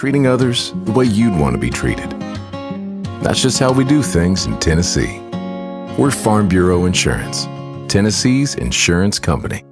treating others the way you'd want to be treated. That's just how we do things in Tennessee. We're Farm Bureau Insurance, Tennessee's insurance company.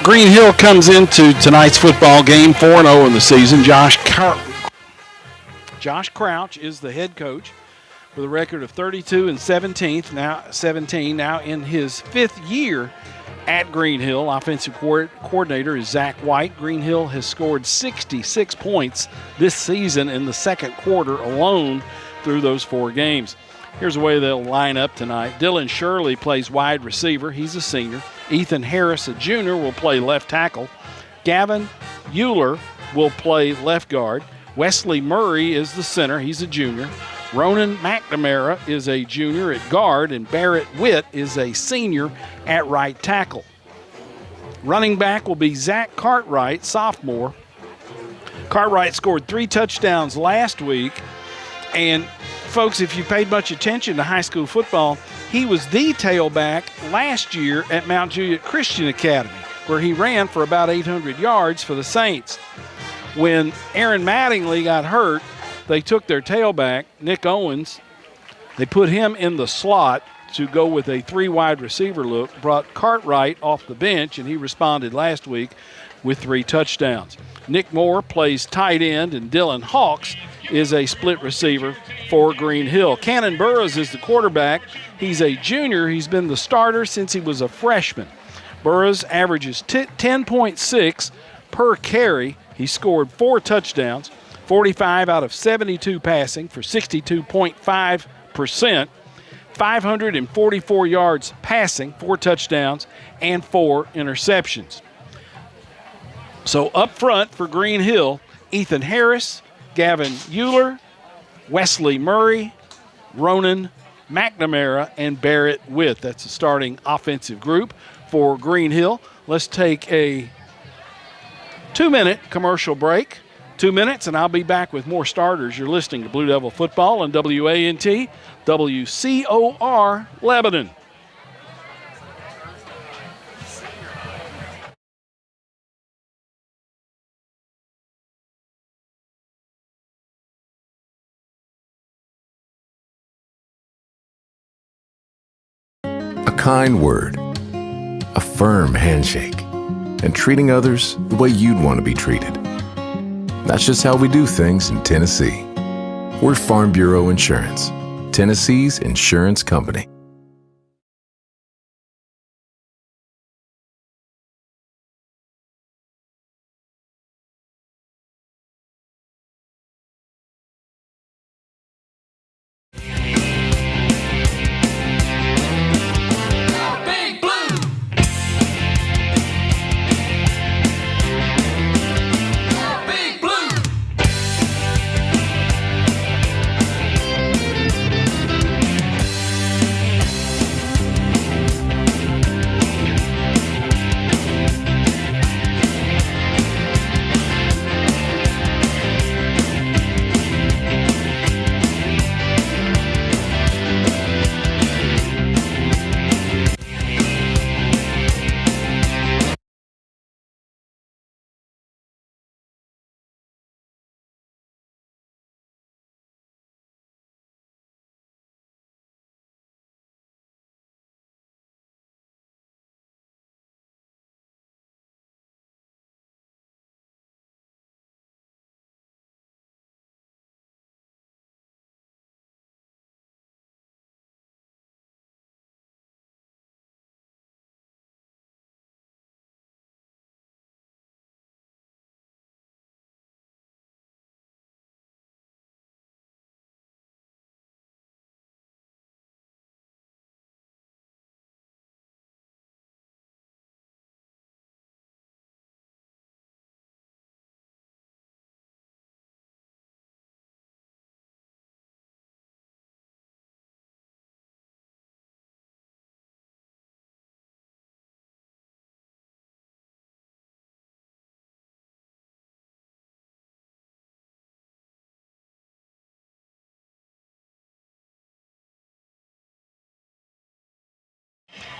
Green Hill comes into tonight's football game 4-0 in the season. Josh Crouch is the head coach with a record of 32-17. Now in his fifth year at Green Hill. Offensive coordinator is Zach White. Green Hill has scored 66 points this season in the second quarter alone through those 4 games. Here's the way they'll line up tonight. Dylan Shirley plays wide receiver. He's a senior. Ethan Harris, a junior, will play left tackle. Gavin Euler will play left guard. Wesley Murray is the center. He's a junior. Ronan McNamara is a junior at guard, and Barrett Witt is a senior at right tackle. Running back will be Zach Cartwright, sophomore. Cartwright scored 3 touchdowns last week, and folks, if you paid much attention to high school football, he was the tailback last year at Mount Juliet Christian Academy, where he ran for about 800 yards for the Saints. When Aaron Mattingly got hurt, they took their tailback, Nick Owens. They put him in the slot to go with a 3 wide receiver look, brought Cartwright off the bench, and he responded last week with 3 touchdowns. Nick Moore plays tight end, and Dylan Hawks is a split receiver for Green Hill. Cannon Burrows is the quarterback. He's a junior. He's been the starter since he was a freshman. Burrows averages 10.6 per carry. He scored 4 touchdowns, 45 out of 72 passing for 62.5%, 544 yards passing, 4 touchdowns, and 4 interceptions. So up front for Green Hill, Ethan Harris, Gavin Euler, Wesley Murray, Ronan McNamara, and Barrett Witt. That's the starting offensive group for Green Hill. Let's take a 2-minute commercial break. 2 minutes, and I'll be back with more starters. You're listening to Blue Devil Football on WANT, WCOR, Lebanon. A kind word, a firm handshake, and treating others the way you'd want to be treated. That's just how we do things in Tennessee. We're Farm Bureau Insurance, Tennessee's insurance company.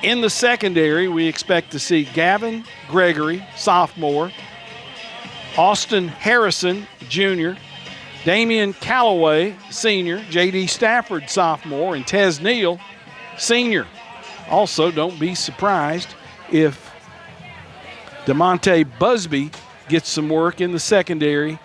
In the secondary, we expect to see Gavin Gregory, sophomore, Austin Harrison, junior, Damian Calloway, senior, J.D. Stafford, sophomore, and Tez Neal, senior. Also, don't be surprised if DeMonte Busby gets some work in the secondary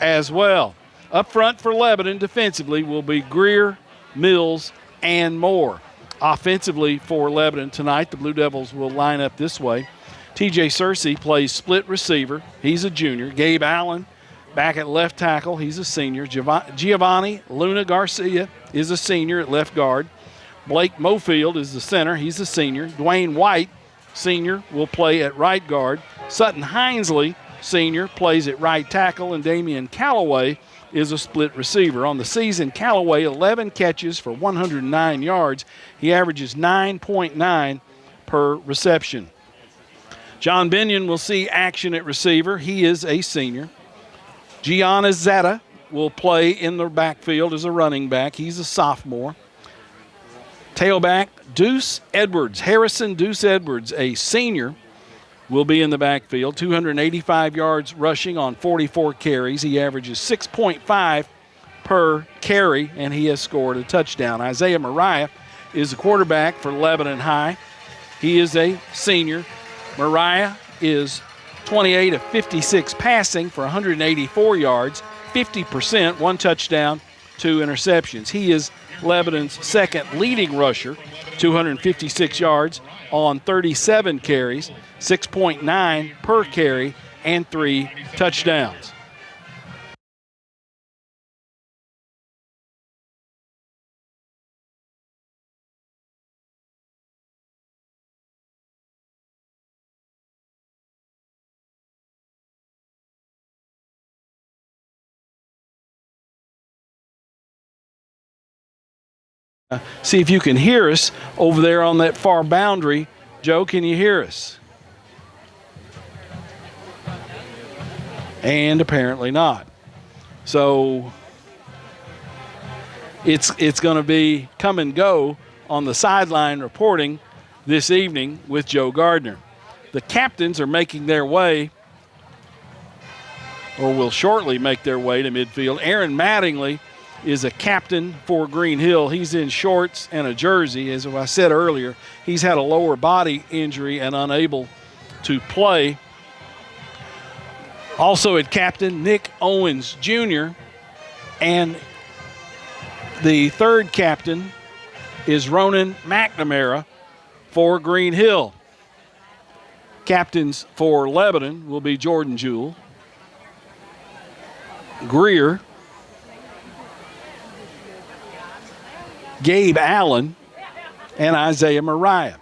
as well. Up front for Lebanon defensively will be Greer, Mills, and Moore. Offensively for Lebanon tonight, the Blue Devils will line up this way. TJ Searcy plays split receiver. He's a junior. Gabe Allen back at left tackle. He's a senior. Giovanni Luna Garcia is a senior at left guard. Blake Mofield is the center. He's a senior. Dwayne White, senior, will play at right guard. Sutton Hinesley, senior, plays at right tackle. And Damian Calloway is a split receiver. On the season, Calloway 11 catches for 109 yards. He averages 9.9 per reception. John Binion will see action at receiver. He is a senior. Gianna Zetta will play in the backfield as a running back. He's a sophomore. Tailback Deuce Edwards, Harrison Deuce Edwards, a senior, will be in the backfield. 285 yards rushing on 44 carries. He averages 6.5 per carry, and he has scored a touchdown. Isaiah Mariah is the quarterback for Lebanon High. He is a senior. Mariah is 28 of 56 passing for 184 yards, 50%, 1 touchdown, 2 interceptions. He is Lebanon's second leading rusher, 256 yards on 37 carries, 6.9 per carry, and 3 touchdowns. See if you can hear us over there on that far boundary. Joe, can you hear us? And apparently not. So it's going to be come and go on the sideline reporting this evening with Joe Gardner. The captains are making their way, or will shortly make their way to midfield. Aaron Mattingly is a captain for Green Hill. He's in shorts and a jersey. As I said earlier, he's had a lower body injury and unable to play. Also at captain, Nick Owens Jr. And the third captain is Ronan McNamara for Green Hill. Captains for Lebanon will be Jordan Jewell, Greer, Gabe Allen, and Isaiah Mariah.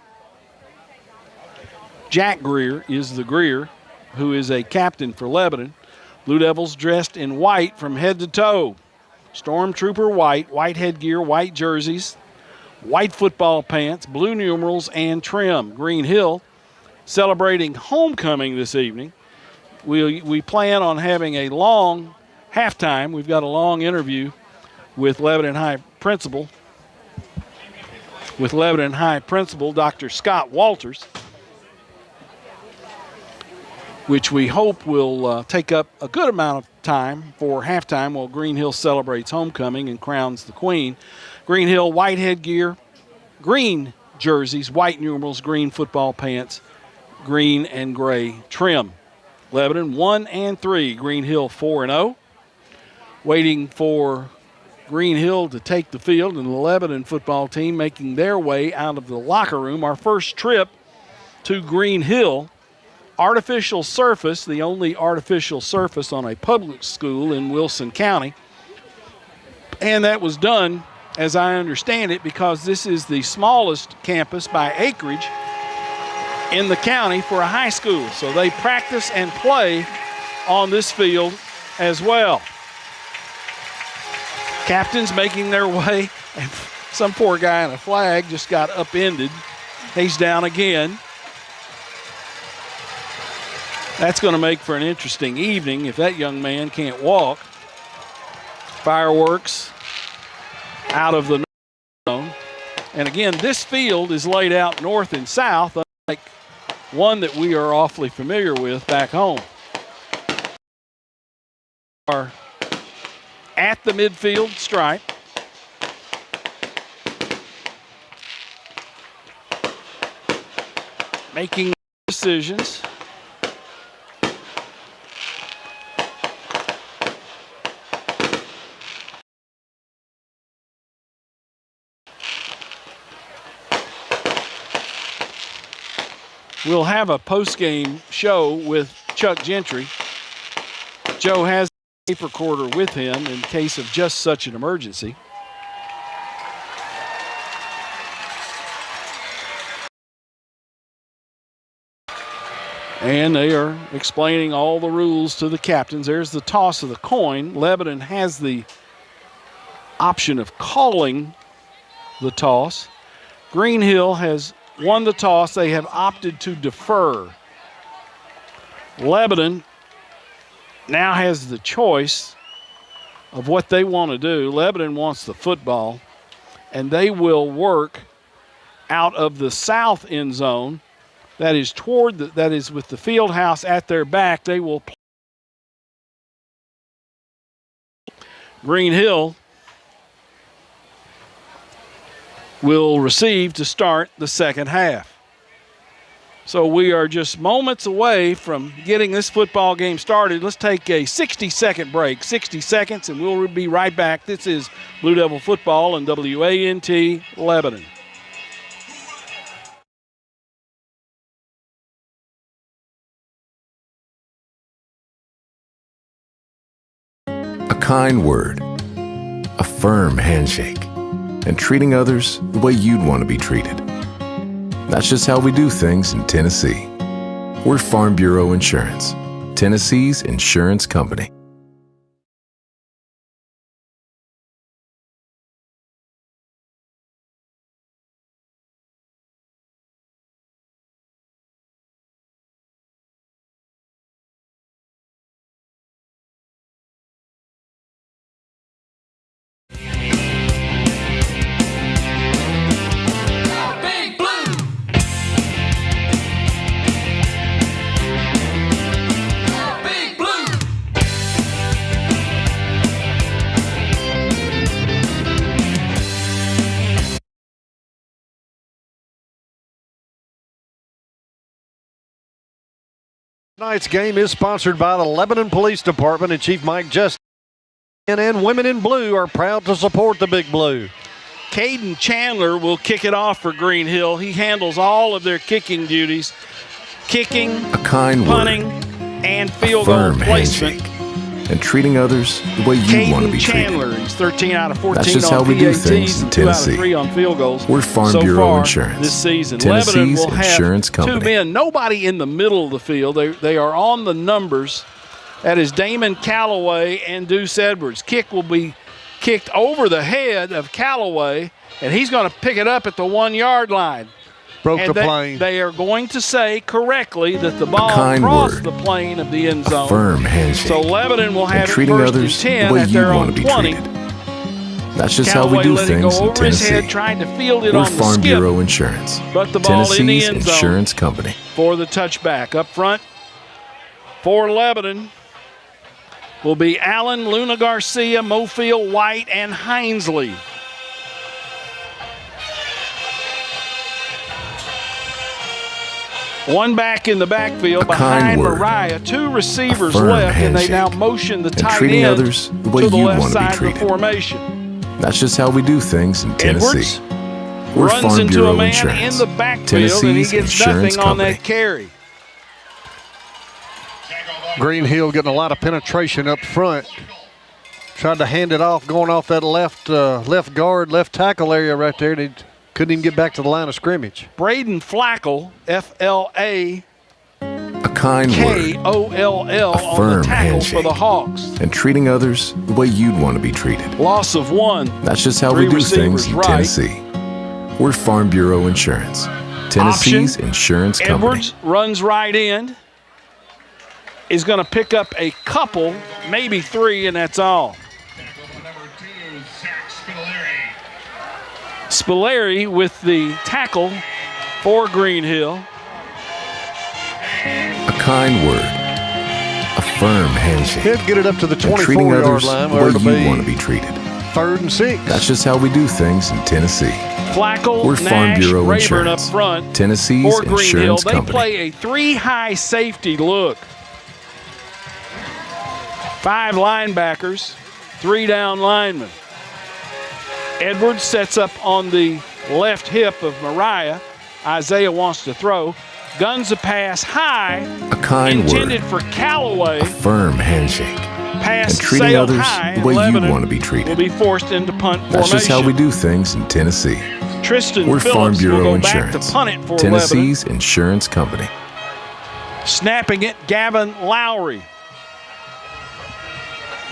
Jack Greer is the Greer, who is a captain for Lebanon. Blue Devils dressed in white from head to toe. Stormtrooper white, white headgear, white jerseys, white football pants, blue numerals, and trim. Green Hill celebrating homecoming this evening. We plan on having a long halftime. We've got a long interview with Lebanon High principal, Dr. Scott Walters, which we hope will take up a good amount of time for halftime while Green Hill celebrates homecoming and crowns the queen. Green Hill white headgear, green jerseys, white numerals, green football pants, green and gray trim. Lebanon 1-3, Green Hill 4-0. Waiting for Green Hill to take the field, and the Lebanon football team making their way out of the locker room. Our first trip to Green Hill, artificial surface, the only artificial surface on a public school in Wilson County. And that was done, as I understand it, because this is the smallest campus by acreage in the county for a high school. So they practice and play on this field as well. Captains making their way, and some poor guy in a flag just got upended. He's down again. That's going to make for an interesting evening if that young man can't walk. Fireworks out of the zone. And again, this field is laid out north and south, like one that we are awfully familiar with back home. Are at the midfield stripe. Making decisions. We'll have a post-game show with Chuck Gentry. Joe has a tape recorder with him in case of just such an emergency. And they are explaining all the rules to the captains. There's the toss of the coin. Lebanon has the option of calling the toss. Green Hill has won the toss. They have opted to defer. Lebanon now has the choice of what they want to do. Lebanon wants the football, and they will work out of the south end zone. That is that is with the field house at their back. They will play. Green Hill will receive to start the second half. So we are just moments away from getting this football game started. Let's take a 60-second break, 60 seconds, and we'll be right back. This is Blue Devil Football and WANT Lebanon. A kind word, a firm handshake, and treating others the way you'd want to be treated. That's just how we do things in Tennessee. We're Farm Bureau Insurance, Tennessee's insurance company. Tonight's game is sponsored by the Lebanon Police Department, and Chief Mike Justin and Women in Blue are proud to support the Big Blue. Caden Chandler will kick it off for Green Hill. He handles all of their kicking duties, kicking, A kind punting, word, and field a goal firm placement. handshake, and treating others the way you want to be Caden Chandler, treated. he's 13 out of 14 That's just on how we do PATs things in and 2 out of Tennessee. 3 on field goals. We're Farm so Bureau far Insurance, this season. Tennessee's Lebanon will have insurance company. 2 men, nobody in the middle of the field. They are on the numbers. That is Damon Calloway and Deuce Edwards. Kick will be kicked over the head of Calloway, and he's going to pick it up at the 1-yard line. Broke And the plane. They are going to say correctly that the ball kind crossed word, the plane of the end zone. A firm handshake, So Lebanon will and have it treating first and others 10 the way at you their want own to be 20. treated. That's just Callaway how we do let it things go in over his Tennessee. head, trying to field it We're on the Farm skip. Bureau Insurance, But the ball in the Tennessee's end zone insurance company. for the touchback. Up front for Lebanon will be Allen, Luna Garcia, Mofield, White, and Hinesley. One back in the backfield A behind kind word, Mariah. 2 receivers firm left, and they now handshake, motion the and tight treating end others the way to the you left want to be side of the treated. formation. That's just how we do things in Tennessee. Edwards We're runs Farm into Bureau a man Insurance, in the backfield, and he Tennessee's gets insurance nothing on company. that carry. Green Hill getting a lot of penetration up front. Tried to hand it off, going off that left guard, left tackle area right there, and he couldn't even get back to the line of scrimmage. Braden Flackle, F-L-A-K-O-L-L, A kind word, on the firm tackle for handshake, the Hawks. and treating others the way you'd want to be treated. Loss of 1. That's just how 3 we do receivers things in right. Tennessee. We're Farm Bureau Insurance, Tennessee's insurance company. Edwards runs right in. Is going to pick up a couple, maybe 3, and that's all. Spilleri with the tackle for Green Hill. A kind word, a firm handshake, He'd get it up to the and treating 24-yard others line the where way it'll you want to be be treated. 3rd and 6. That's just how we do things in Tennessee. Flackle, We're Farm Nash, Bureau Rayburn up Insurance, front Tennessee's for Green Hill. insurance They company. play a 3-high safety look. 5 linebackers, 3 down linemen. Edwards sets up on the left hip of Mariah. Isaiah wants to throw. Guns a pass high. A kind intended word, for Callaway. a firm handshake, Pass and treating sailed others high, the and way you Lebanon want to be will treated. be forced into punt That's formation. just how we do things in Tennessee. Tristan We're Farm Phillips Bureau will go back Insurance, to punt it for Tennessee's insurance company. Lebanon. Snapping it, Gavin Lowry.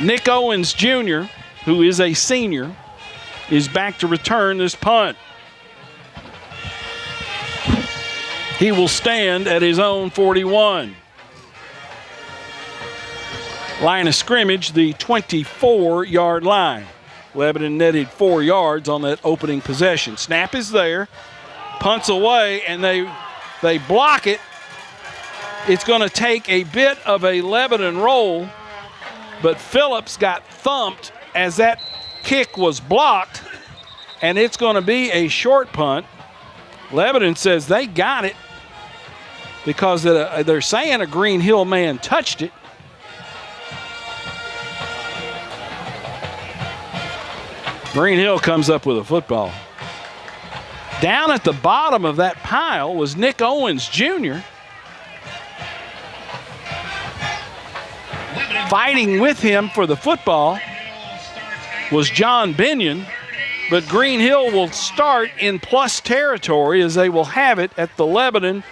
Nick Owens Jr., who is a senior, is back to return this punt. He will stand at his own 41. Line of scrimmage, the 24-yard line. Lebanon netted 4 yards on that opening possession. Snap is there, punts away, and they block it. It's going to take a bit of a Lebanon roll, but Phillips got thumped as that kick was blocked, and it's going to be a short punt. Lebanon says they got it because they're saying a Green Hill man touched it. Green Hill comes up with a football. Down at the bottom of that pile was Nick Owens Jr. Fighting with him for the football was John Binion, but Green Hill will start in plus territory as they will have it at the Lebanon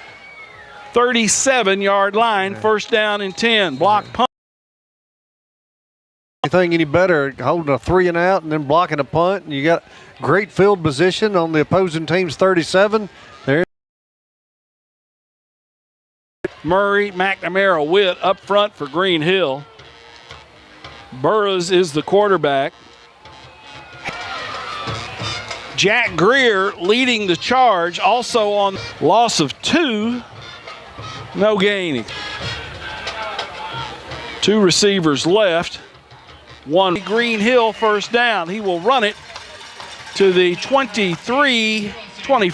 37-yard line, 1st down and 10. Block punt. Anything any better holding a 3 and out and then blocking a punt, and you got great field position on the opposing team's 37. There. Murray, McNamara, Witt up front for Green Hill. Burroughs is the quarterback. Jack Greer leading the charge, also on loss of 2. No gain. 2 receivers left. 1 Green Hill 1st down. He will run it to the 23, 20.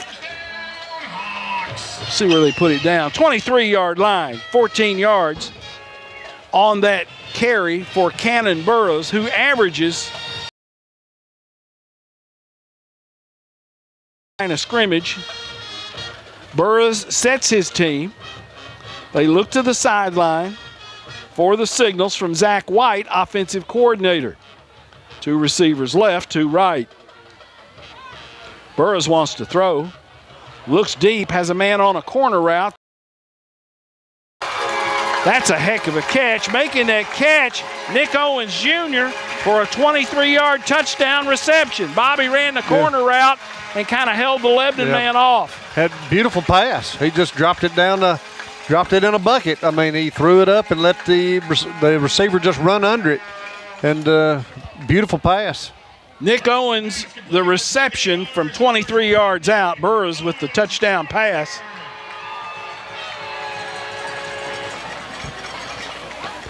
See where they put it down. 23-yard line, 14 yards on that carry for Cannon Burroughs, who averages line of scrimmage. Burroughs sets his team. They look to the sideline for the signals from Zach White, offensive coordinator. 2 receivers left, 2 right. Burroughs wants to throw. Looks deep, has a man on a corner route. That's a heck of a catch. Making that catch, Nick Owens Jr. for a 23-yard touchdown reception. Bobby ran the corner route and kind of held the Lebanon man off. Had beautiful pass. He just dropped it down dropped it in a bucket. I mean, he threw it up and let the receiver just run under it. And beautiful pass. Nick Owens, the reception from 23 yards out. Burroughs with the touchdown pass.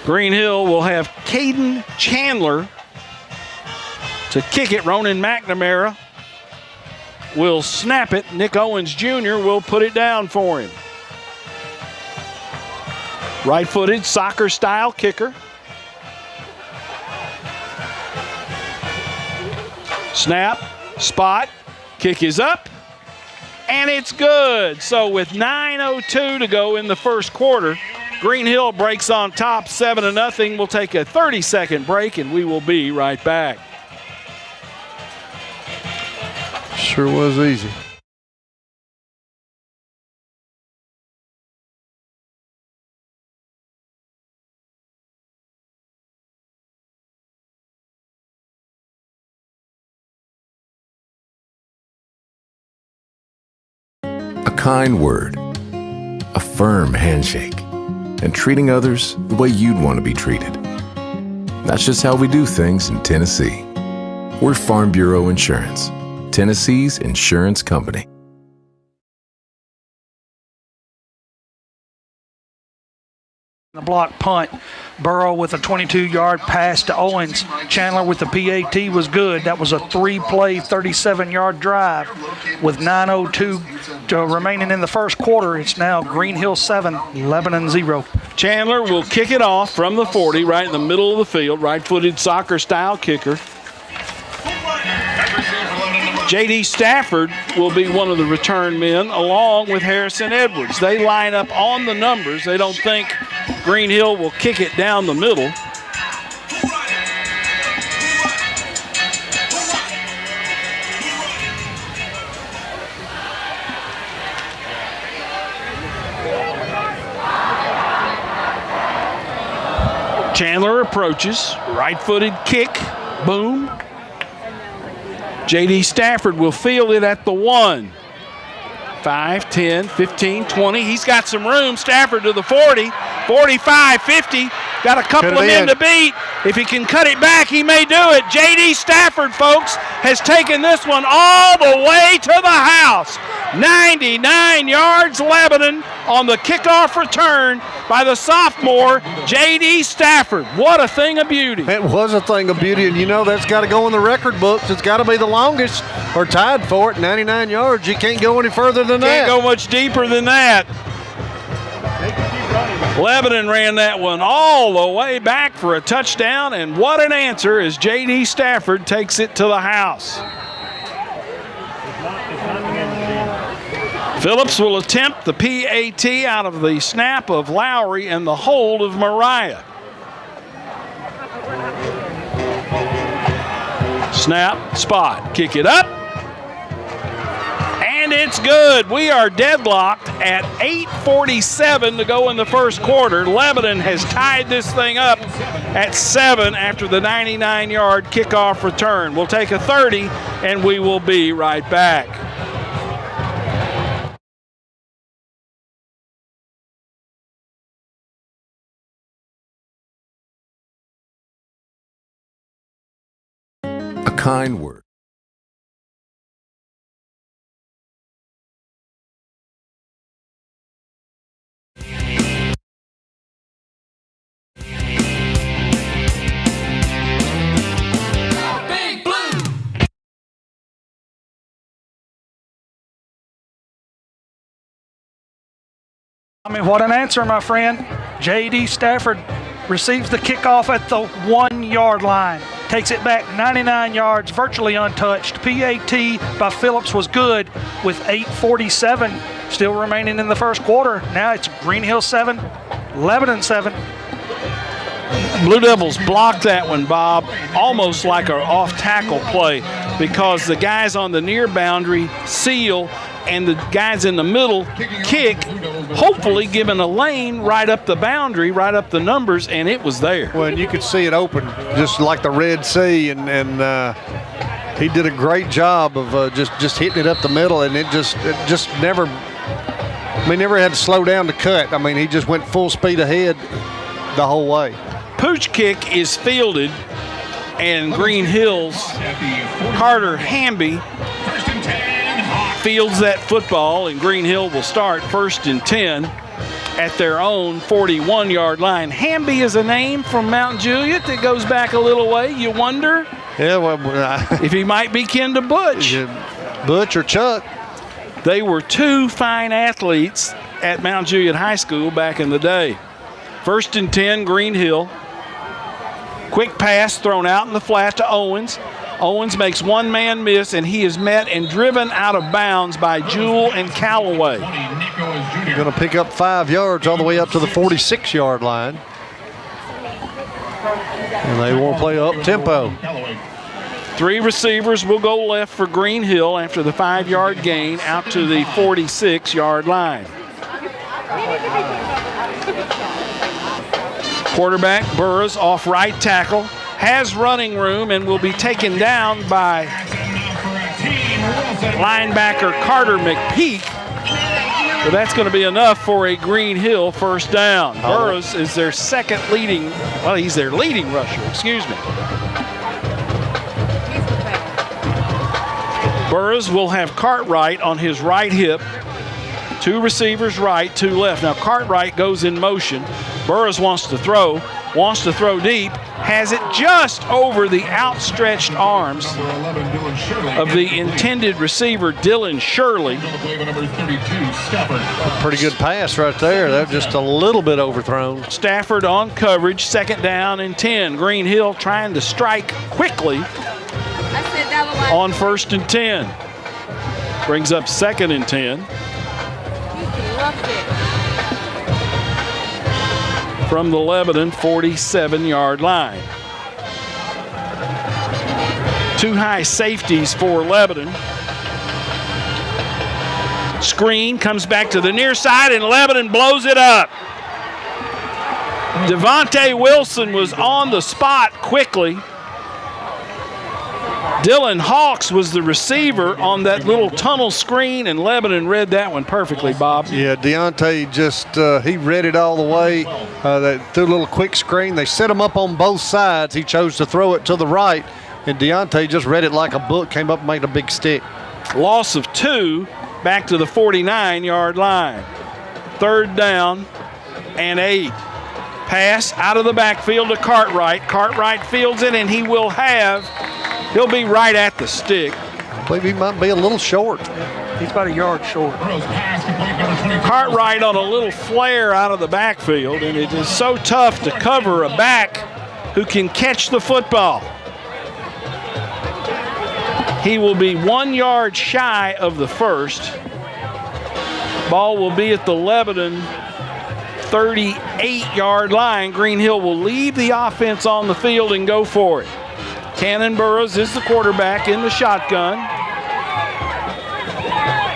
Green Hill will have Caden Chandler to kick it. Ronan McNamara will snap it. Nick Owens Jr. will put it down for him. Right-footed, soccer-style kicker. Snap, spot, kick is up, and it's good. So with 9:02 to go in the first quarter, Green Hill breaks on top 7-0. We'll take a 30-second break, and we will be right back. Sure was easy. A kind word, a firm handshake, and treating others the way you'd want to be treated. That's just how we do things in Tennessee. We're Farm Bureau Insurance, Tennessee's insurance company. The block punt, Burrow with a 22-yard pass to Owens. Chandler with the PAT was good. That was a 3-play, 37-yard drive. With 9:02 remaining in the first quarter, it's now Green Hill 7, Lebanon 0. Chandler will kick it off from the 40, right in the middle of the field, right-footed soccer-style kicker. J.D. Stafford will be one of the return men along with Harrison Edwards. They line up on the numbers. They don't think Green Hill will kick it down the middle. Chandler approaches, right-footed kick, boom. J.D. Stafford will field it at the 1. 5, 10, 15, 20. He's got some room. Stafford to the 40, 45, 50. Got a couple of men to beat. If he can cut it back, he may do it. J.D. Stafford, folks, has taken this one all the way to the house. 99 yards, Lebanon, on the kickoff return by the sophomore, J.D. Stafford. What a thing of beauty. It was a thing of beauty, and you know that's got to go in the record books. It's got to be the longest or tied for it, 99 yards. You can't go any further than that. Can't go much deeper than that. Lebanon ran that one all the way back for a touchdown, and what an answer as J.D. Stafford takes it to the house. Phillips will attempt the PAT out of the snap of Lowry and the hold of Mariah. Snap, spot, kick it up. And it's good. We are deadlocked at 8:47 to go in the first quarter. Lebanon has tied this thing up at 7 after the 99-yard kickoff return. We'll take a 30, and we will be right back. A kind word. I mean, what an answer, my friend. J.D. Stafford receives the kickoff at the 1-yard line. Takes it back 99 yards, virtually untouched. PAT by Phillips was good with 8:47 still remaining in the first quarter. Now it's Green Hill 7, Lebanon 7. Blue Devils blocked that one, Bob, almost like an off-tackle play because the guys on the near boundary seal and the guys in the middle kick, hopefully giving a lane right up the boundary, right up the numbers, and it was there. Well, and you could see it open just like the Red Sea, and he did a great job of just hitting it up the middle, and it just never, never had to slow down to cut. I mean, he just went full speed ahead the whole way. Pooch kick is fielded, and Green Hill's Carter Hamby fields that football, and Green Hill will start 1st and 10 at their own 41-yard line. Hamby is a name from Mount Juliet that goes back a little way. You wonder if he might be kin to Butch. Butch or Chuck. They were two fine athletes at Mount Juliet High School back in the day. 1st and 10, Green Hill. Quick pass thrown out in the flat to Owens. Owens makes one man miss, and he is met and driven out of bounds by Jewell and Callaway. Going to pick up 5 yards all the way up to the 46-yard line. And they won't play up tempo. 3 receivers will go left for Green Hill after the 5-yard gain out to the 46-yard line. Quarterback Burris off right tackle, has running room and will be taken down by linebacker Carter McPeak. But that's going to be enough for a Green Hill first down. Burris is their he's their leading rusher, excuse me. Burroughs will have Cartwright on his right hip. 2 receivers right, 2 left. Now Cartwright goes in motion. Burroughs wants to throw deep, has it just over the outstretched arms of the intended receiver, Dylan Shirley. Pretty good pass right there. That was just a little bit overthrown. Stafford on coverage, 2nd down and 10. Green Hill trying to strike quickly on 1st and 10. Brings up 2nd and 10. From the Lebanon 47-yard line. 2 high safeties for Lebanon. Screen comes back to the near side and Lebanon blows it up. Devontae Wilson was on the spot quickly. Dylan Hawks was the receiver on that little tunnel screen, and Lebanon read that one perfectly, Bob. Yeah, Deontay just, he read it all the way. They threw a little quick screen. They set him up on both sides. He chose to throw it to the right, and Deontay just read it like a book, came up and made a big stick. Loss of 2 back to the 49-yard line. 3rd down and 8. Pass out of the backfield to Cartwright. Cartwright fields it, and he'll be right at the stick. I believe he might be a little short. He's about a yard short. Cartwright on a little flare out of the backfield, and it is so tough to cover a back who can catch the football. He will be 1 yard shy of the first. Ball will be at the Lebanon 38-yard line. Green Hill will leave the offense on the field and go for it. Cannon Burroughs is the quarterback in the shotgun.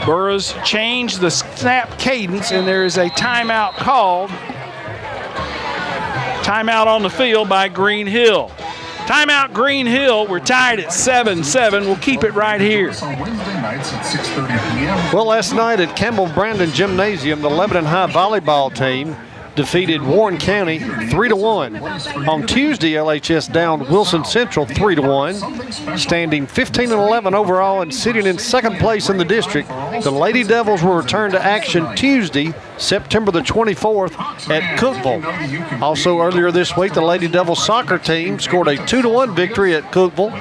Burroughs changed the snap cadence, and there is a timeout called. Timeout on the field by Green Hill. Timeout Green Hill. We're tied at 7-7. We'll keep it right here. Well, last night at Campbell Brandon Gymnasium, the Lebanon High volleyball team defeated Warren County 3-1. On Tuesday, LHS downed Wilson Central 3-1, standing 15-11 overall and sitting in 2nd place in the district. The Lady Devils will return to action Tuesday, September the 24th at Cookeville. Also earlier this week, the Lady Devils soccer team scored a 2-1 victory at Cookeville.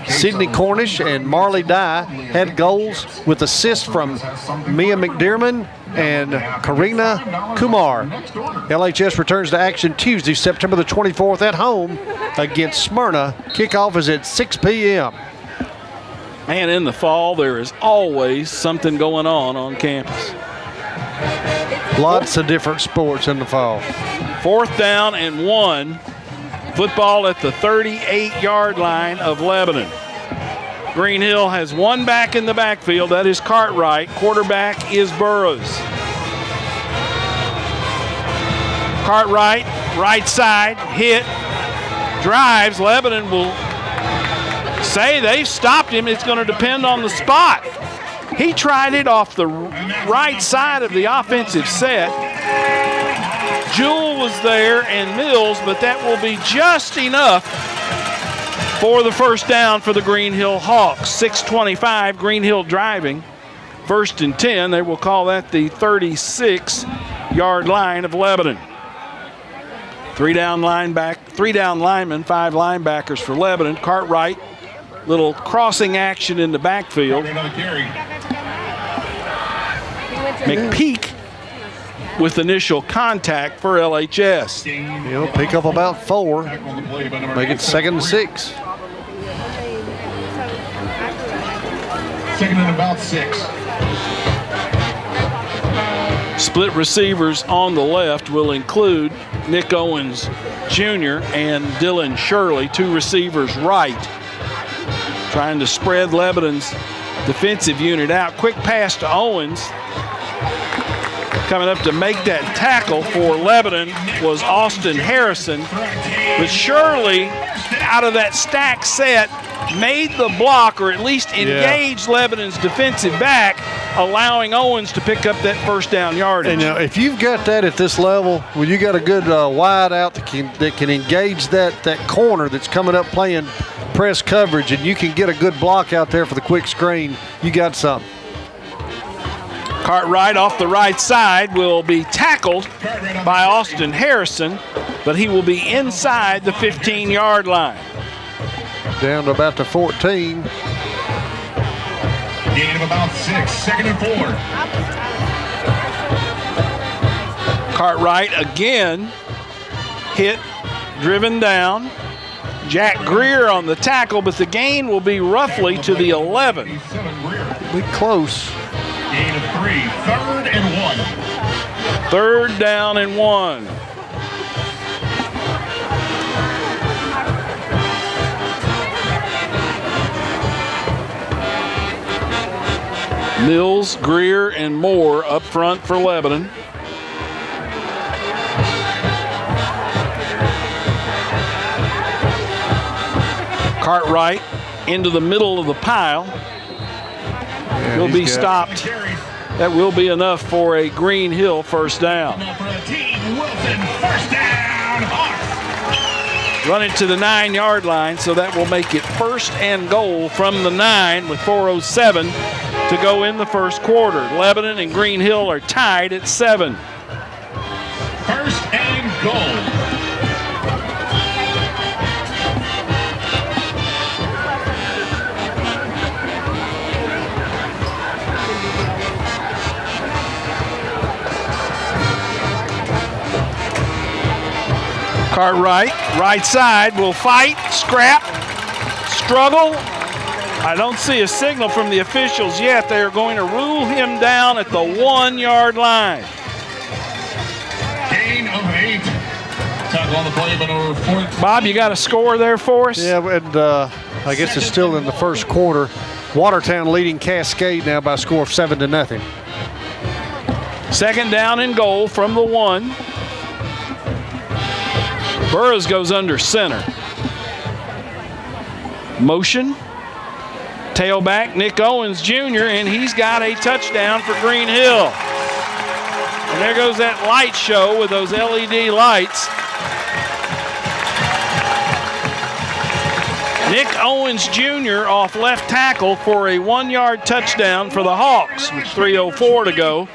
Sydney Cornish and Marley Dye had goals with assists from Mia McDearman and Karina Kumar. LHS returns to action Tuesday, September the 24th at home against Smyrna. Kickoff is at 6 p.m. And in the fall, there is always something going on campus. Lots of different sports in the fall. 4th down and 1. Football at the 38-yard line of Lebanon. Green Hill has 1 back in the backfield. That is Cartwright. Quarterback is Burroughs. Cartwright, right side, hit, drives. Lebanon will say they've stopped him. It's going to depend on the spot. He tried it off the right side of the offensive set. Jewell was there and Mills, but that will be just enough for the 1st down for the Green Hill Hawks. 6:25, Green Hill driving. 1st and 10, they will call that the 36-yard line of Lebanon. 3 down linemen, 5 linebackers for Lebanon. Cartwright, little crossing action in the backfield. McPeak with initial contact for LHS. He'll pick up about 4, make it 2nd and 6. 2nd and about 6. Split receivers on the left will include Nick Owens Jr. and Dylan Shirley, 2 receivers right. Trying to spread Lebanon's defensive unit out. Quick pass to Owens. Coming up to make that tackle for Lebanon was Austin Harrison. But Shirley, out of that stack set, made the block, or at least engaged Lebanon's defensive back, allowing Owens to pick up that 1st down yardage. And if you've got that at this level, when you got a good wide out that can engage that corner that's coming up playing press coverage and you can get a good block out there for the quick screen, you got something. Cartwright off the right side will be tackled by Austin Harrison, but he will be inside the 15-yard line. Down to about the 14. Gain of about 6, 2nd and 4. Cartwright again hit, driven down. Jack Greer on the tackle, but the gain will be roughly to the 11. We close. Gain of 3, 3rd and 1. 3rd down and 1. Mills, Greer, and Moore up front for Lebanon. Cartwright into the middle of the pile. Will be stopped. That will be enough for a Green Hill first down. Running to the 9-yard line, so that will make it 1st and goal from the 9 with 4:07 to go in the first quarter. Lebanon and Green Hill are tied at 7. 1st and goal. Cartwright, right side, will fight, scrap, struggle. I don't see a signal from the officials yet. They are going to rule him down at the 1-yard line. Gain of 8. Tackle on the play, but over 4. Bob, you got a score there for us? Yeah, and I guess it's still in the first quarter. Watertown leading Cascade now by a score of 7-0. 2nd down and goal from the 1. Burroughs goes under center. Motion. Tailback Nick Owens Jr., and he's got a touchdown for Green Hill. And there goes that light show with those LED lights. Nick Owens Jr. off left tackle for a 1-yard touchdown for the Hawks with 3:04 to go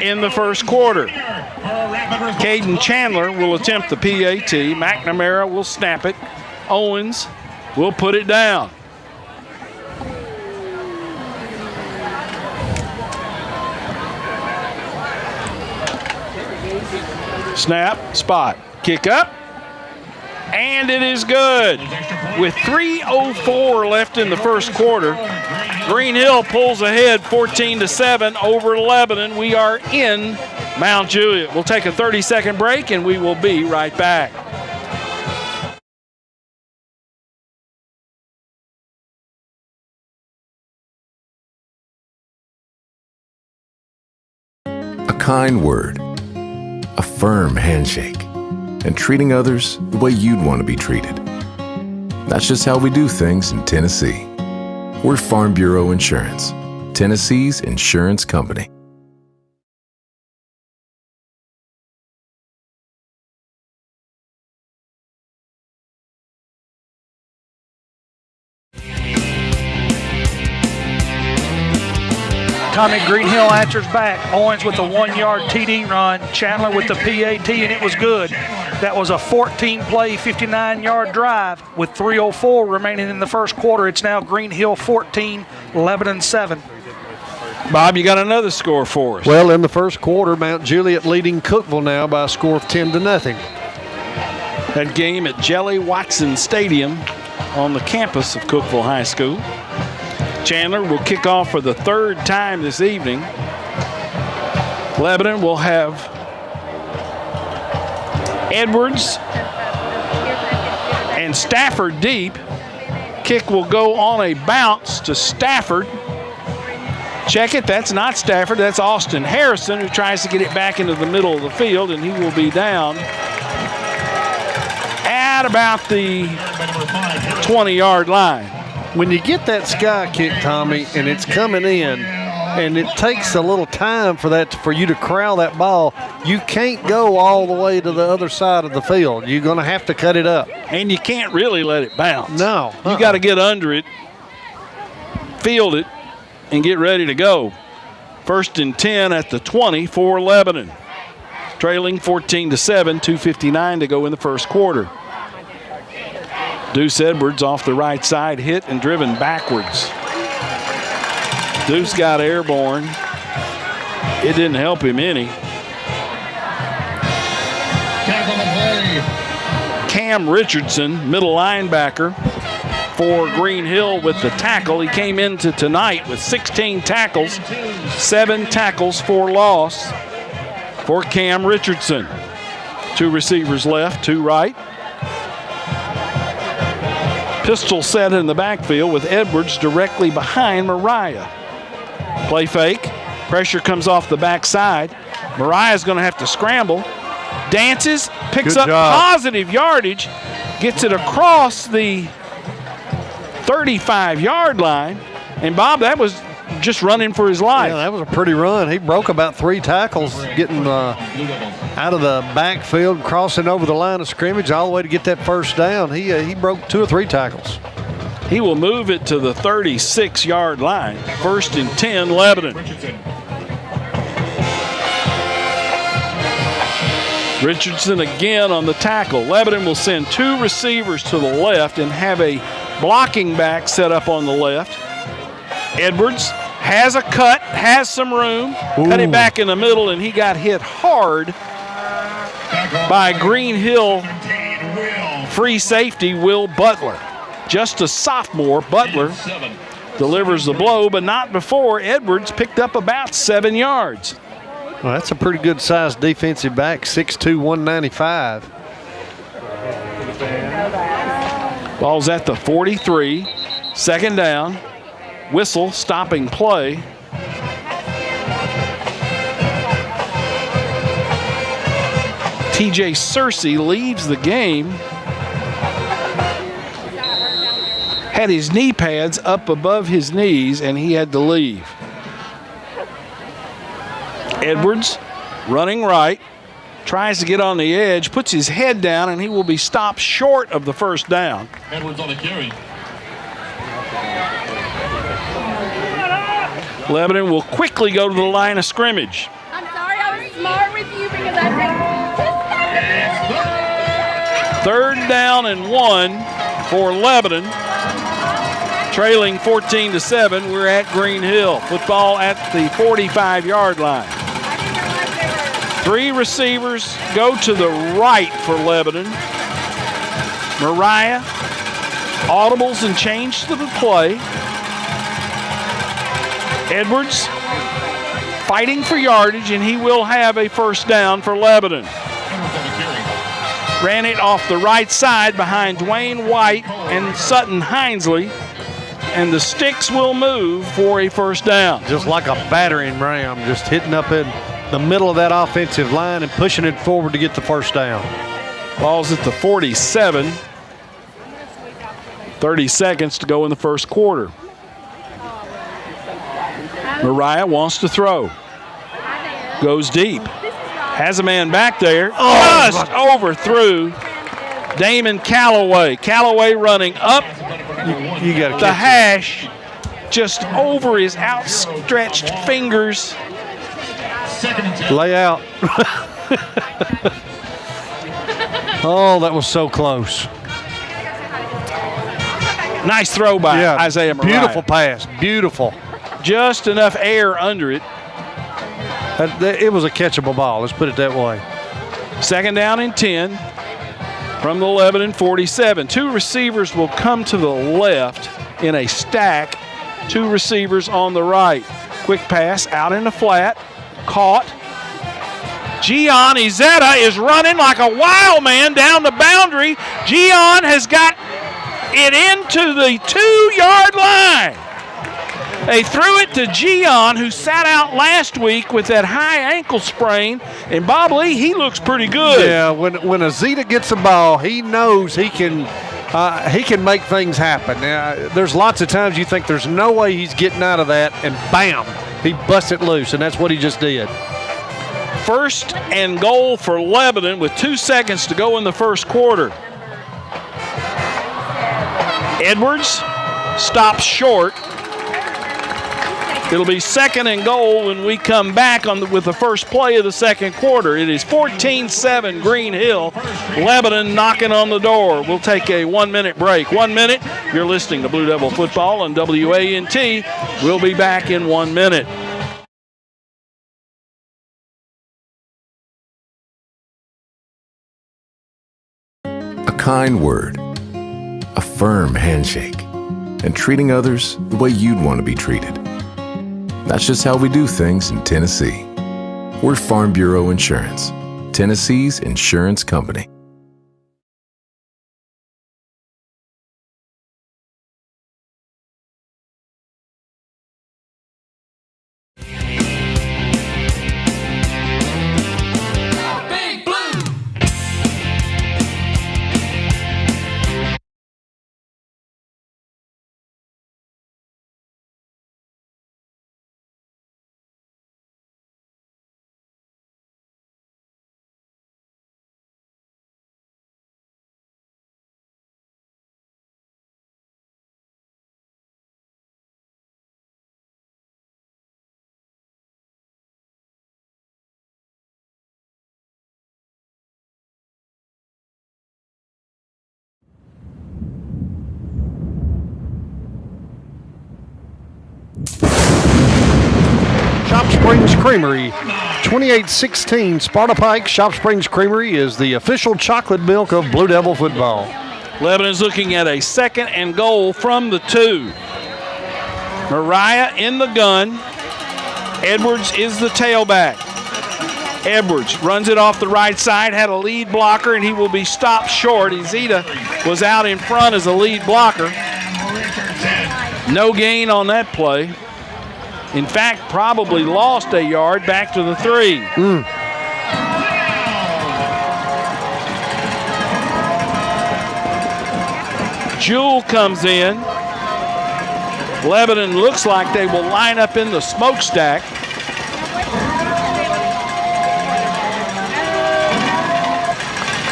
in the first quarter. Caden Chandler will attempt the PAT. McNamara will snap it. Owens will put it down. Snap, spot, kick up, and it is good. With 3:04 left in the first quarter, Green Hill pulls ahead 14-7 over Lebanon. We are in Mount Juliet. We'll take a 30-second break, and we will be right back. A kind word, a firm handshake, and treating others the way you'd want to be treated. That's just how we do things in Tennessee. We're Farm Bureau Insurance, Tennessee's insurance company. Tommy Green Hill answers back. Owens with a 1-yard TD run. Chandler with the PAT, and it was good. That was a 14-play, 59-yard drive with 3:04 remaining in the first quarter. It's now Green Hill 14, Lebanon 7. Bob, you got another score for us. Well, in the first quarter, Mount Juliet leading Cookeville now by a score of 10-0. That game at Jelly Watson Stadium on the campus of Cookeville High School. Chandler will kick off for the 3rd time this evening. Lebanon will have Edwards and Stafford deep. Kick will go on a bounce to Stafford. Check it, that's not Stafford, that's Austin Harrison, who tries to get it back into the middle of the field, and he will be down at about the 20-yard line. When you get that sky kick, Tommy, and it's coming in, And it takes a little time for you to corral that ball. You can't go all the way to the other side of the field. You're going to have to cut it up. And you can't really let it bounce. No. You got to get under it, field it, and get ready to go. 1st and 10 at the 20 for Lebanon. Trailing 14-7, 2:59 to go in the first quarter. Deuce Edwards off the right side, hit and driven backwards. Deuce got airborne. It didn't help him any. Cam Richardson, middle linebacker for Green Hill with the tackle. He came into tonight with 16 tackles, 7 tackles for loss for Cam Richardson. 2 receivers left, 2 right. Pistol set in the backfield with Edwards directly behind Mariah. Play fake. Pressure comes off the backside. Mariah's going to have to scramble. Dances, picks up positive yardage, gets it across the 35-yard line. And, Bob, that was just running for his life. Yeah, that was a pretty run. He broke about 3 tackles getting out of the backfield, crossing over the line of scrimmage all the way to get that first down. He broke 2 or 3 tackles. He will move it to the 36-yard line. 1st and 10, Lebanon. Richardson again on the tackle. Lebanon will send 2 receivers to the left and have a blocking back set up on the left. Edwards has a cut, has some room, cut it back in the middle, and he got hit hard by Green Hill free safety Will Butler. Just a sophomore, Butler delivers the blow, but not before Edwards picked up about 7 yards. Well, that's a pretty good-sized defensive back, 6'2", 195. Ball's at the 43, 2nd down. Whistle stopping play. TJ Searcy leaves the game. Had his knee pads up above his knees, and he had to leave. Edwards running right, tries to get on the edge, puts his head down, and he will be stopped short of the first down. Edwards on the carry. Lebanon will quickly go to the line of scrimmage. I'm sorry I was smart with you because I think 3rd down and 1 for Lebanon. Trailing 14-7, we're at Green Hill. Football at the 45-yard line. 3 receivers go to the right for Lebanon. Mariah audibles and change to the play. Edwards fighting for yardage, and he will have a first down for Lebanon. Ran it off the right side behind Dwayne White and Sutton Hinesley, and the sticks will move for a first down. Just like a battering ram, just hitting up in the middle of that offensive line and pushing it forward to get the first down. Ball's at the 47. 30 seconds to go in the first quarter. Mariah wants to throw. Goes deep. Has a man back there. Just overthrew Damon Calloway. Calloway running up You got the hash, just over his outstretched fingers. lay out. Oh, that was so close. Nice throw by Isaiah Mariah. Beautiful pass. Beautiful. Just enough air under it. It was a catchable ball. Let's put it that way. 2nd down and 10 from the Lebanon 47. 2 receivers will come to the left in a stack. 2 receivers on the right. Quick pass out in the flat. Caught. Gian Izetta is running like a wild man down the boundary. Gian has got it into the 2-yard line. They threw it to Gian, who sat out last week with that high ankle sprain. And Bob Lee, he looks pretty good. Yeah, when Izetta gets the ball, he knows he can make things happen. Now, there's lots of times you think there's no way he's getting out of that, and bam, he busts it loose, and that's what he just did. First and goal for Lebanon with 2 seconds to go in the first quarter. Edwards stops short. It'll be second and goal when we come back with the first play of the second quarter. It is 14-7 Green Hill. Lebanon knocking on the door. We'll take a 1-minute break. 1 minute. You're listening to Blue Devil Football on WANT. We'll be back in 1 minute. A kind word, a firm handshake, and treating others the way you'd want to be treated. That's just how we do things in Tennessee. We're Farm Bureau Insurance, Tennessee's insurance company. Shop Springs Creamery, 2816 Sparta Pike. Shop Springs Creamery is the official chocolate milk of Blue Devil football. Lebanon's looking at a second and goal from the 2. Mariah in the gun. Edwards is the tailback. Edwards runs it off the right side, had a lead blocker, and he will be stopped short. Izita was out in front as a lead blocker. No gain on that play. In fact, probably lost a yard back to the 3. Jewell comes in. Lebanon looks like they will line up in the smokestack.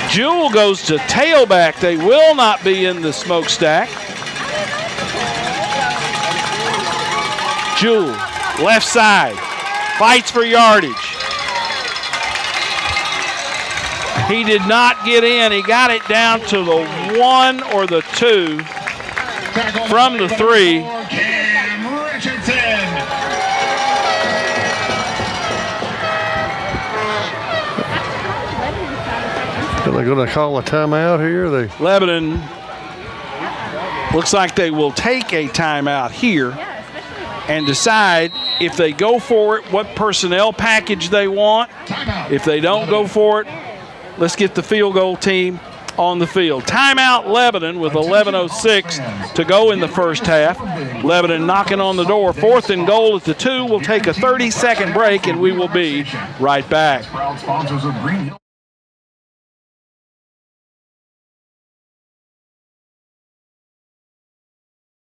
Jewell goes to tailback. They will not be in the smokestack. Jewell, left side, fights for yardage. He did not get in. He got it down to the 1 or the 2 from the 3. Are they going to call a timeout here? Lebanon looks like they will take a timeout here and decide if they go for it, what personnel package they want. If they don't go for it, let's get the field goal team on the field. Timeout Lebanon with 11:06 to go in the first half. Lebanon knocking on the door. 4th and goal at the 2. We'll take a 30-second break and we will be right back.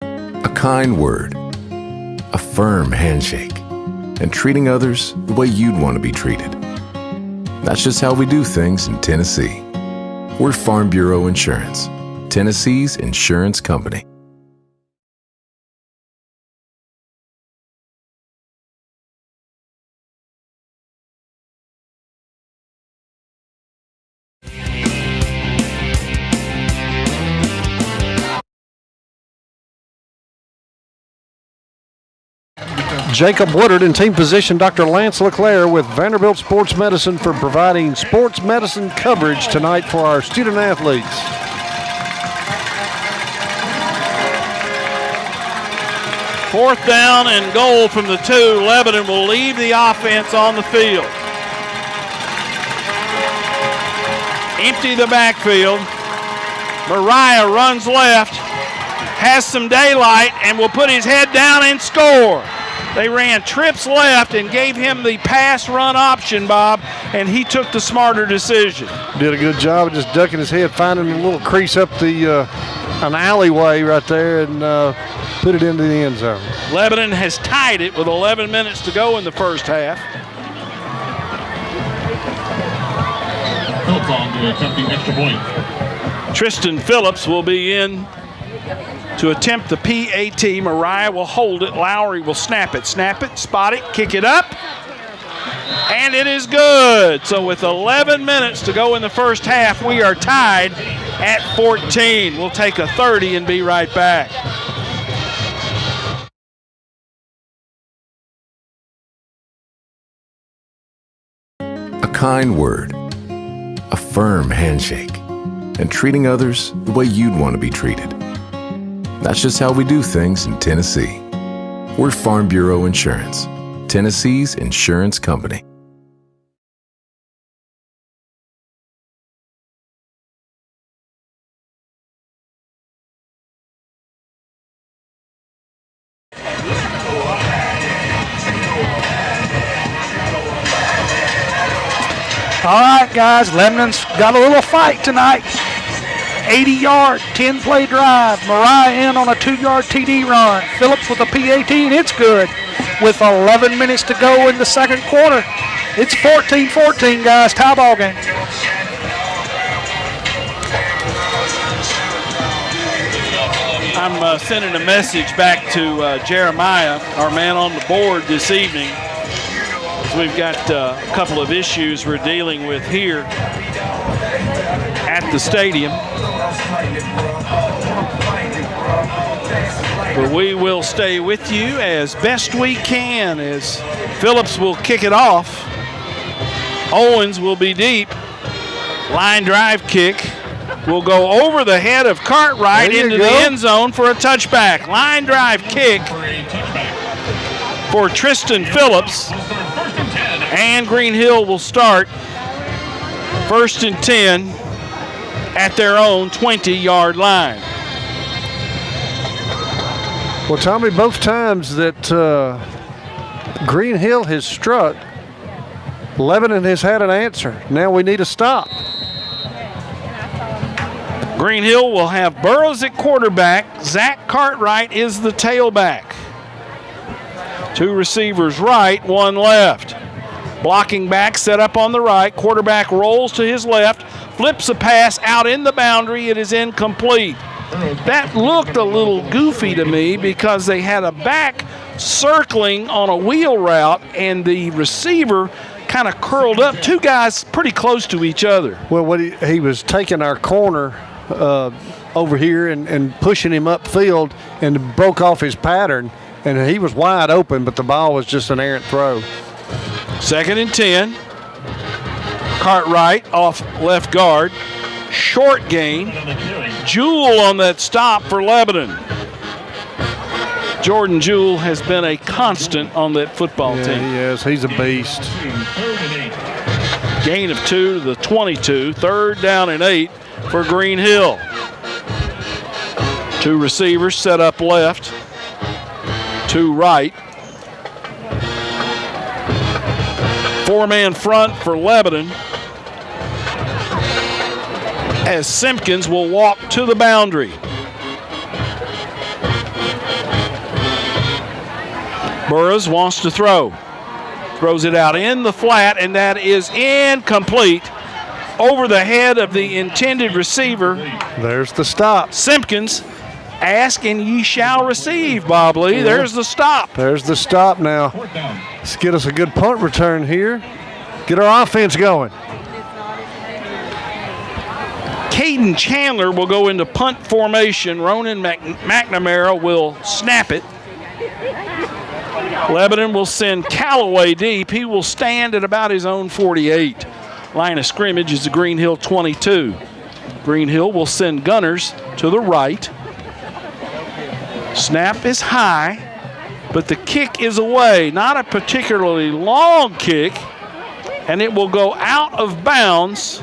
A kind word, a firm handshake, and treating others the way you'd want to be treated. That's just how we do things in Tennessee. We're Farm Bureau Insurance, Tennessee's insurance company. Jacob Woodard in team position, Dr. Lance LeClaire with Vanderbilt Sports Medicine for providing sports medicine coverage tonight for our student athletes. Fourth down and goal from the 2. Lebanon will leave the offense on the field. Empty the backfield. Mariah runs left, has some daylight, and will put his head down and score. They ran trips left and gave him the pass run option, Bob, and he took the smarter decision. Did a good job of just ducking his head, finding a little crease up an alleyway right there, and put it into the end zone. Lebanon has tied it with 11 minutes to go in the first half. Phillips on to attempt the extra point. Tristan Phillips will be in to attempt the PAT. Mariah will hold it. Lowry will snap it, spot it, kick it up. And it is good. So with 11 minutes to go in the first half, we are tied at 14. We'll take a 30 and be right back. A kind word, a firm handshake, and treating others the way you'd want to be treated. That's just how we do things in Tennessee. We're Farm Bureau Insurance, Tennessee's insurance company. All right, guys, Lebanon's got a little fight tonight. 80-yard, 10-play drive. Mariah in on a 2-yard TD run. Phillips with a PAT, and it's good. With 11 minutes to go in the second quarter, it's 14-14, guys. Tie ball game. I'm sending a message back to Jeremiah, our man on the board this evening. We've got a couple of issues we're dealing with here at the stadium. But we will stay with you as best we can as Phillips will kick it off. Owens will be deep. Line drive kick will go over the head of Cartwright into the end zone for a touchback. Line drive kick for Tristan Phillips. And Green Hill will start 1st and 10 at their own 20-yard line. Well, Tommy, both times that Green Hill has struck, Lebanon has had an answer. Now we need a stop. Green Hill will have Burrows at quarterback. Zach Cartwright is the tailback. 2 receivers right, 1 left. Blocking back, set up on the right. Quarterback rolls to his left, flips a pass out in the boundary. It is incomplete. That looked a little goofy to me because they had a back circling on a wheel route and the receiver kind of curled up. 2 guys pretty close to each other. Well, what he was taking our corner over here and pushing him upfield and broke off his pattern, and he was wide open, but the ball was just an errant throw. 2nd and 10. Cartwright off left guard. Short gain. Jewell on that stop for Lebanon. Jordan Jewell has been a constant on that football team. Yes, he's a beast. Gain of 2 to the 22. 3rd down and 8 for Green Hill. 2 receivers set up left. 2 right. 4-man front for Lebanon as Simpkins will walk to the boundary. Burrows wants to throw. Throws it out in the flat, and that is incomplete. Over the head of the intended receiver. There's the stop. Simpkins, ask and ye shall receive, Bob Lee. Yeah. There's the stop. There's the stop now. Let's get us a good punt return here. Get our offense going. Caden Chandler will go into punt formation. Ronan McNamara will snap it. Lebanon will send Callaway deep. He will stand at about his own 48. Line of scrimmage is the Green Hill 22. Green Hill will send gunners to the right. Snap is high, but the kick is away. Not a particularly long kick, and it will go out of bounds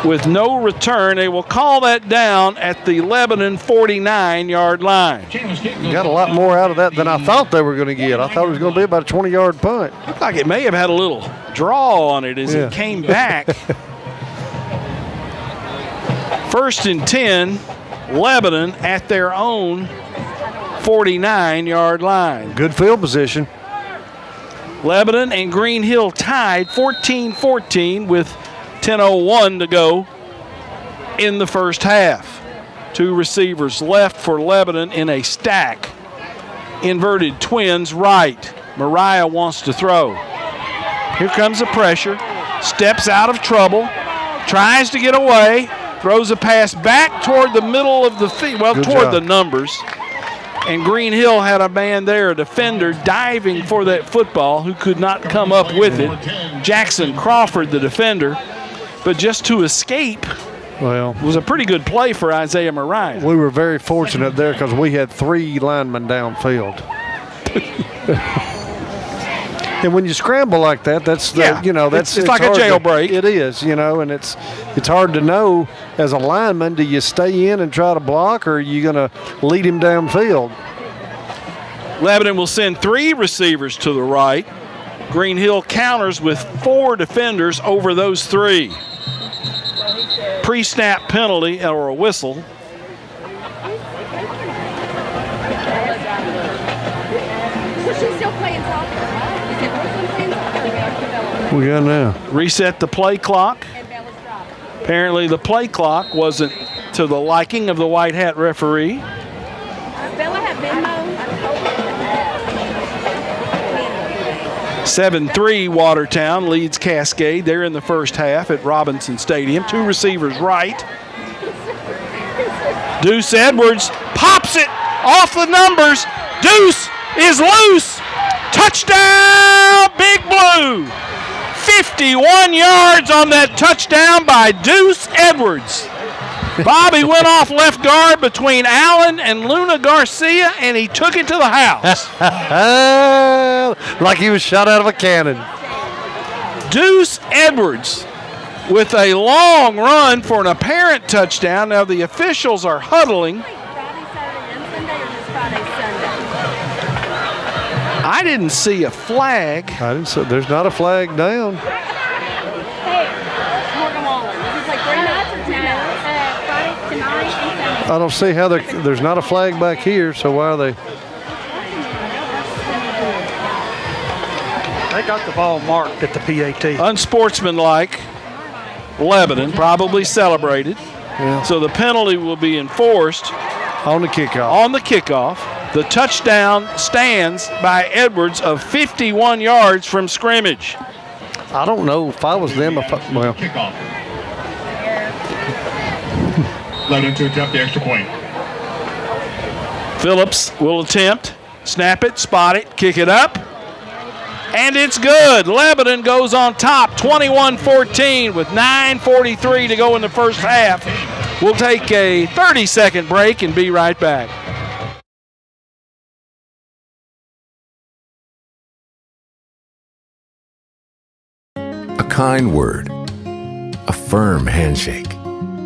with no return. They will call that down at the Lebanon 49-yard line. Got a lot more out of that than I thought they were going to get. I thought it was going to be about a 20-yard punt. Looked like it may have had a little draw on it as it came back. 1st and 10, Lebanon at their own 49-yard line. Good field position. Lebanon and Green Hill tied 14-14 with 10:01 to go in the first half. 2 receivers left for Lebanon in a stack. Inverted twins right. Mariah wants to throw. Here comes the pressure. Steps out of trouble. Tries to get away. Throws a pass back toward the middle of the field. Well, Good toward job. the numbers. And Green Hill had a man there, a defender, diving for that football who could not come up with it. Jackson Crawford, the defender. But just to escape Well, was a pretty good play for Isaiah Mariah. we were very fortunate there because we had 3 linemen downfield. And when you scramble like that, that's Yeah, that's it's like a hard to- jailbreak. It is, and it's hard to know as a lineman. Do you stay in and try to block, or are you going to lead him downfield? Lebanon will send 3 receivers to the right. Green Hill counters with 4 defenders over those 3. Pre-snap penalty or a whistle. She's still playing soccer, right? Is it Brooklyn playing soccer? We got now. Reset the play clock. And Bella's driving. Apparently the play clock wasn't to the liking of the white hat referee. Does Bella have Venmo? 7-3 Watertown leads Cascade. They're in the first half at Robinson Stadium. 2 receivers right. Deuce Edwards pops it off the numbers. Deuce is loose. Touchdown, Big Blue. 51 yards on that touchdown by Deuce Edwards. Bobby went off left guard between Allen and Luna Garcia, and he took it to the house. Like he was shot out of a cannon. Deuce Edwards with a long run for an apparent touchdown. Now the officials are huddling. Friday, Saturday, and Sunday, or just Friday, Sunday? I didn't see a flag. I didn't say there's not a flag down. Hey, Morgan Wallen. This is like 3 nights or 2 nights? Friday, tonight, and Sunday. I don't see how there's not a flag back here. So why are they? They got the ball marked at the PAT. Unsportsmanlike. Lebanon probably celebrated. Yeah. So the penalty will be enforced On the kickoff. on the kickoff. The touchdown stands by Edwards of 51 yards from scrimmage. I don't know if I was them. Well, Kickoff. Lebanon to attempt the extra point. Phillips will attempt. Snap it, spot it, kick it up. And it's good. Lebanon goes on top, 21-14 with 9:43 to go in the first half. We'll take a 30-second break and be right back. A kind word, a firm handshake,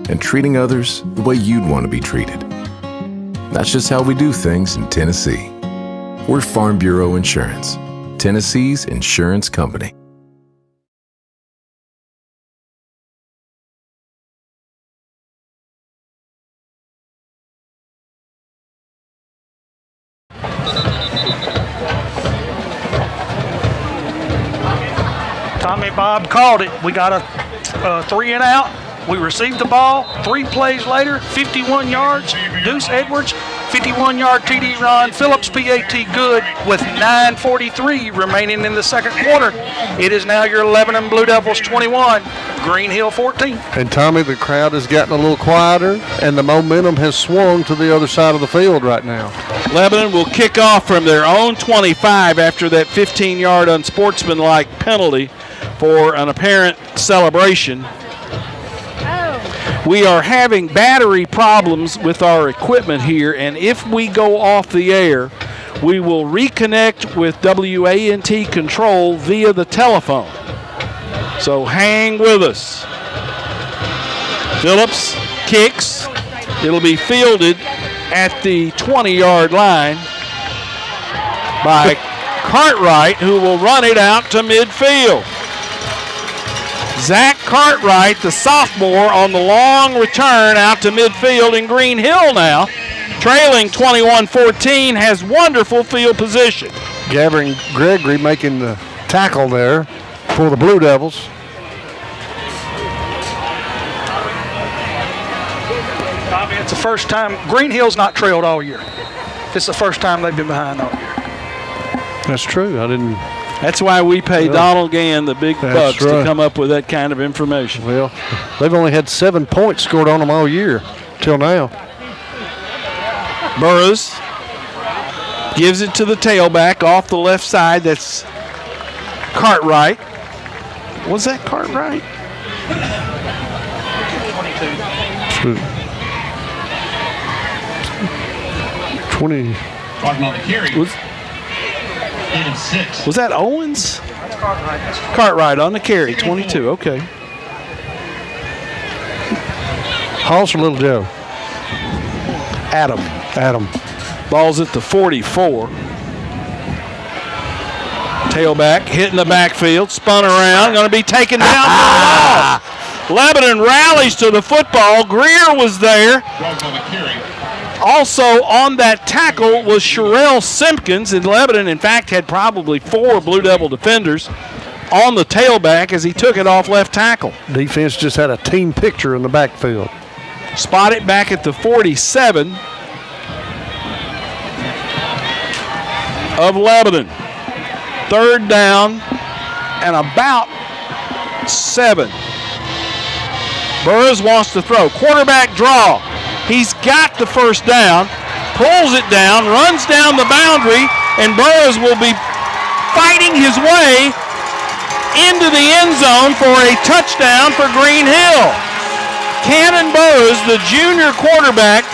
and treating others the way you'd want to be treated. That's just how we do things in Tennessee. We're Farm Bureau Insurance, Tennessee's insurance company. Tommy Bob called it. We got a 3 and out. We received the ball. 3 plays later, 51 yards. Deuce Edwards, 51-yard TD run. Phillips PAT good with 9:43 remaining in the second quarter. It is now your Lebanon Blue Devils 21, Green Hill 14. and Tommy, the crowd has gotten a little quieter, and the momentum has swung to the other side of the field right now. Lebanon will kick off from their own 25 after that 15-yard unsportsmanlike penalty for an apparent celebration. We are having battery problems with our equipment here, and if we go off the air, we will reconnect with WANT control via the telephone. So hang with us. Phillips kicks. It'll be fielded at the 20-yard line by Cartwright, who will run it out to midfield. Zach Cartwright, the sophomore, on the long return out to midfield in Green Hill now. Trailing 21-14, has wonderful field position. Gavin Gregory making the tackle there for the Blue Devils. It's the first time. Green Hill's not trailed all year. It's the first time they've been behind all year. That's true. I didn't. That's why we pay Donald Gann the big bucks to come up with that kind of information. Well, they've only had 7 points scored on them all year till now. Burroughs gives it to the tailback off the left side. That's Cartwright. Was that Cartwright? 20. Talking on the carry. Was that Owens? Cartwright on the carry, 22. Okay. Hoss or Little Joe? Adam. Ball's at the 44. Tailback hitting the backfield, spun around, going to be taken down for a loss. Lebanon rallies to the football. Greer was there. Also on that tackle was Sherelle Simpkins, and Lebanon, in fact, had probably 4 Blue Devil defenders on the tailback as he took it off left tackle. Defense just had a team picture in the backfield. Spot it back at the 47 of Lebanon. 3rd down and about 7. Burroughs wants to throw. Quarterback draw. He's got the first down, pulls it down, runs down the boundary, and Burroughs will be fighting his way into the end zone for a touchdown for Green Hill. Cannon Burroughs, the junior quarterback,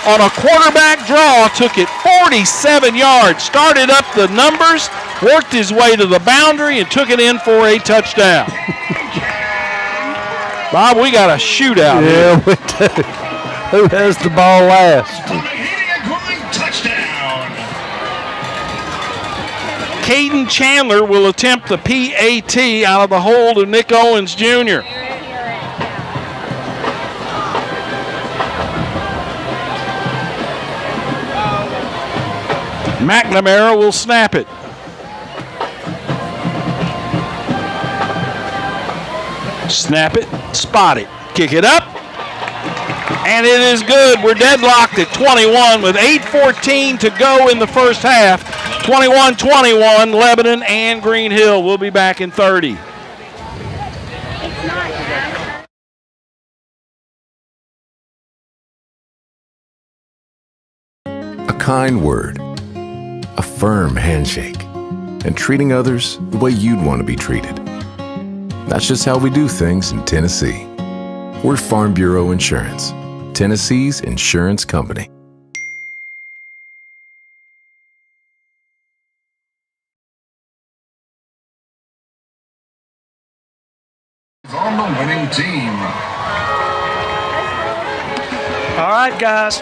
on a quarterback draw, took it 47 yards, started up the numbers, worked his way to the boundary, and took it in for a touchdown. Bob, we got a shootout here. Yeah, we do. Who has the ball last? Touchdown. Caden Chandler will attempt the PAT out of the hold of Nick Owens Jr. McNamara will snap it. Snap it, spot it, kick it up, and it is good. We're deadlocked at 21 with 8:14 to go in the first half. 21-21, Lebanon and Green Hill. We'll be back in 30. A kind word, a firm handshake, and treating others the way you'd want to be treated. That's just how we do things in Tennessee. We're Farm Bureau Insurance, Tennessee's insurance company. On the winning team. All right, guys.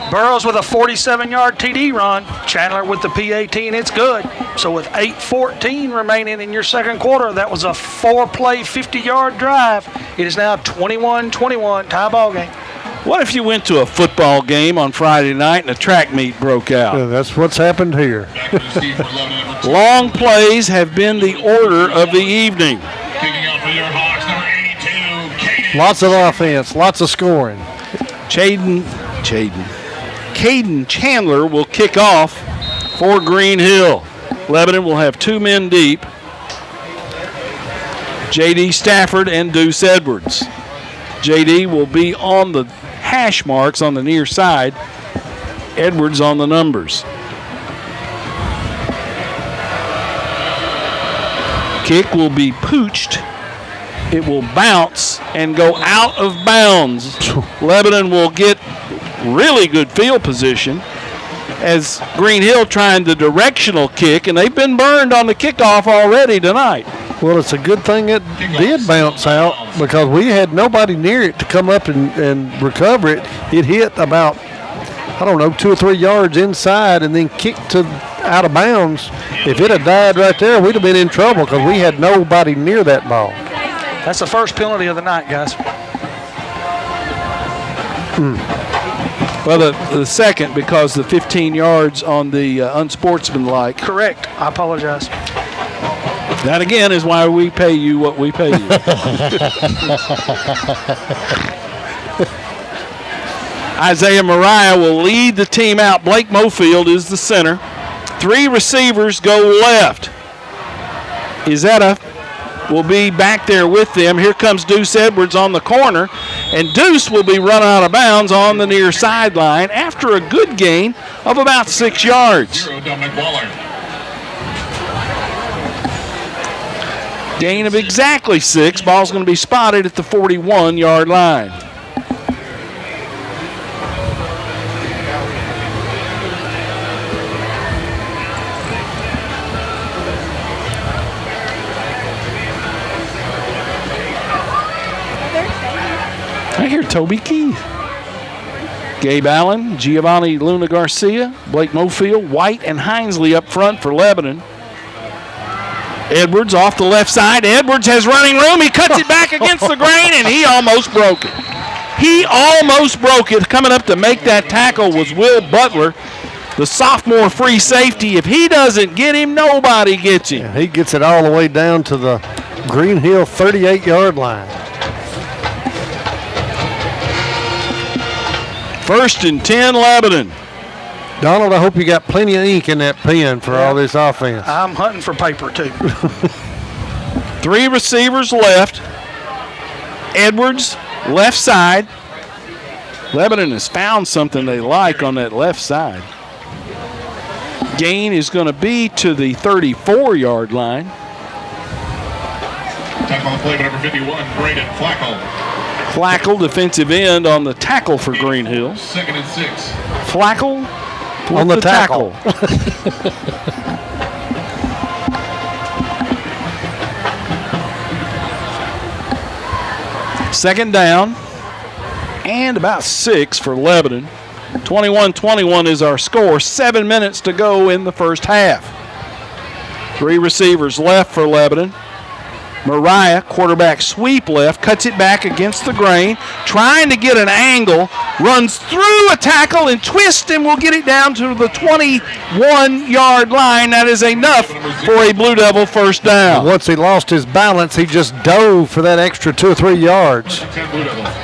Burroughs with a 47-yard TD run. Chandler with the PAT, and it's good. So with 8:14 remaining in your second quarter, that was a 4-play, 50-yard drive. It is now 21-21, tie ball game. What if you went to a football game on Friday night and a track meet broke out? Yeah, that's what's happened here. Long plays have been the order of the evening. Kicking out for your Hawks, number 82, Lots of offense, lots of scoring. Caden Chandler will kick off for Green Hill. Lebanon will have 2 men deep. J.D. Stafford and Deuce Edwards. J.D. will be on the hash marks on the near side. Edwards on the numbers. Kick will be pooched. It will bounce and go out of bounds. Lebanon will get really good field position as Green Hill trying the directional kick, and they've been burned on the kickoff already tonight. Well, it's a good thing it did bounce out because we had nobody near it to come up and recover it. It hit about, 2 or 3 yards inside and then kicked out of bounds. If it had died right there, we'd have been in trouble because we had nobody near that ball. That's the first penalty of the night, guys. Well, the second, because the 15 yards on the unsportsmanlike. Correct. I apologize. That, again, is why we pay you what we pay you. Isaiah Mariah will lead the team out. Blake Mofield is the center. 3 receivers go left. Izetta will be back there with them. Here comes Deuce Edwards on the corner, and Deuce will be run out of bounds on the near sideline after a good gain of about 6 yards. Gain of exactly 6. Ball's going to be spotted at the 41-yard line. I hear Toby Keith. Gabe Allen, Giovanni Luna Garcia, Blake Mofield, White, and Hinesley up front for Lebanon. Edwards off the left side. Edwards has running room. He cuts it back against the grain, and he almost broke it. He almost broke it. Coming up to make that tackle was Will Butler, the sophomore free safety. If he doesn't get him, nobody gets him. Yeah, he gets it all the way down to the Green Hill 38-yard line. 1st and 10, Lebanon. Donald, I hope you got plenty of ink in that pen for all this offense. I'm hunting for paper, too. 3 receivers left. Edwards, left side. Lebanon has found something they like on that left side. Gain is going to be to the 34-yard line. Tackle on the play, number 51, Braden Flacco. Flacco, defensive end, on the tackle for Green Hill. 2nd and 6. Flacco on the tackle. Second down and about 6 for Lebanon. 21-21 is our score. 7 minutes to go in the first half. 3 receivers left for Lebanon. Mariah, quarterback sweep left, cuts it back against the grain, trying to get an angle, runs through a tackle and twists and will get it down to the 21-yard line. That is enough for a Blue Devil first down. Once he lost his balance, he just dove for that extra 2 or 3 yards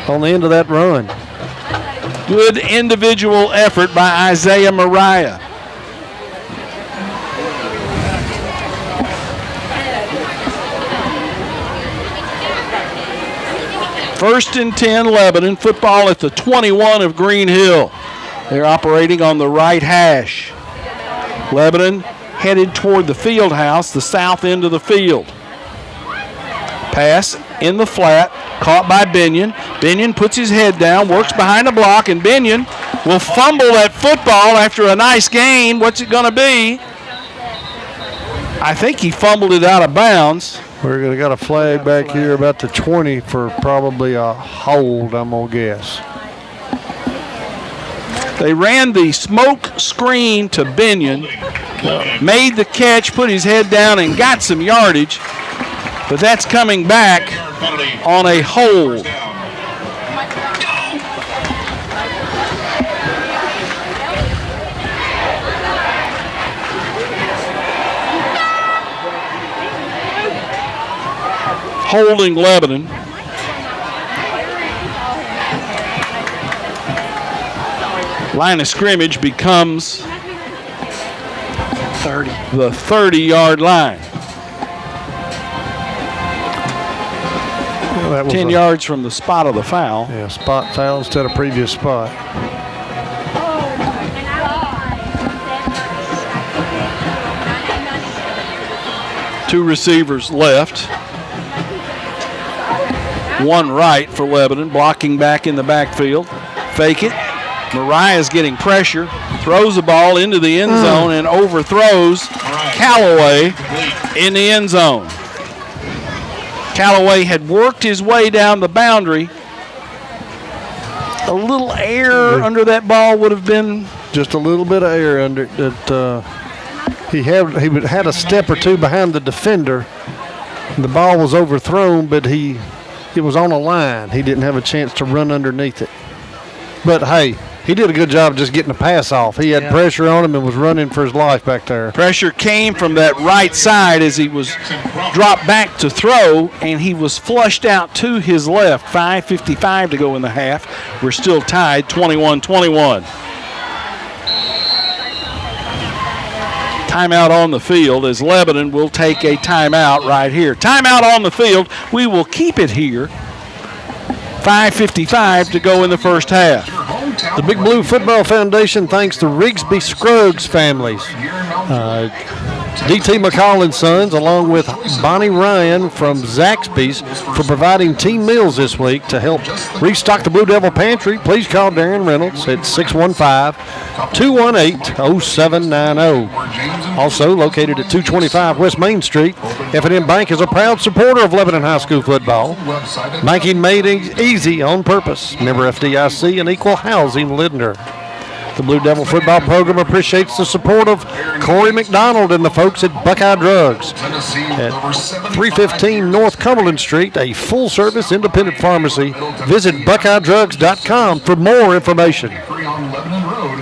on the end of that run. Good individual effort by Isaiah Mariah. First and 10, Lebanon. Football at the 21 of Green Hill. They're operating on the right hash. Lebanon headed toward the field house, the south end of the field. Pass in the flat, caught by Binion. Binion puts his head down, works behind the block, and Binion will fumble that football after a nice gain. What's it going to be? I think he fumbled it out of bounds. We're going to got a flag back here about the 20 for probably a hold, I'm going to guess. They ran the smoke screen to Binion, made the catch, put his head down, and got some yardage. But that's coming back on a hold. Holding Lebanon. Line of scrimmage becomes 30. The 30-yard line. Well, that was 10 yards from the spot of the foul. Yeah, spot foul instead of previous spot. Two receivers left. One right for Lebanon, blocking back in the backfield. Fake it. Mariah's getting pressure, throws the ball into the end zone and overthrows Callaway in the end zone. Callaway had worked his way down the boundary. A little air under that ball would have been. Just a little bit of air under it. That he had a step or two behind the defender The ball was overthrown, but it was on a line. He didn't have a chance to run underneath it. But, hey, he did a good job just getting the pass off. He had pressure on him and was running for his life back there. Pressure came from that right side as he was dropped back to throw, and he was flushed out to his left. 5:55 to go in the half. We're still tied 21-21. Timeout on the field as Lebanon will take a timeout right here. Timeout on the field. We will keep it here. 5:55 to go in the first half. The Big Blue Football Foundation thanks the Rigsby Scruggs families. D.T. McCall and Sons, along with Bonnie Ryan from Zaxby's, for providing team meals this week to help restock the Blue Devil Pantry. Please call Darren Reynolds at 615-218-0790. Also located at 225 West Main Street, F&M Bank is a proud supporter of Lebanon High School football. Banking made easy on purpose. Member FDIC and equal housing lender. The Blue Devil football program appreciates the support of Corey McDonald and the folks at Buckeye Drugs at 315 North Cumberland Street, a full-service independent pharmacy. Visit BuckeyeDrugs.com for more information.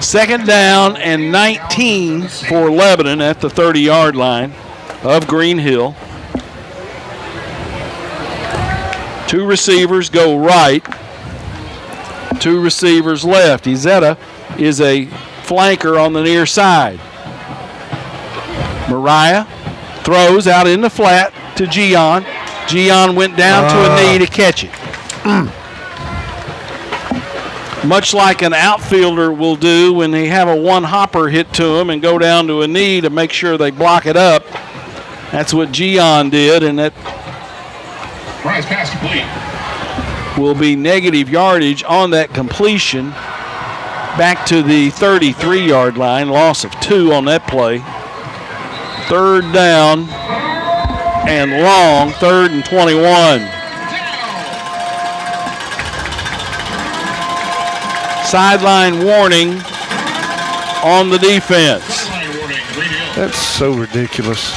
Second down and 19 for Lebanon at the 30-yard line of Green Hill. Two receivers go right, two receivers left. Izetta is a flanker on the near side. Mariah throws out in the flat to Gian. Gian went down to a knee to catch it. Much like an outfielder will do when they have a one-hopper hit to him and go down to a knee to make sure they block it up. That's what Gian did, and that Pass complete. will be negative yardage on that completion. Back to the 33-yard line, loss of 2 on that play. Third down and long, 3rd and 21. Sideline warning on the defense. That's so ridiculous.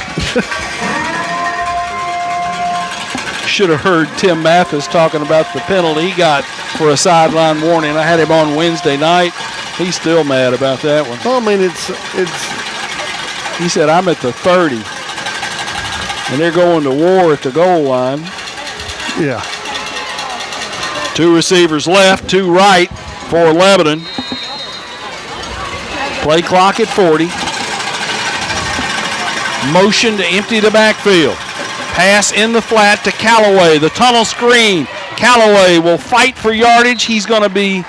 Should have heard Tim Mathis talking about the penalty he got for a sideline warning. I had him on Wednesday night. He's still mad about that one. Well, I mean, it's. He said, I'm at the 30. And they're going to war at the goal line. Yeah. Two receivers left, two right for Lebanon. Play clock at 40. Motion to empty the backfield. Pass in the flat to Callaway. The tunnel screen. Callaway will fight for yardage. He's going to be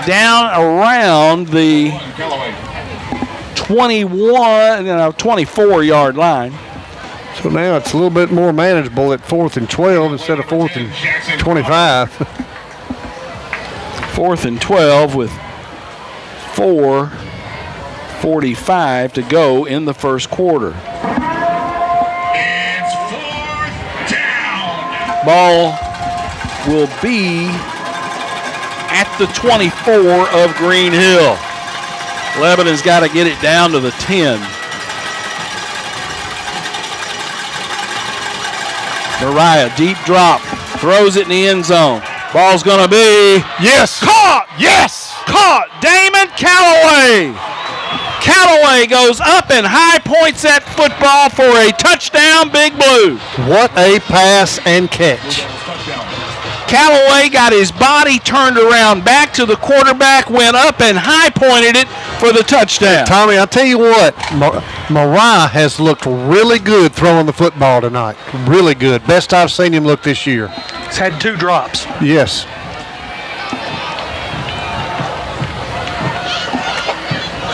down around the 24-yard line. So now it's a little bit more manageable at 4th and 12 instead of 4th and 25. 4th and 12 with 4:45 to go in the first quarter. It's 4th down. Ball will be at the 24 of Green Hill. Lebanon's got to get it down to the 10. Mariah, deep drop, throws it in the end zone. Ball's going to be caught. Yes! Caught. Damon Callaway. Callaway goes up and high points that football for a touchdown, Big Blue. What a pass and catch. Callaway got his body turned around back to the quarterback, went up and high pointed it for the touchdown. Tommy, I'll tell you what, Mariah has looked really good throwing the football tonight. Really good. Best I've seen him look this year. He's had 2 drops. Yes.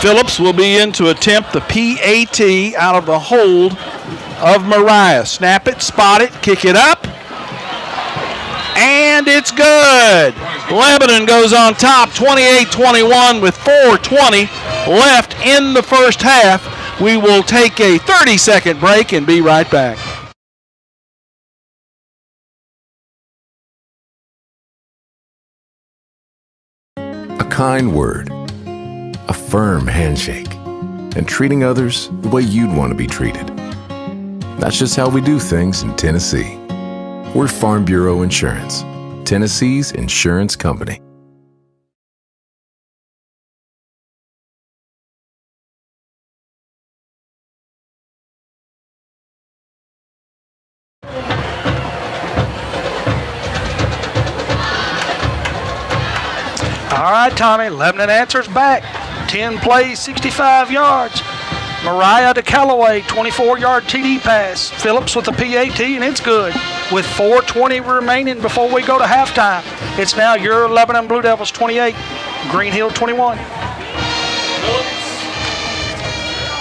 Phillips will be in to attempt the PAT out of the hold of Mariah. Snap it, spot it, kick it up. And it's good. Lebanon goes on top 28-21 with 4:20 left in the first half. We will take a 30-second break and be right back. A kind word, a firm handshake, and treating others the way you'd want to be treated. That's just how we do things in Tennessee. We're Farm Bureau Insurance, Tennessee's insurance company. All right, Tommy, Lebanon answers back. 10 plays, 65 yards. Mariah to Callaway, 24-yard TD pass. Phillips with the PAT, and it's good. With 4:20 remaining before we go to halftime. It's now your Lebanon Blue Devils 28, Green Hill 21.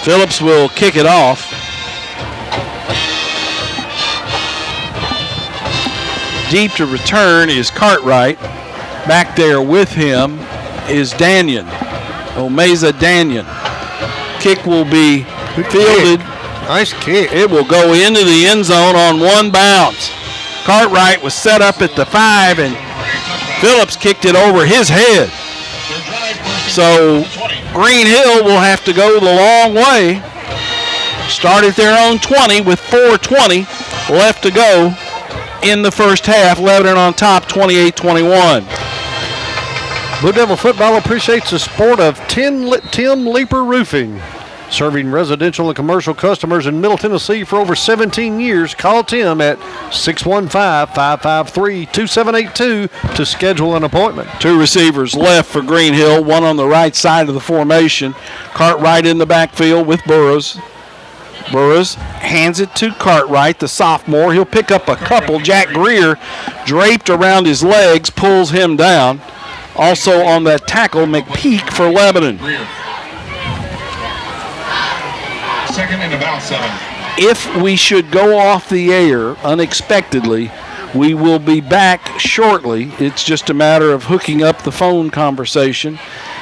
Phillips will kick it off. Deep to return is Cartwright. Back there with him is Danyon, Omeza Danyon. Kick will be fielded. Nice kick. It will go into the end zone on one bounce. Cartwright was set up at the 5, and Phillips kicked it over his head. So Green Hill will have to go the long way. Start at their own 20 with 4:20 left to go in the first half. Lebanon on top, 28-21. Blue Devil football appreciates the support of Tim Leeper Roofing. Serving residential and commercial customers in Middle Tennessee for over 17 years. Call Tim at 615-553-2782 to schedule an appointment. Two receivers left for Green Hill, one on the right side of the formation. Cartwright in the backfield with Burrows. Burrows hands it to Cartwright, the sophomore. He'll pick up a couple. Jack Greer, draped around his legs, pulls him down. Also on that tackle, McPeak for Lebanon. Second and about 7. If we should go off the air unexpectedly, we will be back shortly. It's just a matter of hooking up the phone conversation.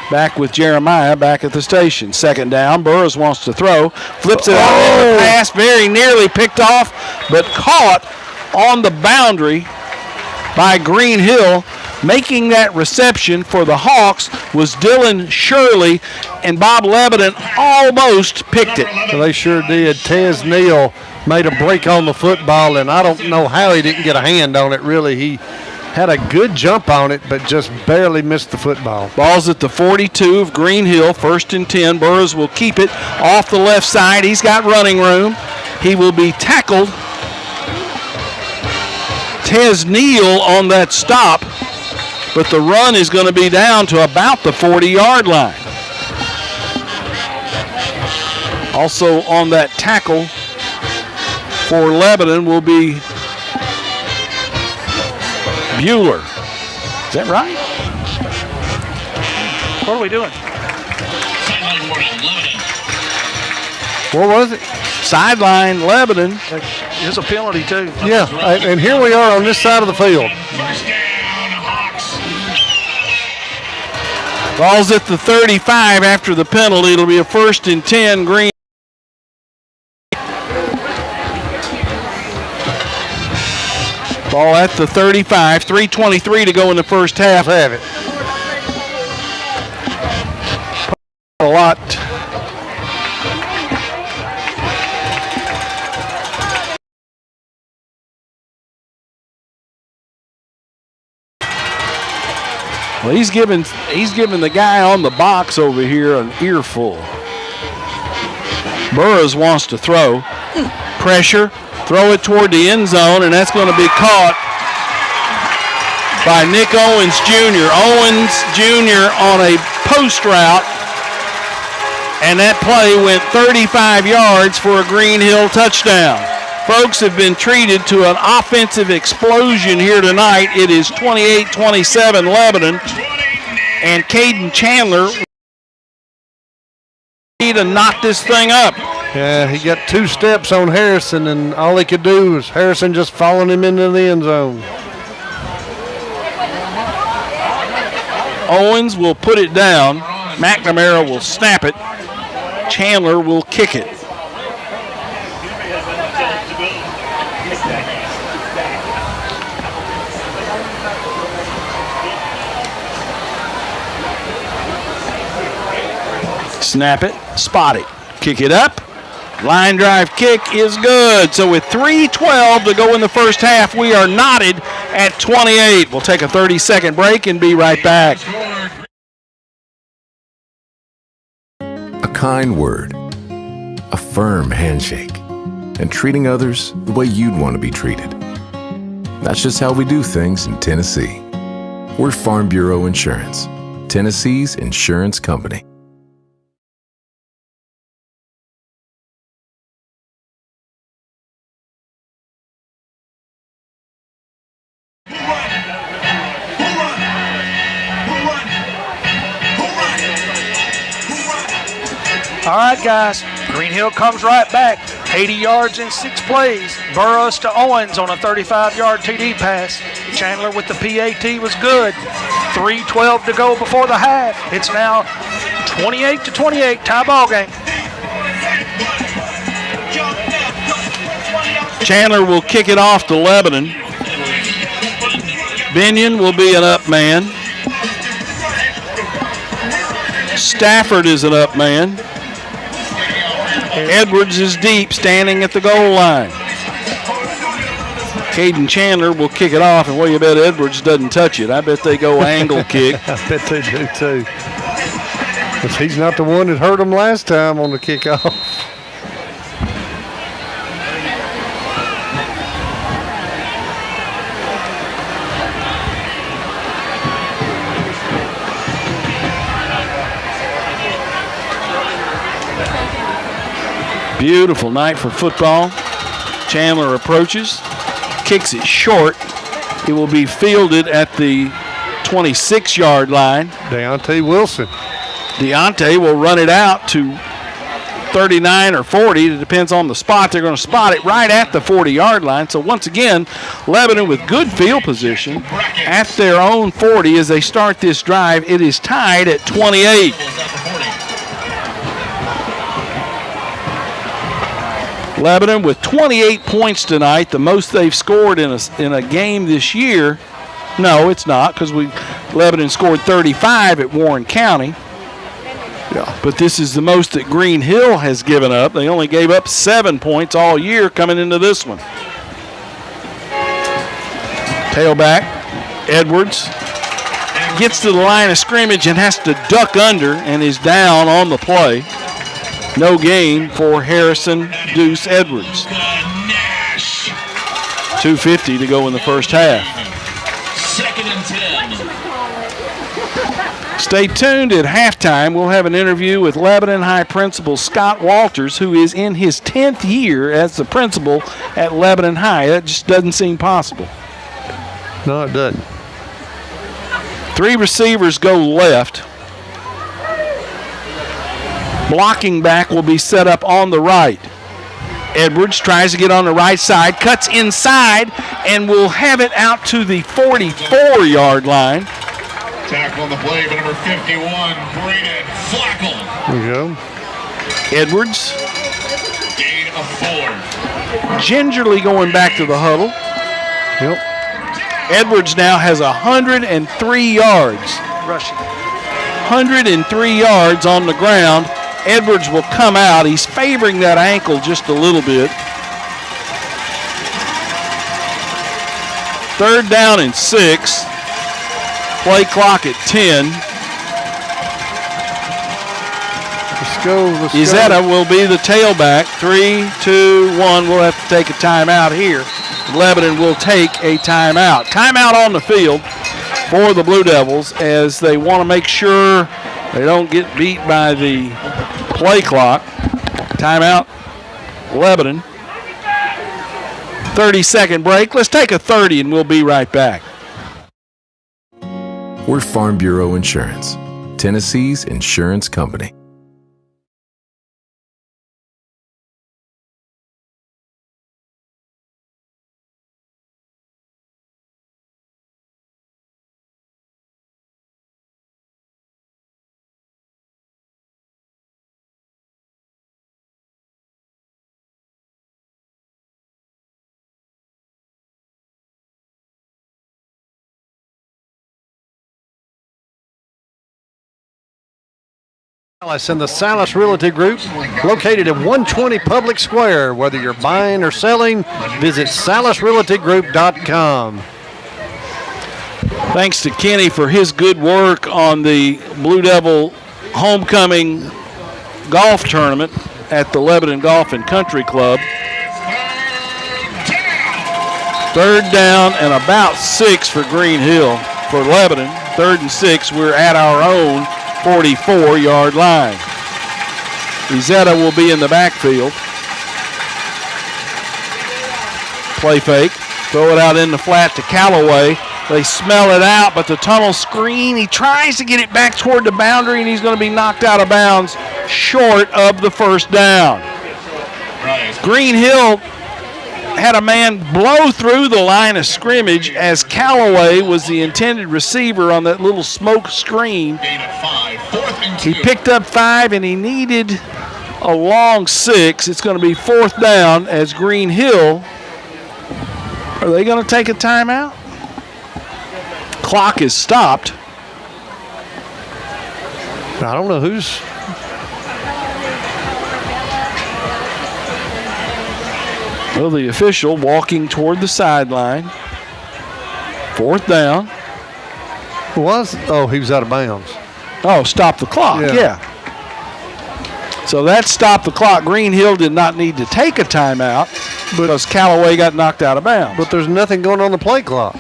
Back with Jeremiah back at the station. Second down, Burrows wants to throw. Flips it out in the pass, very nearly picked off, but caught on the boundary by Green Hill. Making that reception for the Hawks was Dylan Shirley, and Bob Lebanon almost picked it. Well, they sure did. Tez Neal made a break on the football, and I don't know how he didn't get a hand on it, really. He had a good jump on it, but just barely missed the football. Ball's at the 42 of Green Hill, 1st and 10. Burrows will keep it off the left side. He's got running room. He will be tackled. Tez Neal on that stop. But the run is going to be down to about the 40-yard line. Also on that tackle for Lebanon will be Bueller. Is that right? What are we doing? What was it? Sideline Lebanon. There's a penalty, too. Yeah, and here we are on this side of the field. Ball's at the 35 after the penalty. It'll be a 1st and 10 Green. Ball at the 35. 3:23 to go in the first half. Have it. A lot. Well, he's giving the guy on the box over here an earful. Burrows wants to throw. Pressure. Throw it toward the end zone, and that's going to be caught by Nick Owens Jr. Owens Jr. on a post route, and that play went 35 yards for a Green Hill touchdown. Folks have been treated to an offensive explosion here tonight. It is 28-27 Lebanon, and Caden Chandler need to knock this thing up. Yeah, he got 2 steps on Harrison, and all he could do was Harrison just following him into the end zone. Owens will put it down. McNamara will snap it. Chandler will kick it. Snap it, spot it, kick it up, Line drive kick is good. So with 3:12 to go in the first half, we are knotted at 28. We'll take a 30-second break and be right back. A kind word, a firm handshake, and treating others the way you'd want to be treated. That's just how we do things in Tennessee. We're Farm Bureau Insurance, Tennessee's insurance company. All right, guys. Green Hill comes right back. 80 yards in 6 plays. Burroughs to Owens on a 35-yard TD pass. Chandler with the PAT was good. 3:12 to go before the half. It's now 28-28, tie ball game. Chandler will kick it off to Lebanon. Binion will be an up man. Stafford is an up man. Edwards is deep, standing at the goal line. Caden Chandler will kick it off, and what do you bet Edwards doesn't touch it? I bet they go angle kick. I bet they do too. But he's not the one that hurt him last time on the kickoff. Beautiful night for football. Chandler approaches, kicks it short. It will be fielded at the 26-yard line. Deontay Wilson. Deontay will run it out to 39 or 40. It depends on the spot. They're going to spot it right at the 40-yard line. So once again, Lebanon with good field position at their own 40 as they start this drive. It is tied at 28. Lebanon with 28 points tonight, the most they've scored in a game this year. No, it's not, because Lebanon scored 35 at Warren County. Yeah, but this is the most that Green Hill has given up. They only gave up 7 points all year coming into this one. Tailback, Edwards gets to the line of scrimmage and has to duck under and is down on the play. No gain for Harrison Deuce Edwards. 2:50 to go in the first half. 2nd and 10. Stay tuned at halftime. We'll have an interview with Lebanon High Principal Scott Walters, who is in his 10th year as the principal at Lebanon High. That just doesn't seem possible. No, it doesn't. 3 receivers go left. Blocking back will be set up on the right. Edwards tries to get on the right side, cuts inside, and will have it out to the 44-yard line. Tackle on the play by number 51, Braden Flackel. There you go. Edwards Gain of 4. gingerly going back to the huddle. Yep. Edwards now has 103 yards. Rushing. 103 yards on the ground. Edwards will come out. He's favoring that ankle just a little bit. 3rd down and 6. Play clock at 10. Let's go. Izetta will be the tailback. 3, 2, 1. We'll have to take a timeout here. Lebanon will take a timeout. Timeout on the field for the Blue Devils as they want to make sure they don't get beat by the play clock. Timeout, Lebanon. 30-second break. Let's take a 30 and we'll be right back. We're Farm Bureau Insurance, Tennessee's insurance company. Salas and the Salas Realty Group, located at 120 Public Square. Whether you're buying or selling, visit salasrealtygroup.com. Thanks to Kenny for his good work on the Blue Devil homecoming golf tournament at the Lebanon Golf and Country Club. Third down and about 6 for Green Hill. For Lebanon, 3rd and 6, we're at our own 44-yard line. Izetta will be in the backfield. Play fake. Throw it out in the flat to Callaway. They smell it out, but the tunnel screen, he tries to get it back toward the boundary, and he's going to be knocked out of bounds short of the first down. Green Hill had a man blow through the line of scrimmage as Callaway was the intended receiver on that little smoke screen. He picked up 5, and he needed a long 6. It's going to be 4th down as Green Hill. Are they going to take a timeout? Clock is stopped. I don't know who's. Well, the official walking toward the sideline. 4th down. He was out of bounds. Oh, stop the clock, yeah. So that stopped the clock. Green Hill did not need to take a timeout because Callaway got knocked out of bounds. But there's nothing going on the play clock.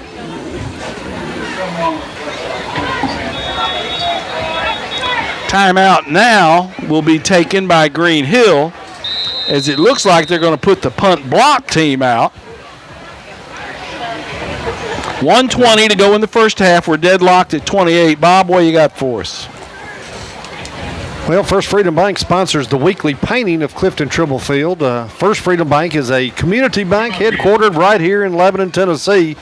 Timeout now will be taken by Green Hill, as it looks like they're going to put the punt block team out. 1:20 to go in the first half. We're deadlocked at 28. Bob, what you got for us? Well, First Freedom Bank sponsors the weekly painting of Clifton Tribble Field. First Freedom Bank is a community bank headquartered right here in Lebanon, Tennessee.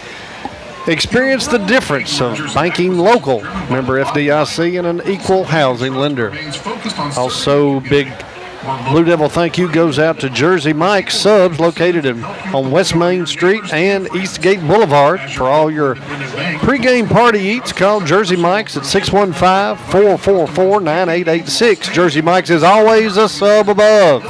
Experience the difference of banking local. Member FDIC and an equal housing lender. Also, big Blue Devil thank you goes out to Jersey Mike's Subs, located on West Main Street and Eastgate Boulevard. For all your pregame party eats, call Jersey Mike's at 615-444-9886. Jersey Mike's is always a sub above.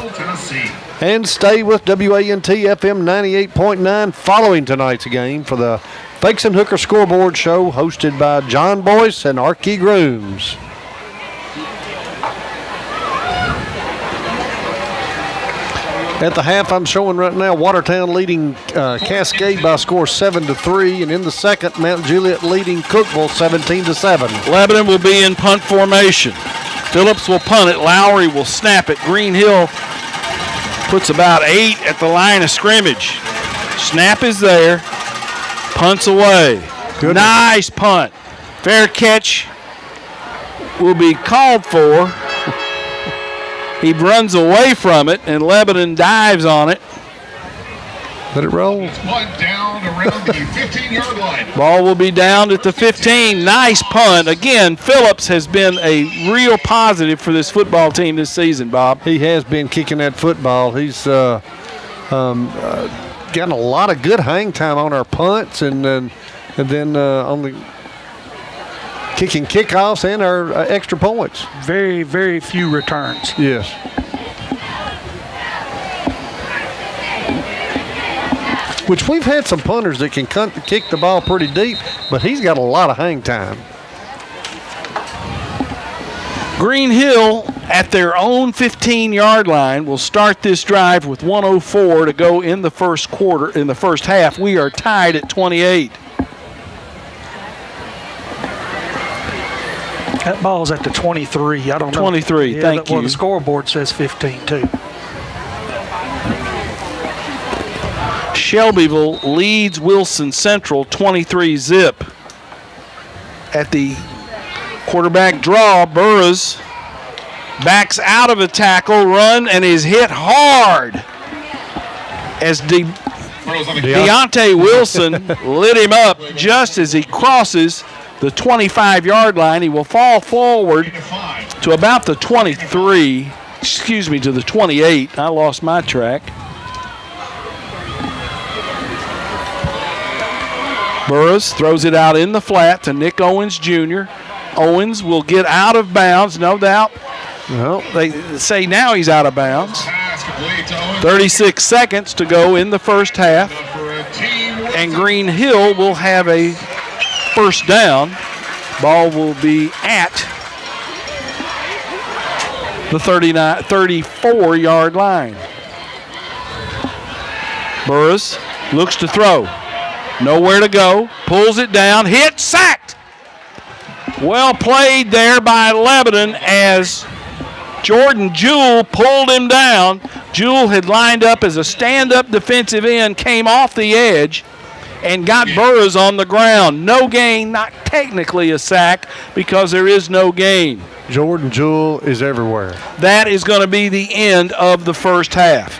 And stay with WANT FM 98.9 following tonight's game for the Fakes and Hooker Scoreboard Show, hosted by John Boyce and Archie Grooms. At the half, I'm showing right now Watertown leading Cascade by a score 7-3, and in the second, Mount Juliet leading Cookeville 17-7. Lebanon will be in punt formation. Phillips will punt it. Lowry will snap it. Green Hill puts about 8 at the line of scrimmage. Snap is there. Punts away. Good. Nice punt. Fair catch will be called for. He runs away from it, and Lebanon dives on it. Let it roll. Punt down around the 15-yard line. Ball will be down at the 15. Nice punt. Again, Phillips has been a real positive for this football team this season, Bob. He has been kicking that football. He's gotten a lot of good hang time on our punts, and then on the kicking kickoffs and our extra points. Very, very few returns. Yes. Which we've had some punters that can kick the ball pretty deep, but he's got a lot of hang time. Green Hill at their own 15-yard line will start this drive with 1:04 to go in the first quarter. In the first half, we are tied at 28. That ball's at the 23. I don't know. 23, yeah, thank you. Well, the scoreboard says 15, too. Shelbyville leads Wilson Central 23-zip. At the quarterback draw, Burris backs out of a tackle, run, and is hit hard as Deontay Wilson lit him up just as he crosses the 25-yard line. He will fall forward to about the 23, to the 28. I lost my track. Burris throws it out in the flat to Nick Owens Jr. Owens will get out of bounds, no doubt. Well, They say now he's out of bounds. Pass complete to Owen. 36 seconds to go in the first half. For a team And Green Hill will have a first down. Ball will be at the 34-yard line. Burris looks to throw. Nowhere to go. Pulls it down. Hit. Sacked. Well played there by Lebanon as Jordan Jewell pulled him down. Jewell had lined up as a stand-up defensive end, came off the edge, and got Burris on the ground. No gain, not technically a sack because there is no gain. Jordan Jewell is everywhere. That is going to be the end of the first half.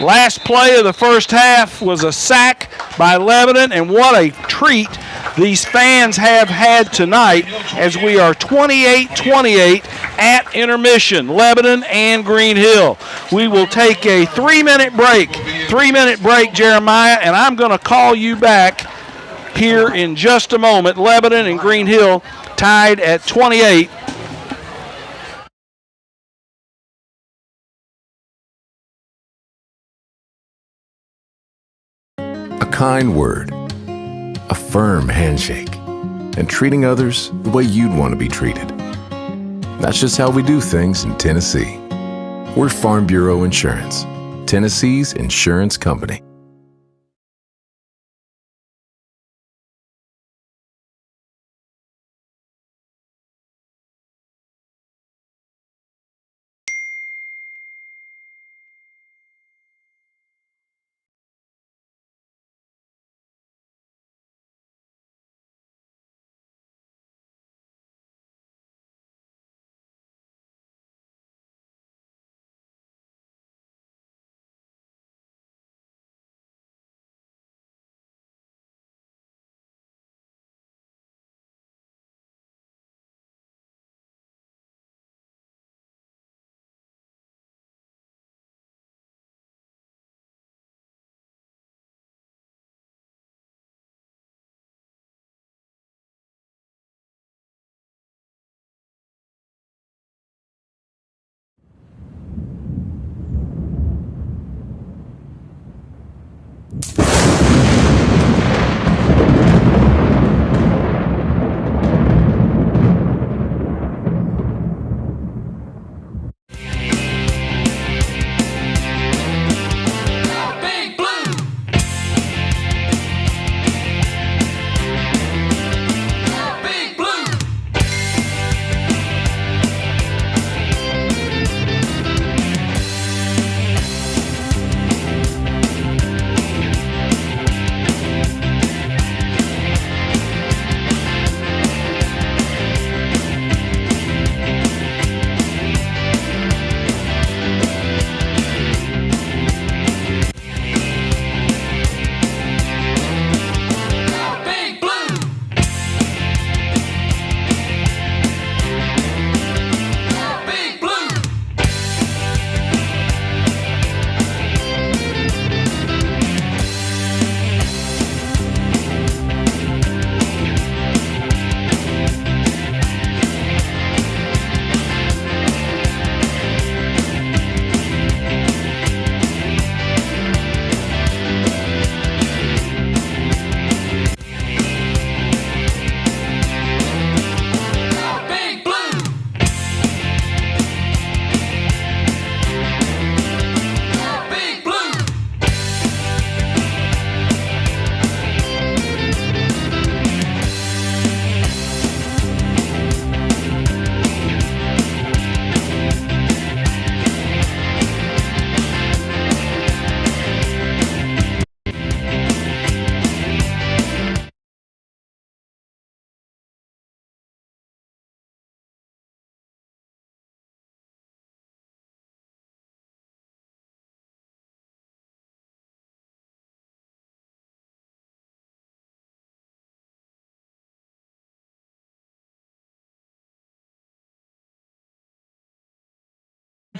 Last play of the first half was a sack by Lebanon, and what a treat these fans have had tonight as we are 28-28 at intermission, Lebanon and Green Hill. We will take a 3-minute break. 3-minute break, Jeremiah, and I'm going to call you back here in just a moment. Lebanon and Green Hill tied at 28. A kind word, a firm handshake, and treating others the way you'd want to be treated. That's just how we do things in Tennessee. We're Farm Bureau Insurance, Tennessee's insurance company.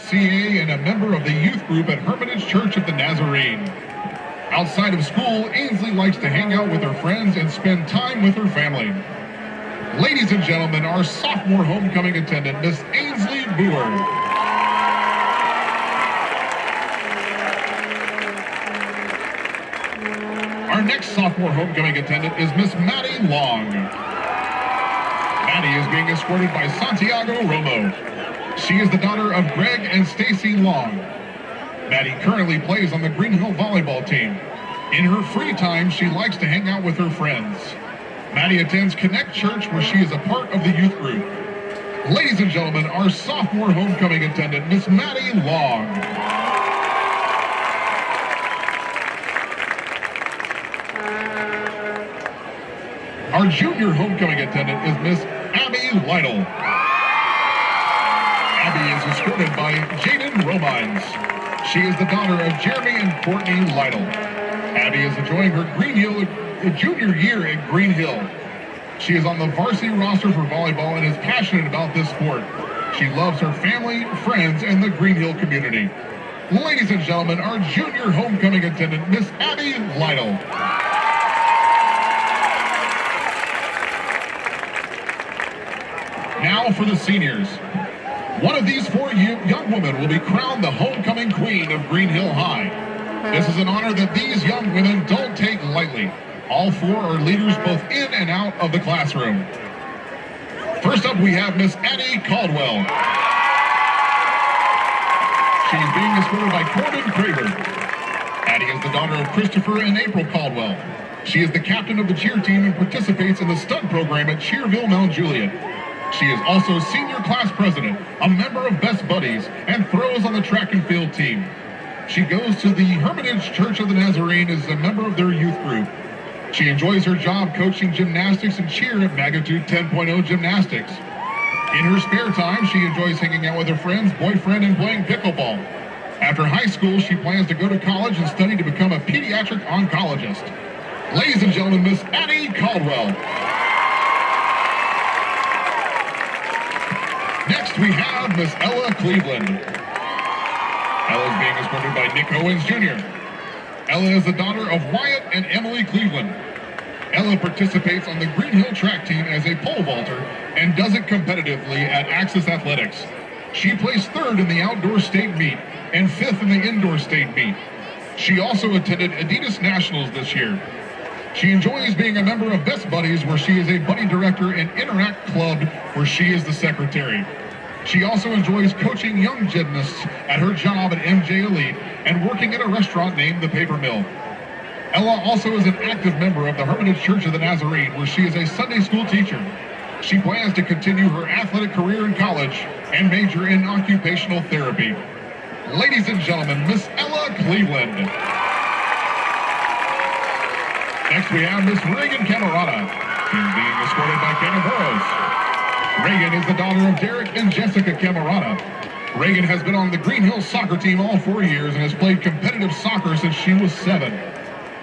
CA and a member of the youth group at Hermitage Church of the Nazarene. Outside of school, Ainsley likes to hang out with her friends and spend time with her family. Ladies and gentlemen, our sophomore homecoming attendant, Miss Ainsley Boer. Our next sophomore homecoming attendant is Miss Maddie Long. Maddie is being escorted by Santiago Romo. She is the daughter of Greg and Stacy Long. Maddie currently plays on the Green Hill volleyball team. In her free time, she likes to hang out with her friends. Maddie attends Connect Church, where she is a part of the youth group. Ladies and gentlemen, our sophomore homecoming attendant, Miss Maddie Long. Our junior homecoming attendant is Miss Abby Lytle. Abby is escorted by Jaden Romines. She is the daughter of Jeremy and Courtney Lytle. Abby is enjoying her Green Hill junior year at Green Hill. She is on the varsity roster for volleyball and is passionate about this sport. She loves her family, friends, and the Green Hill community. Ladies and gentlemen, our junior homecoming attendant, Miss Abby Lytle. Now for the seniors. One of these four young women will be crowned the homecoming queen of Green Hill High. This is an honor that these young women don't take lightly. All four are leaders both in and out of the classroom. First up, we have Miss Addie Caldwell. She's being escorted by Corbin Craver. Addie is the daughter of Christopher and April Caldwell. She is the captain of the cheer team and participates in the stunt program at Cheerville Mount Juliet. She is also senior class president, a member of Best Buddies, and throws on the track and field team. She goes to the Hermitage Church of the Nazarene as a member of their youth group. She enjoys her job coaching gymnastics and cheer at Magnitude 10.0 Gymnastics. In her spare time, she enjoys hanging out with her friends, boyfriend, and playing pickleball. After high school, she plans to go to college and study to become a pediatric oncologist. Ladies and gentlemen, Miss Addie Caldwell. Next, we have Miss Ella Cleveland. Ella is being escorted by Nick Owens Jr. Ella is the daughter of Wyatt and Emily Cleveland. Ella participates on the Green Hill track team as a pole vaulter and does it competitively at Axis Athletics. She placed third in the outdoor state meet and fifth in the indoor state meet. She also attended Adidas Nationals this year. She enjoys being a member of Best Buddies, where she is a buddy director, and Interact Club, where she is the secretary. She also enjoys coaching young gymnasts at her job at MJ Elite and working at a restaurant named The Paper Mill. Ella also is an active member of the Hermitage Church of the Nazarene, where she is a Sunday school teacher. She plans to continue her athletic career in college and major in occupational therapy. Ladies and gentlemen, Miss Ella Cleveland. Next we have Miss Reagan Camerata. She's being escorted by Kenneth Burrows. Reagan is the daughter of Derek and Jessica Camerata. Reagan has been on the Green Hill soccer team all 4 years and has played competitive soccer since she was 7.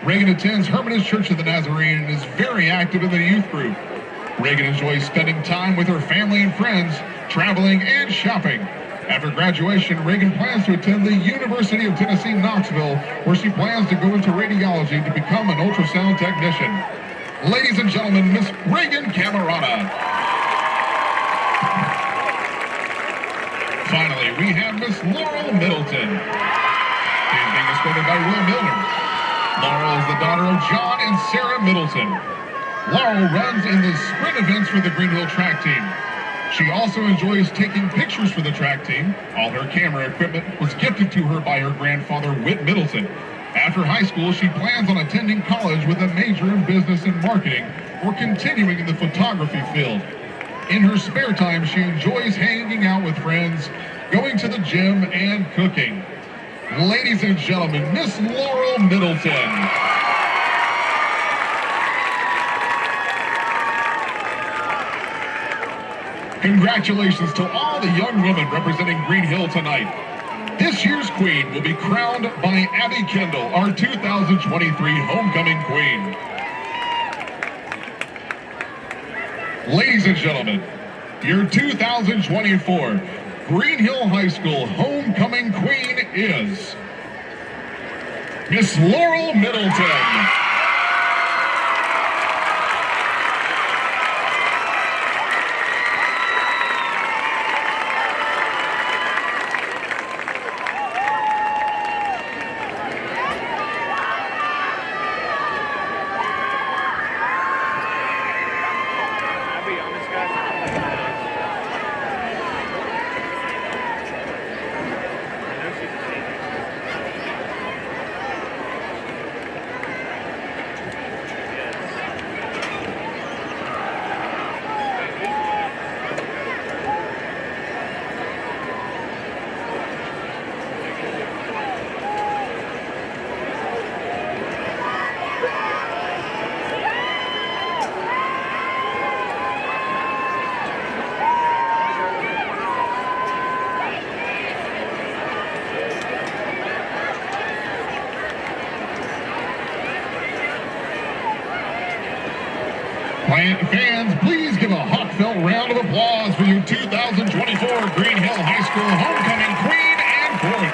Reagan attends Hermitage Church of the Nazarene and is very active in the youth group. Reagan enjoys spending time with her family and friends, traveling and shopping. After graduation, Reagan plans to attend the University of Tennessee, Knoxville, where she plans to go into radiology to become an ultrasound technician. Ladies and gentlemen, Miss Reagan Camerata. Finally, we have Miss Laurel Middleton. She's being escorted by Will Milner. Laurel is the daughter of John and Sarah Middleton. Laurel runs in the sprint events for the Green Hill track team. She also enjoys taking pictures for the track team. All her camera equipment was gifted to her by her grandfather, Whit Middleton. After high school, she plans on attending college with a major in business and marketing or continuing in the photography field. In her spare time, she enjoys hanging out with friends, going to the gym, and cooking. Ladies and gentlemen, Miss Laurel Middleton. Congratulations to all the young women representing Green Hill tonight. This year's queen will be crowned by Abby Kendall, our 2023 homecoming queen. Ladies and gentlemen, your 2024 Green Hill High School homecoming queen is Miss Laurel Middleton. Fans, please give a heartfelt round of applause for your 2024 Green Hill High School homecoming queen and fourth.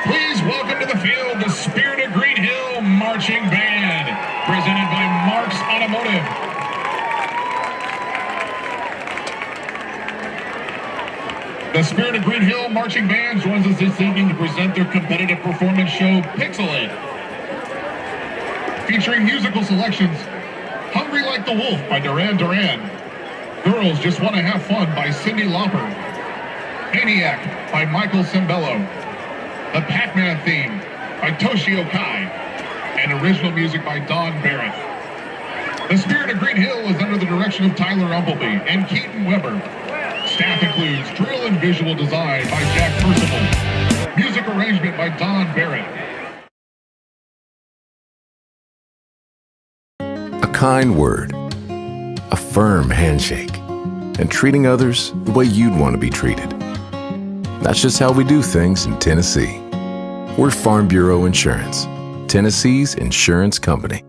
Please welcome to the field the Spirit of Green Hill Marching Band, presented by Mark's Automotive. The Spirit of Green Hill Marching Band joins us this evening to present their competitive performance show, Pixelate. Featuring musical selections, Hungry Like the Wolf by Duran Duran, Girls Just Want to Have Fun by Cyndi Lauper, Maniac by Michael Cimbello, The Pac-Man Theme by Toshio Kai, and original music by Don Barrett. The Spirit of Green Hill is under the direction of Tyler Umpleby and Keaton Weber. Staff includes drill and visual design by Jack Percival, music arrangement by Don Barrett. A kind word, a firm handshake, and treating others the way you'd want to be treated. That's just how we do things in Tennessee. We're Farm Bureau Insurance, Tennessee's insurance company.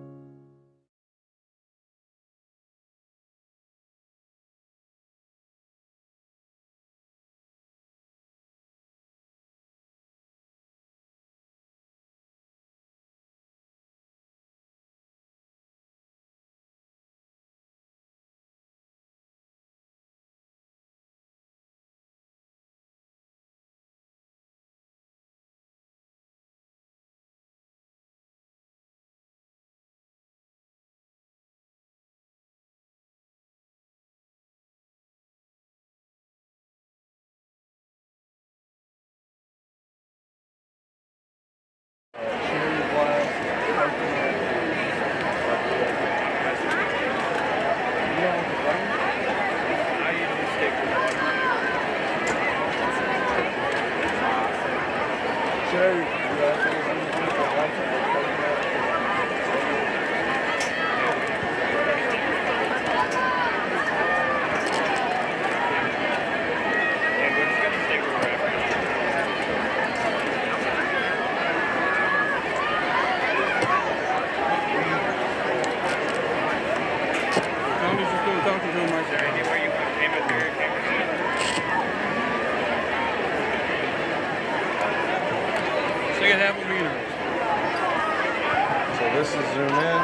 So this is zoom in,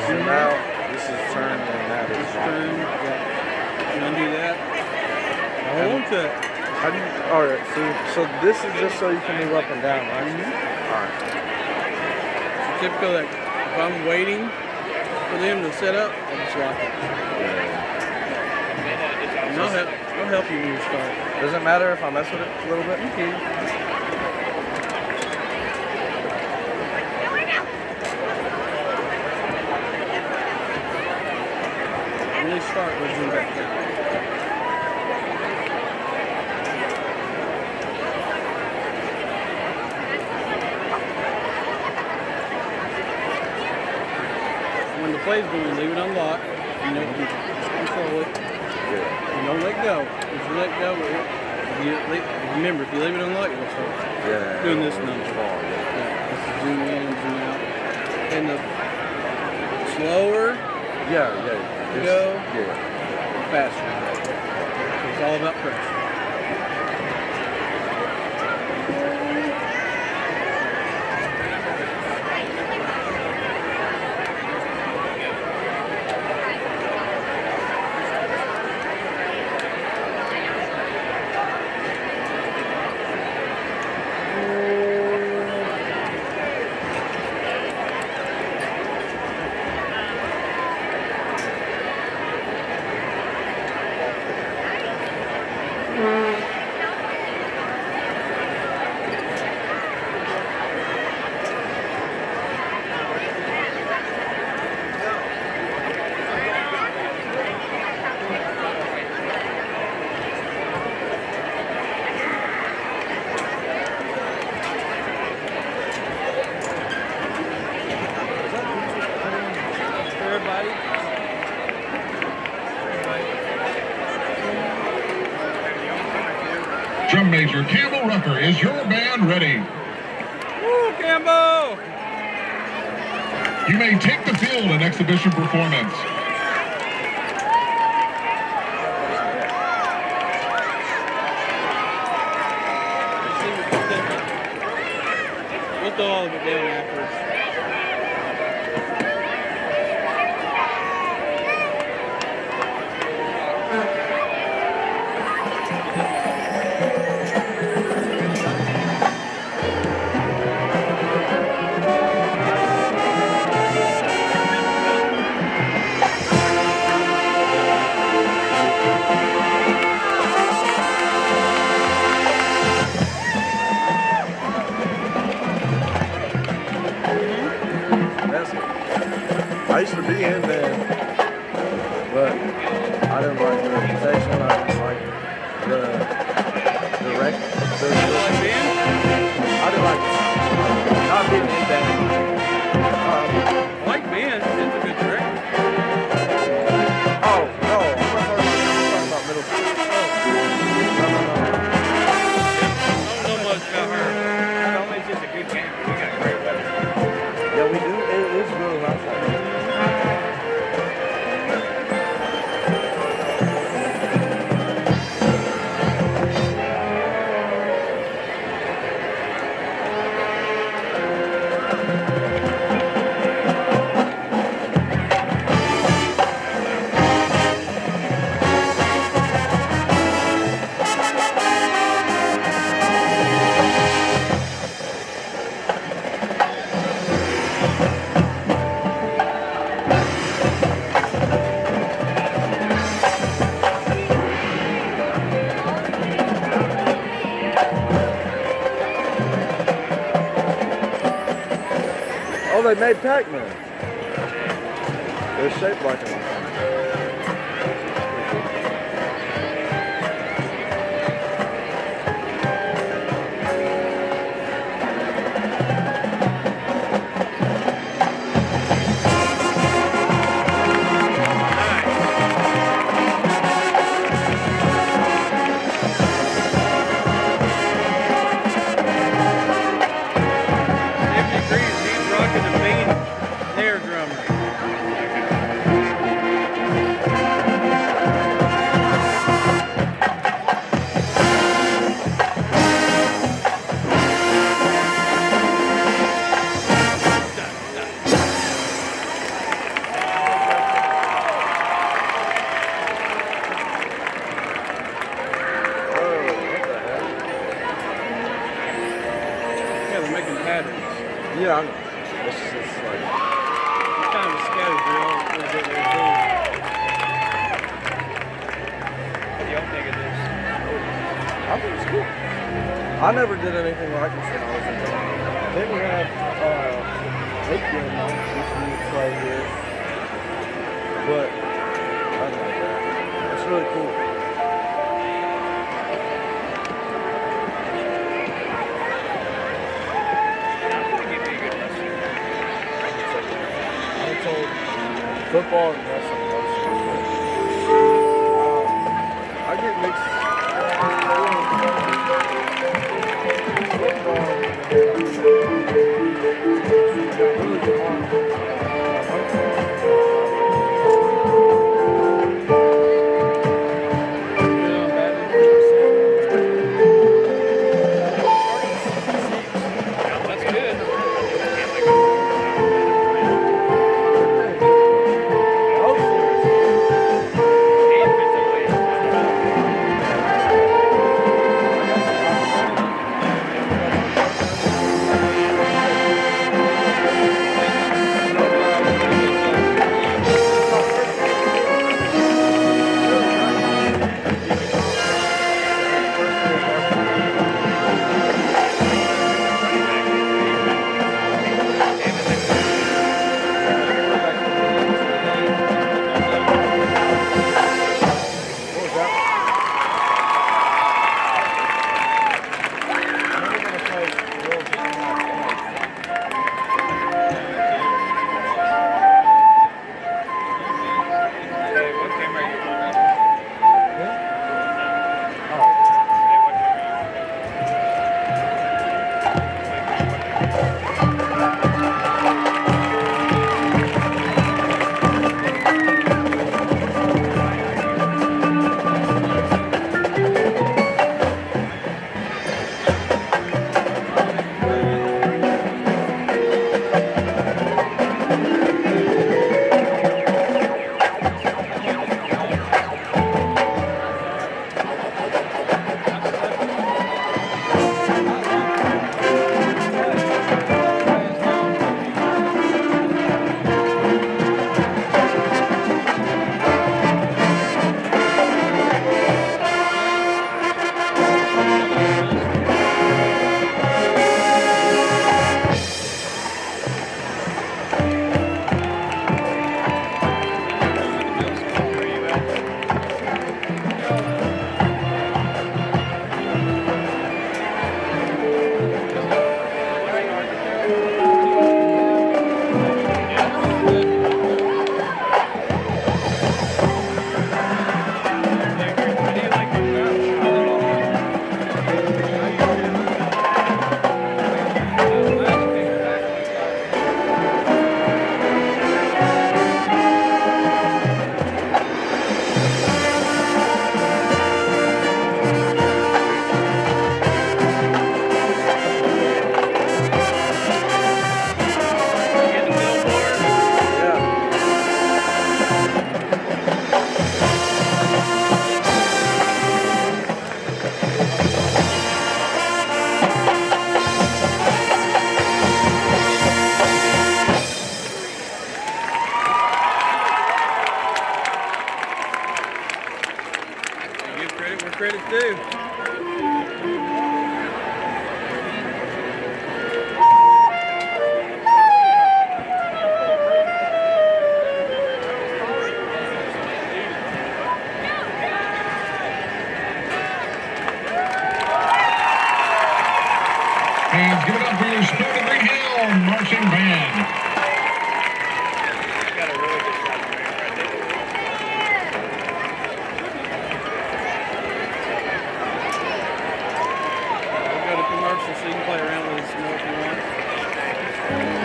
zoom out, this is turn, and that is turn. Yeah. You undo that. Hold to it. How do you, alright, so this is just so you can move up and down, right? Alright. It's typical that if I'm waiting for them to set up, I'll just lock it. And I'll help you when you start. Does it matter if I mess with it a little bit? You can. When they start, we'll zoom back down. When the play's going, leave it unlocked. You know, just control it. And don't let go. If you let go, remember, if you leave it unlocked, it'll start doing this number. Yeah, this is zoom in, zoom out. And the slower you go, faster. So it's all about pressure. Junior Campbell Rucker, is your band ready? Woo, Campbell! You may take the field in exhibition performance. We'll throw all of it down afterwards. I used to be in band, but I didn't like the reputation. I didn't like the record. I didn't like not being in band. I like band. It's a good record. Oh, no. I'm talking about middle school. I don't know much about her. No, it's just a good game. We got great weather. Yeah, we do. It's really nice out here. Oh, they made Pac-Man. They're shaped like them. Yeah, I know. It's just like... It's kind of a scatter drill. A little bit there, too. What do y'all think of this? I think it's cool. I never did anything like this when I was in band. Then we have 8-gun night, which we would play here. But I like that. It's really cool. Football and wrestling mostly. I get mixed. Hopefully Fans, give it up for your Spirit of Green Hill marching band. Got a really good shot right there. We'll go to commercial so you can play around with us if you want.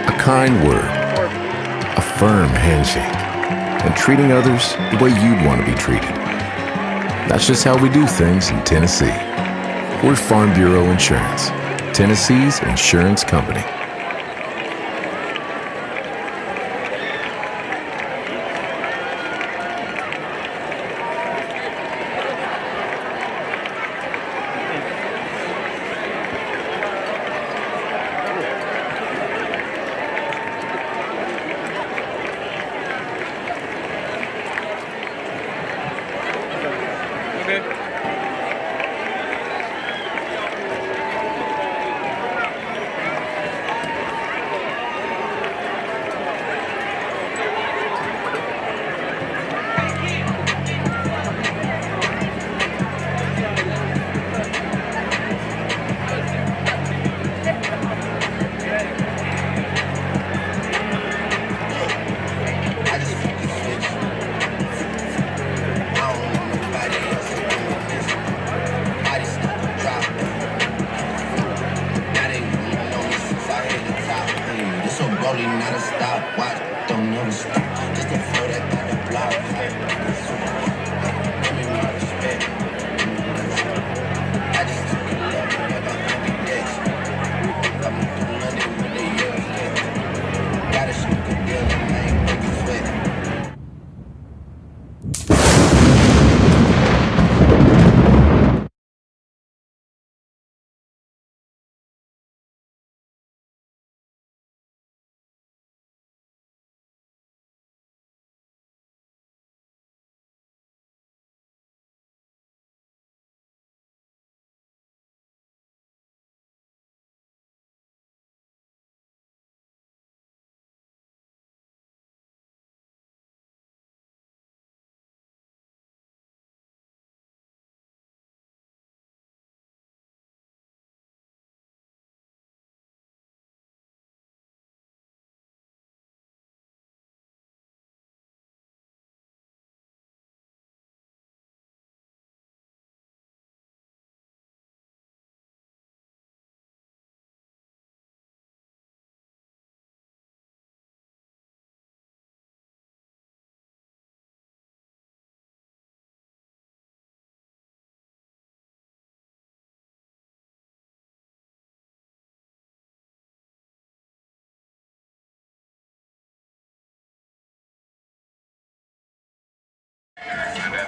A kind word, a firm handshake, and treating others the way you'd want to be treated. That's just how we do things in Tennessee. We're Farm Bureau Insurance, Tennessee's insurance company. Okay. Not a stopwatch, don't never stop. Just a flow that got the block. Give me my respect. I just took it up, but I'm happy days. I'm doing nothing with the years yet. Got a sneaker deal and I ain't making sweat.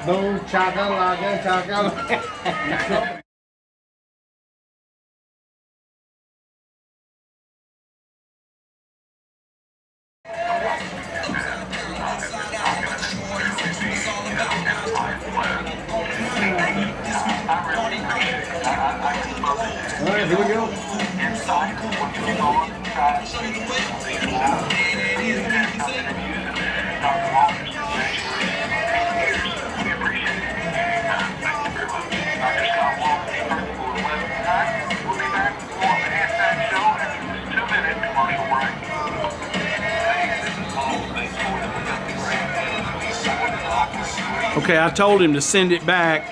Boom, chaka-laka, chaka-laka. All right, here we go. Okay, I told him to send it back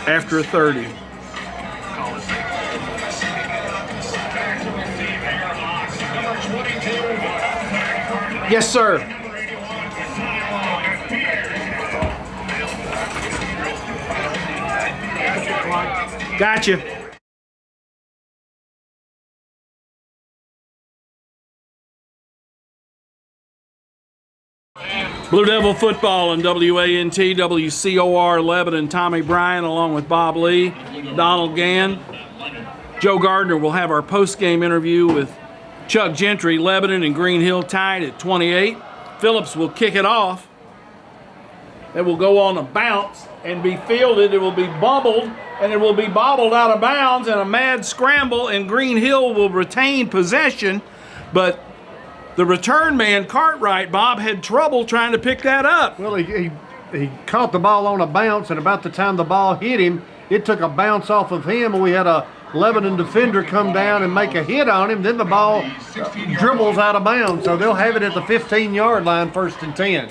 after a 30. Yes, sir. Gotcha. Blue Devil football on WANT, WCOR, Lebanon. Tommy Bryan along with Bob Lee, Donald Gann. Joe Gardner will have our post-game interview with Chuck Gentry. Lebanon and Green Hill tied at 28. Phillips will kick it off. It will go on a bounce and be fielded. It will be bubbled, and it will be bobbled out of bounds in a mad scramble, and Green Hill will retain possession, but the return man, Cartwright, Bob, had trouble trying to pick that up. Well, he caught the ball on a bounce, and about the time the ball hit him, it took a bounce off of him, and we had a Lebanon defender come down and make a hit on him, then the ball dribbles out of bounds. So they'll have it at the 15-yard line, 1st and 10.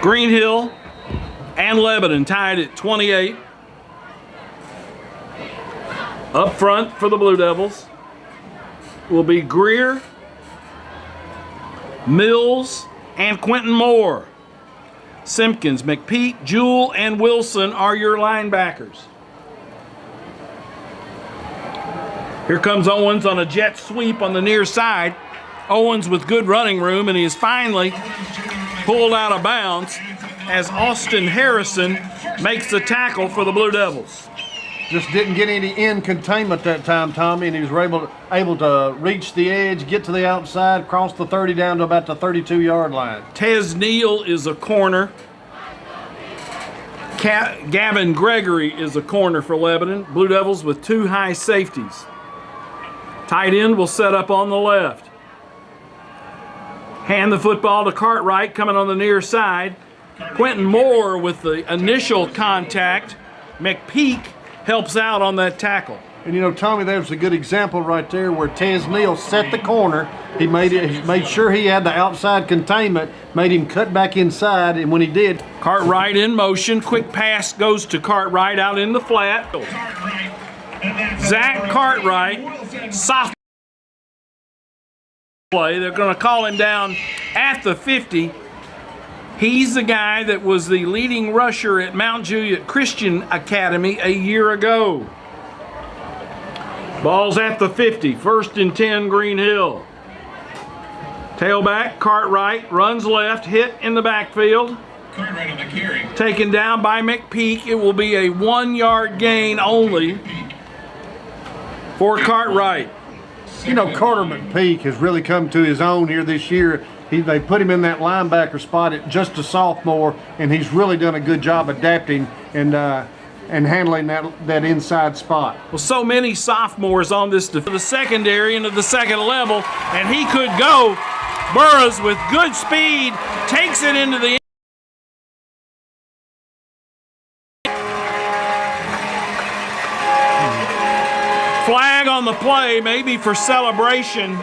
Green Hill and Lebanon tied at 28. Up front for the Blue Devils will be Greer, Mills, and Quentin Moore. Simpkins, McPeak, Jewell, and Wilson are your linebackers. Here comes Owens on a jet sweep on the near side. Owens with good running room, and he is finally pulled out of bounds as Austin Harrison makes the tackle for the Blue Devils. Just didn't get any in containment that time, Tommy, and he was able to reach the edge, get to the outside, cross the 30 down to about the 32-yard line. Tez Neal is a corner. Gavin Gregory is a corner for Lebanon. Blue Devils with 2 high safeties. Tight end will set up on the left. Hand the football to Cartwright coming on the near side. Quentin Moore with the initial contact. McPeak helps out on that tackle. And you know, Tommy, there's a good example right there where Tez Neal set the corner. He made sure he had the outside containment, made him cut back inside, and when he did, Cartwright in motion. Quick pass goes to Cartwright out in the flat. Zach Cartwright, sophomore play. They're going to call him down at the 50. He's the guy that was the leading rusher at Mount Juliet Christian Academy a year ago. Ball's at the 50, 1st and 10, Green Hill. Tailback, Cartwright, runs left, hit in the backfield. Cartwright on the carry. Taken down by McPeak. It will be a 1-yard gain only for Cartwright. you know, Carter McPeak has really come to his own here this year. They put him in that linebacker spot at just a sophomore, and he's really done a good job adapting and handling that inside spot. Well, so many sophomores on this the secondary into the second level, and he could go. Burroughs with good speed takes it into the flag on the play, maybe for celebration,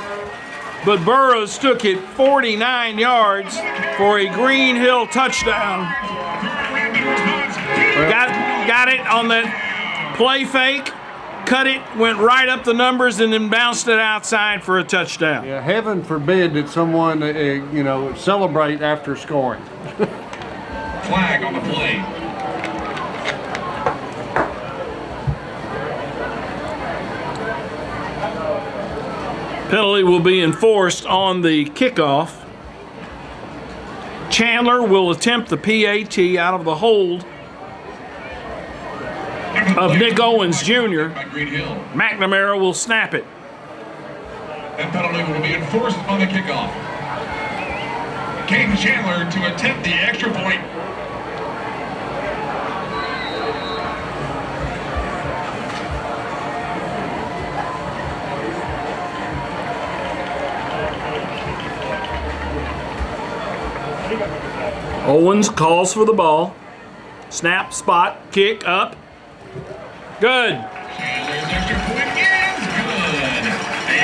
but Burroughs took it 49 yards for a Green Hill touchdown. Got it on that play fake, cut it, went right up the numbers, and then bounced it outside for a touchdown. Yeah, heaven forbid that someone, celebrate after scoring. Flag on the play. Penalty will be enforced on the kickoff. Chandler will attempt the PAT out of the hold of Nick Owens Jr. McNamara will snap it. That penalty will be enforced on the kickoff. Caden Chandler to attempt the extra point. Owens calls for the ball. Snap, spot, kick, up. Good.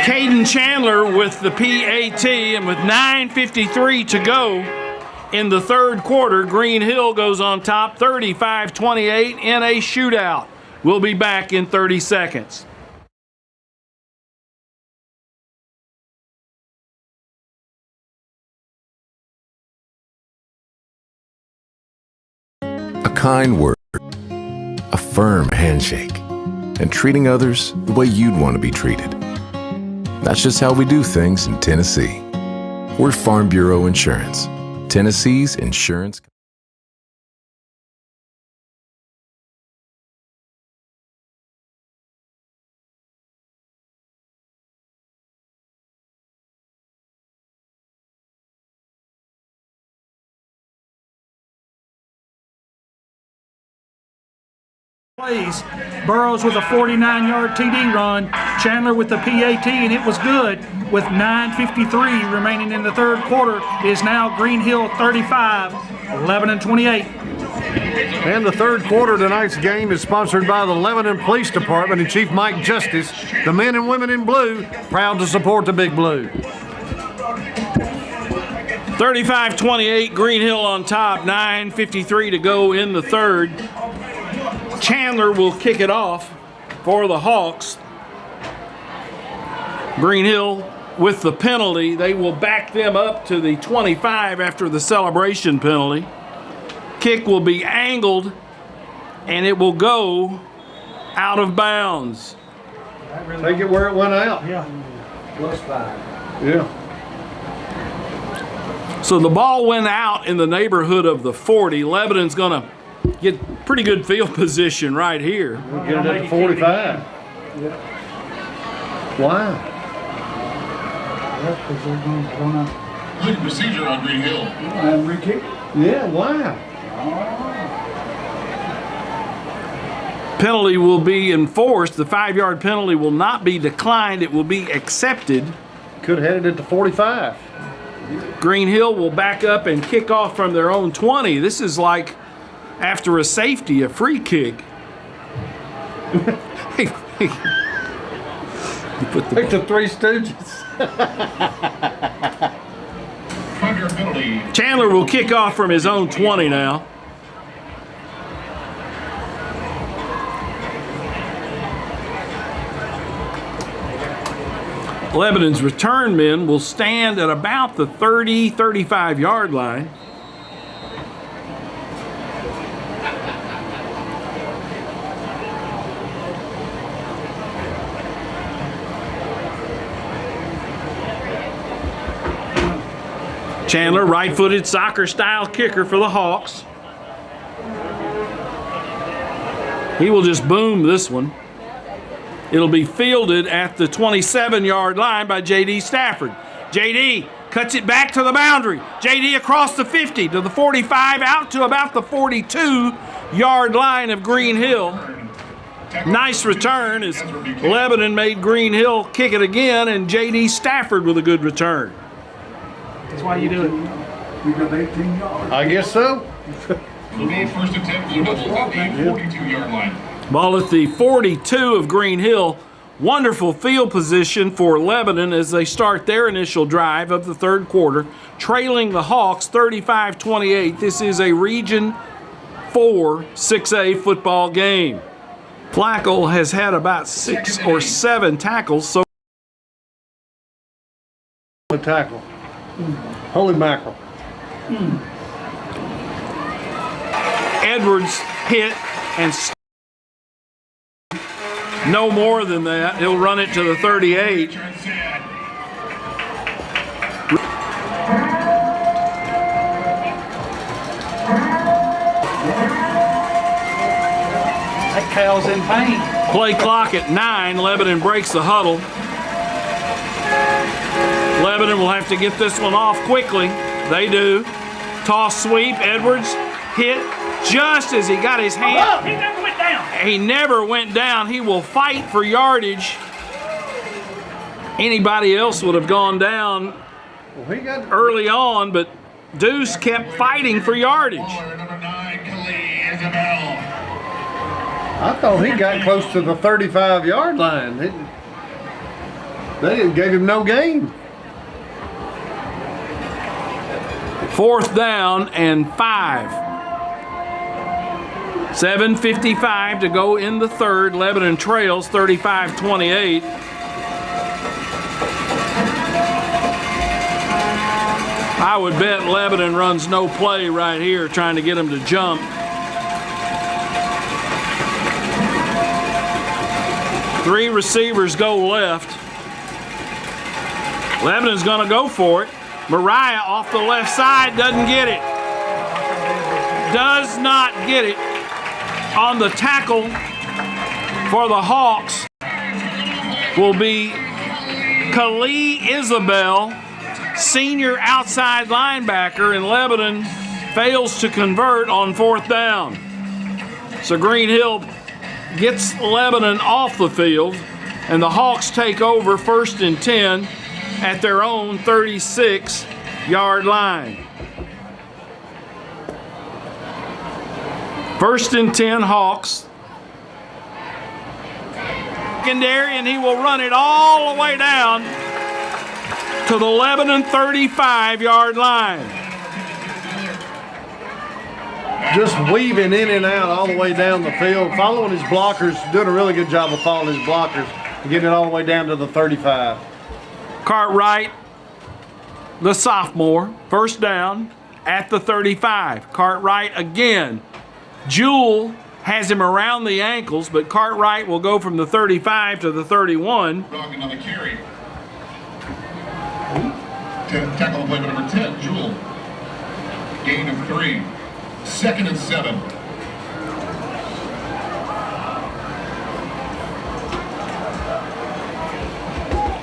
Caden Chandler with the PAT, and with 9:53 to go in the third quarter, Green Hill goes on top 35-28 in a shootout. We'll be back in 30 seconds. A kind word, a firm handshake, and treating others the way you'd want to be treated. That's just how we do things in Tennessee. We're Farm Bureau Insurance, Tennessee's insurance. Plays. Burroughs with a 49-yard TD run, Chandler with the PAT, and it was good. With 9:53 remaining in the third quarter, it is now Green Hill 35, Lebanon 28. And the third quarter of tonight's game is sponsored by the Lebanon Police Department and Chief Mike Justice. The men and women in blue, proud to support the Big Blue. 35-28, Green Hill on top, 9:53 to go in the third. Chandler will kick it off for the Hawks. Green Hill with the penalty. They will back them up to the 25 after the celebration penalty. Kick will be angled, and it will go out of bounds. Take it where it went out. Yeah. +5. Yeah. So the ball went out in the neighborhood of the 40. Lebanon's going to get pretty good field position right here. We'll get it at the 45. Wow. Good procedure on Green Hill. Yeah, wow. Penalty will be enforced. The 5-yard penalty will not be declined. It will be accepted. Could have had it at the 45. Green Hill will back up and kick off from their own 20. This is like after a safety, a free kick. Like the Three Stooges. Penalty. Chandler will kick off from his own 20 now. Lebanon's return men will stand at about the 30-35 yard line. Chandler, right-footed soccer-style kicker for the Hawks. He will just boom this one. It'll be fielded at the 27-yard line by J.D. Stafford. J.D. cuts it back to the boundary. J.D. across the 50 to the 45, out to about the 42-yard line of Green Hill. Nice return as Lebanon made Green Hill kick it again, and J.D. Stafford with a good return. That's why you do it. We got 18 yards. I guess so. Will be first attempt Blue Devils at the 42-yard line. Ball at the 42 of Green Hill. Wonderful field position for Lebanon as they start their initial drive of the third quarter, trailing the Hawks 35-28. This is a Region 4 6A football game. Flacco has had about 6 or 7 tackles so A tackle. Holy mackerel. Edwards hit and no more than that. He'll run it to the 38. That cow's in pain. Play clock at 9. Lebanon breaks the huddle. Lebanon will have to get this one off quickly. They do. Toss sweep. Edwards hit just as he got his hand. Oh, he never went down. He never went down. He will fight for yardage. Anybody else would have gone down Well, he got early on, but Deuce kept fighting for yardage. Number 9, Khalid Isabel. I thought he got close to the 35-yard line. They gave him no gain. 4th down and 5. 7:55 to go in the third. Lebanon trails 35-28. I would bet Lebanon runs no play right here, trying to get him to jump. Three receivers go left. Lebanon's going to go for it. Mariah off the left side, doesn't get it. Does not get it. On the tackle for the Hawks will be Khalid Isabel, senior outside linebacker, and Lebanon fails to convert on 4th down. So Green Hill gets Lebanon off the field, and the Hawks take over 1st and 10 at their own 36-yard line. First and 10 Hawks. Secondary, and he will run it all the way down to the Lebanon 35-yard line. Just weaving in and out all the way down the field, following his blockers, doing a really good job of following his blockers, and getting it all the way down to the 35. Cartwright, the sophomore, first down at the 35. Cartwright again. Jewell has him around the ankles, but Cartwright will go from the 35 to the 31. Dog another carry. Tackle on play number 10, Jewell. Gain of 3. 2nd and 7.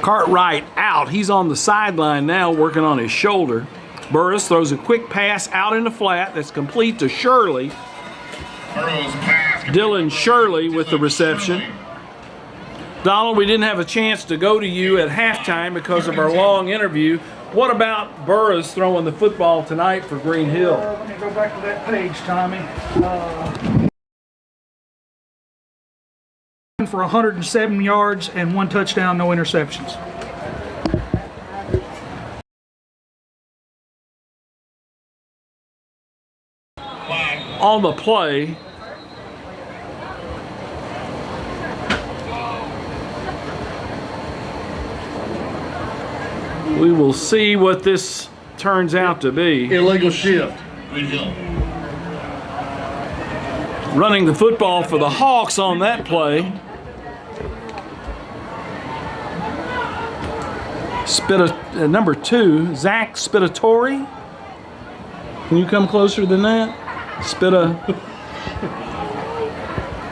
Cartwright out. He's on the sideline now working on his shoulder. Burris throws a quick pass out in the flat that's complete to Shirley. Burrow's pass. Dylan Shirley with the reception. Donald, we didn't have a chance to go to you at halftime because of our long interview. What about Burris throwing the football tonight for Green Hill? Let me go back to that page, Tommy. For 107 yards and 1 touchdown, no interceptions. On the play, we will see what this turns out to be. Illegal shift. Green Hill. Running the football for the Hawks on that play. Number 2, Zach Spitatori. Can you come closer than that?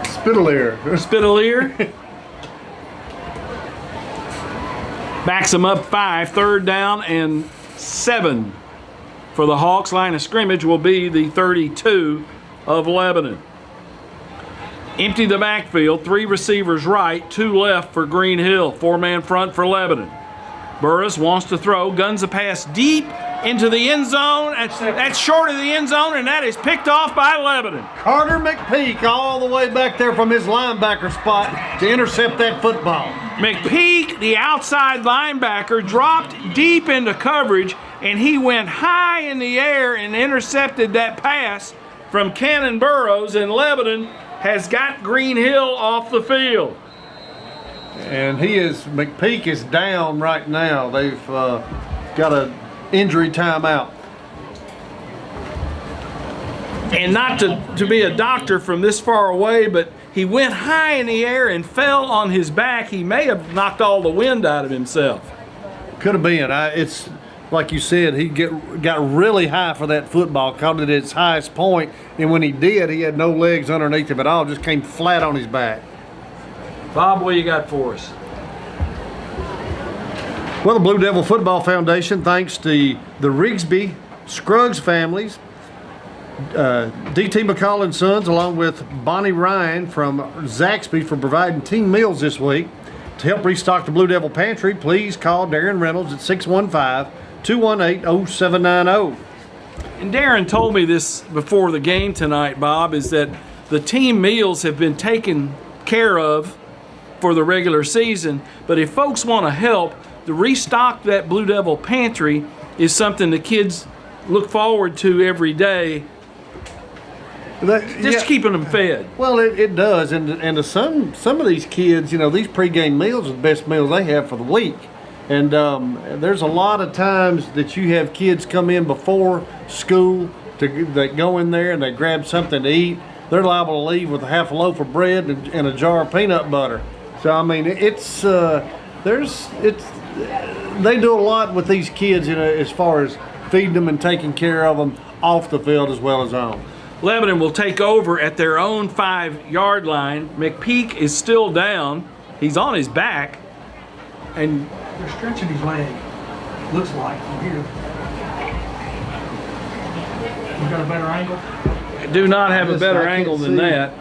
Spitalier. Backs him up 5, 3rd down and 7 for the Hawks. Line of scrimmage will be the 32 of Lebanon. Empty the backfield, 3 receivers right, 2 left for Green Hill. 4-man front for Lebanon. Burris wants to throw, guns a pass deep into the end zone. That's short of the end zone, and that is picked off by Lebanon. Carter McPeak all the way back there from his linebacker spot to intercept that football. McPeak, the outside linebacker, dropped deep into coverage, and he went high in the air and intercepted that pass from Cannon Burrows, and Lebanon has got Green Hill off the field. And McPeak is down right now. They've got an injury timeout. And not to be a doctor from this far away, but he went high in the air and fell on his back. He may have knocked all the wind out of himself. Could have been. It's like you said, he got really high for that football, caught it at its highest point, and when he did, he had no legs underneath him at all, just came flat on his back. Bob, what you got for us? Well, the Blue Devil Football Foundation thanks the Rigsby Scruggs families, D.T. McCall and Sons, along with Bonnie Ryan from Zaxby for providing team meals this week. To help restock the Blue Devil Pantry, please call Darren Reynolds at 615-218-0790. And Darren told me this before the game tonight, Bob, is that the team meals have been taken care of for the regular season, but if folks want to help, to restock that Blue Devil Pantry is something the kids look forward to every day. Keeping them fed. Well, it does, and to some of these kids, these pregame meals are the best meals they have for the week. And there's a lot of times that you have kids come in before school that go in there and they grab something to eat. They're liable to leave with a half a loaf of bread and a jar of peanut butter. So I mean, they do a lot with these kids, as far as feeding them and taking care of them off the field as well as on. Lebanon will take over at their own 5-yard line. McPeak is still down. He's on his back. And they're stretching his leg. Looks like from here. You got a better angle? I do not have a better angle than that.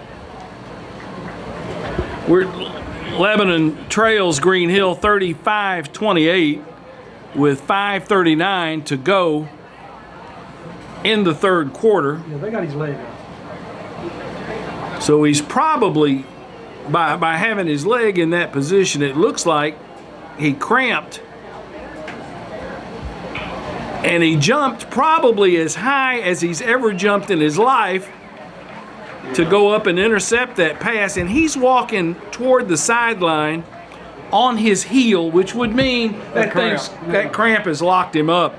Lebanon trails Green Hill 35-28 with 5:39 to go in the third quarter. Yeah, they got his leg up. So he's probably, by having his leg in that position, it looks like he cramped. And he jumped probably as high as he's ever jumped in his life to go up and intercept that pass. And he's walking toward the sideline on his heel, which would mean that cramp has locked him up.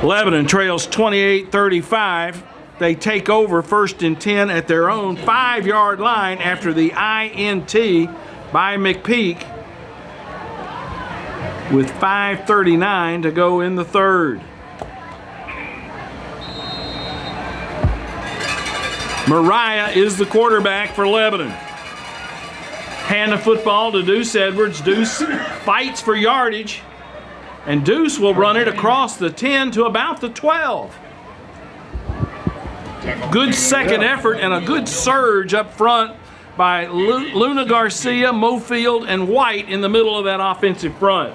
Lebanon trails 28-35. They take over 1st and 10 at their own 5-yard line after the INT by McPeak with 5:39 to go in the third. Mariah is the quarterback for Lebanon. Hand the football to Deuce Edwards. Deuce fights for yardage, and Deuce will run it across the 10 to about the 12. Good second effort and a good surge up front by Luna Garcia, Mofield, and White in the middle of that offensive front.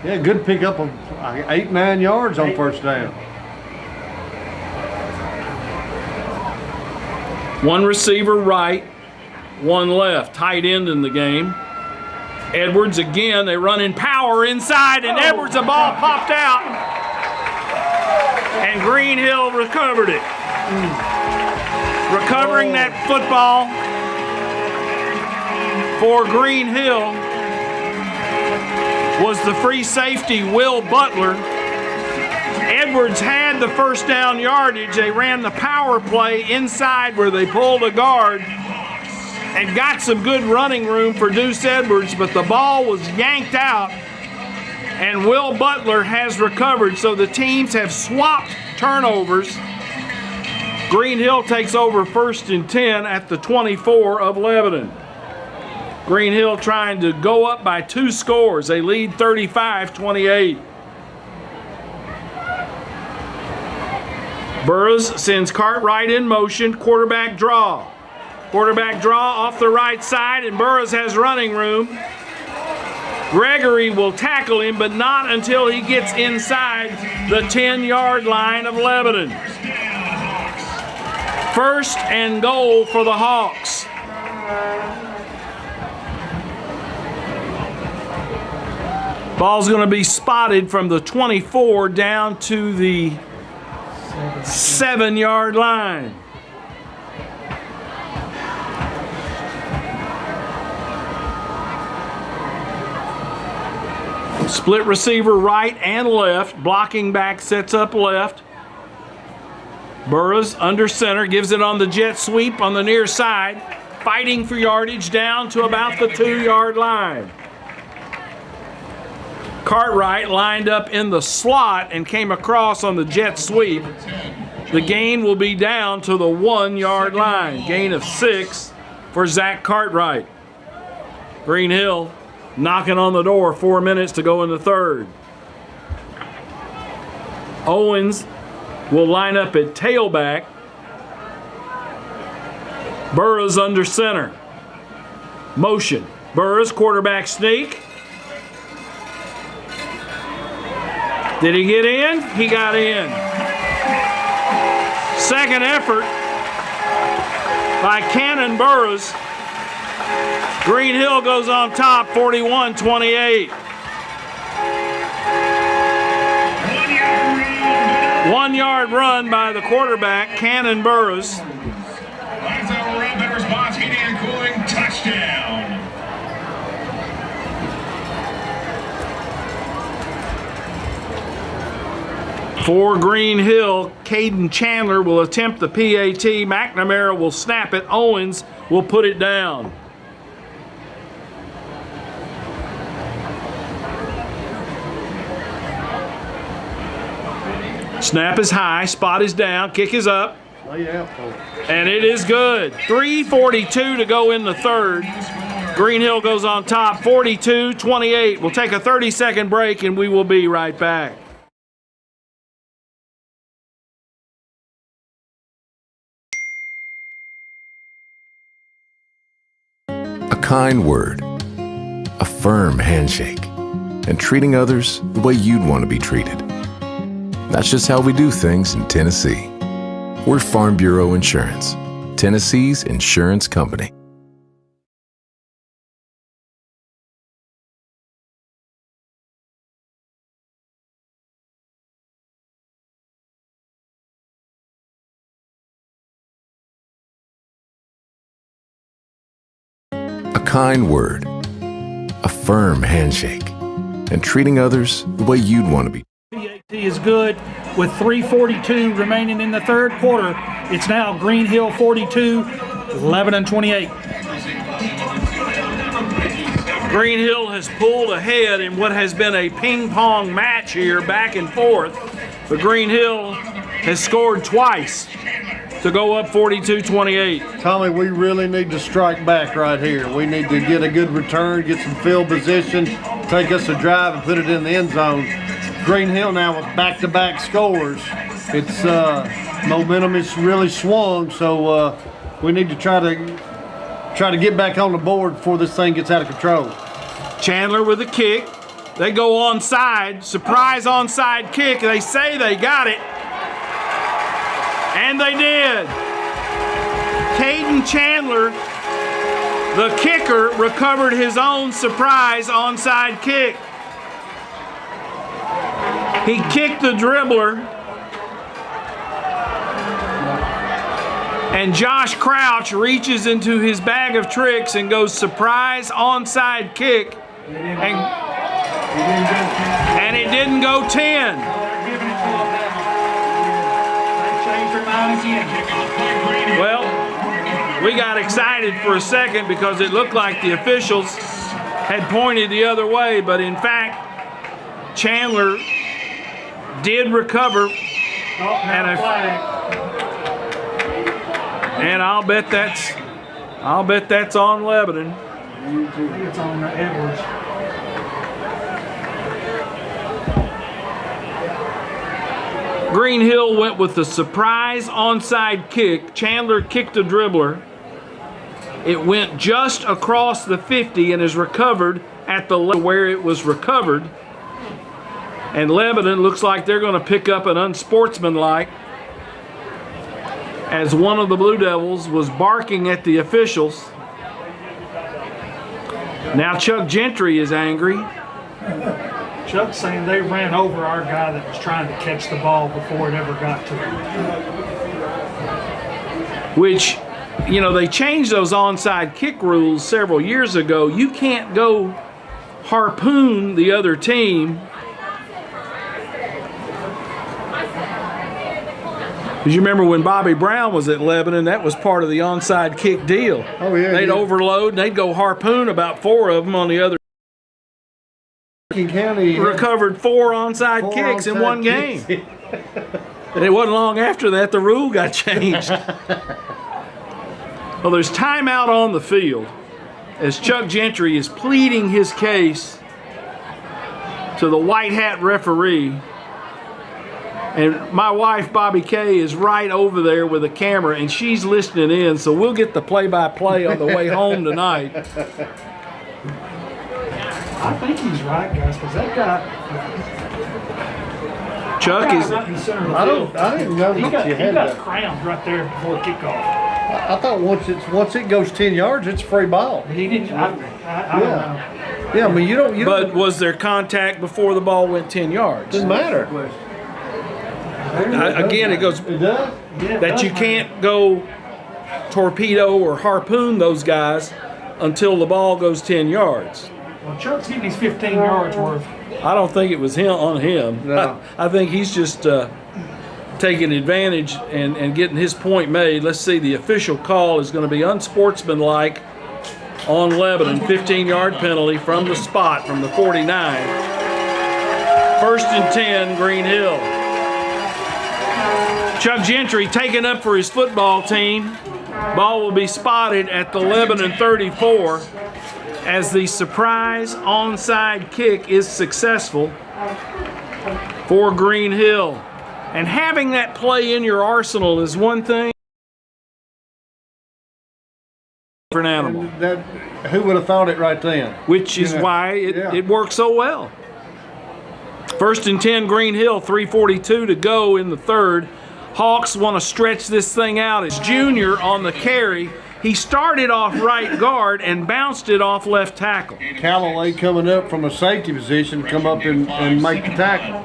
Yeah, good pickup of 8-9 yards on first down. One receiver right, one left. Tight end in the game. Edwards again, they run in power inside, and Edwards, the ball popped out, and Greenhill recovered it. Recovering that football for Greenhill was the free safety, Will Butler. Edwards had the first down yardage. They ran the power play inside where they pulled a guard and got some good running room for Deuce Edwards, but the ball was yanked out, and Will Butler has recovered. So the teams have swapped turnovers. Greenhill takes over 1st and 10 at the 24 of Lebanon. Greenhill trying to go up by 2 scores. They lead 35-28. Burroughs sends Cartwright in motion, quarterback draw. Quarterback draw off the right side, and Burroughs has running room. Gregory will tackle him, but not until he gets inside the 10-yard line of Lebanon. 1st and goal for the Hawks. Ball's going to be spotted from the 24 down to the 7-yard line. Split receiver right and left. Blocking back sets up left. Burroughs under center, gives it on the jet sweep on the near side. Fighting for yardage down to about the 2-yard line. Cartwright lined up in the slot and came across on the jet sweep. The gain will be down to the 1-yard line. Gain of 6 for Zach Cartwright. Greenhill knocking on the door, 4 minutes to go in the third. Owens will line up at tailback. Burroughs under center. Motion. Burroughs, quarterback sneak. Did he get in? He got in. Second effort by Cannon Burroughs. Greenhill goes on top, 41-28. 1-yard run by the quarterback, Cannon Burroughs. Lines out around that response, heating and cooling, touchdown. For Greenhill, Caden Chandler will attempt the PAT. McNamara will snap it. Owens will put it down. Snap is high, spot is down, kick is up. And it is good. 3:42 to go in the third. Greenhill goes on top, 42-28. We'll take a 30-second break and we will be right back. A kind word, a firm handshake, and treating others the way you'd want to be treated. That's just how we do things in Tennessee. We're Farm Bureau Insurance, Tennessee's insurance company. A kind word, a firm handshake, and treating others the way you'd want to be. PAT is good with 3:42 remaining in the third quarter. It's now Green Hill 42, Lebanon 28. Green Hill has pulled ahead in what has been a ping-pong match here, back and forth. But Green Hill has scored twice to go up 42-28. Tommy, we really need to strike back right here. We need to get a good return, get some field position, take us a drive and put it in the end zone. Green Hill now with back-to-back scores. It's momentum is really swung, so we need to try to get back on the board before this thing gets out of control. Chandler with a kick. They go onside, surprise onside kick. They say they got it, and they did. Caden Chandler, the kicker, recovered his own surprise onside kick. He kicked the dribbler, and Josh Crouch reaches into his bag of tricks and goes surprise onside kick, and it didn't go 10. Well, we got excited for a second because it looked like the officials had pointed the other way, but in fact, Chandler did recover, and I'll bet that's on Lebanon. It's on Edwards. Green Hill went with the surprise onside kick. Chandler kicked a dribbler. It went just across the 50 and is recovered at the level where it was recovered. And Lebanon looks like they're going to pick up an unsportsmanlike, as one of the Blue Devils was barking at the officials. Now Chuck Gentry is angry. Chuck's saying they ran over our guy that was trying to catch the ball before it ever got to him. Which, you know, they changed those onside kick rules several years ago. You can't go harpoon the other team. Because you remember when Bobby Brown was at Lebanon, that was part of the onside kick deal. Oh, yeah. They'd overload, and they'd go harpoon about 4 of them on the other. County recovered 4 onside kicks in one game. And it wasn't long after that the rule got changed. Well, there's timeout on the field as Chuck Gentry is pleading his case to the white hat referee. And my wife, Bobby Kay, is right over there with a camera, and she's listening in, so we'll get the play-by-play on the way home tonight. I think he's right, guys, because that guy... Chuck is... I didn't know that you had that. He got crowned right there before kickoff. I thought once it goes 10 yards, it's free ball. He didn't... I don't know. Yeah, I mean, you don't... But was there contact before the ball went 10 yards? Doesn't matter. Again, it goes It does? that you can't go torpedo or harpoon those guys until the ball goes 10 yards. Well, Chuck's getting his 15 yards worth. I don't think it was on him. No. I think he's just taking advantage and getting his point made. Let's see, the official call is going to be unsportsmanlike on Lebanon. 15-yard penalty from the spot, from the 49. 1st and 10, Green Hill. Chuck Gentry taken up for his football team. Ball will be spotted at the Lebanon 34 as the surprise onside kick is successful for Green Hill. And having that play in your arsenal is one thing. For an animal. Who would have thought it right then? Which is why it works so well. 1st and 10, Green Hill, 3:42 to go in the third. Hawks want to stretch this thing out. It's Junior on the carry. He started off right guard and bounced it off left tackle. Callaway coming up from a safety position, come up and make the tackle.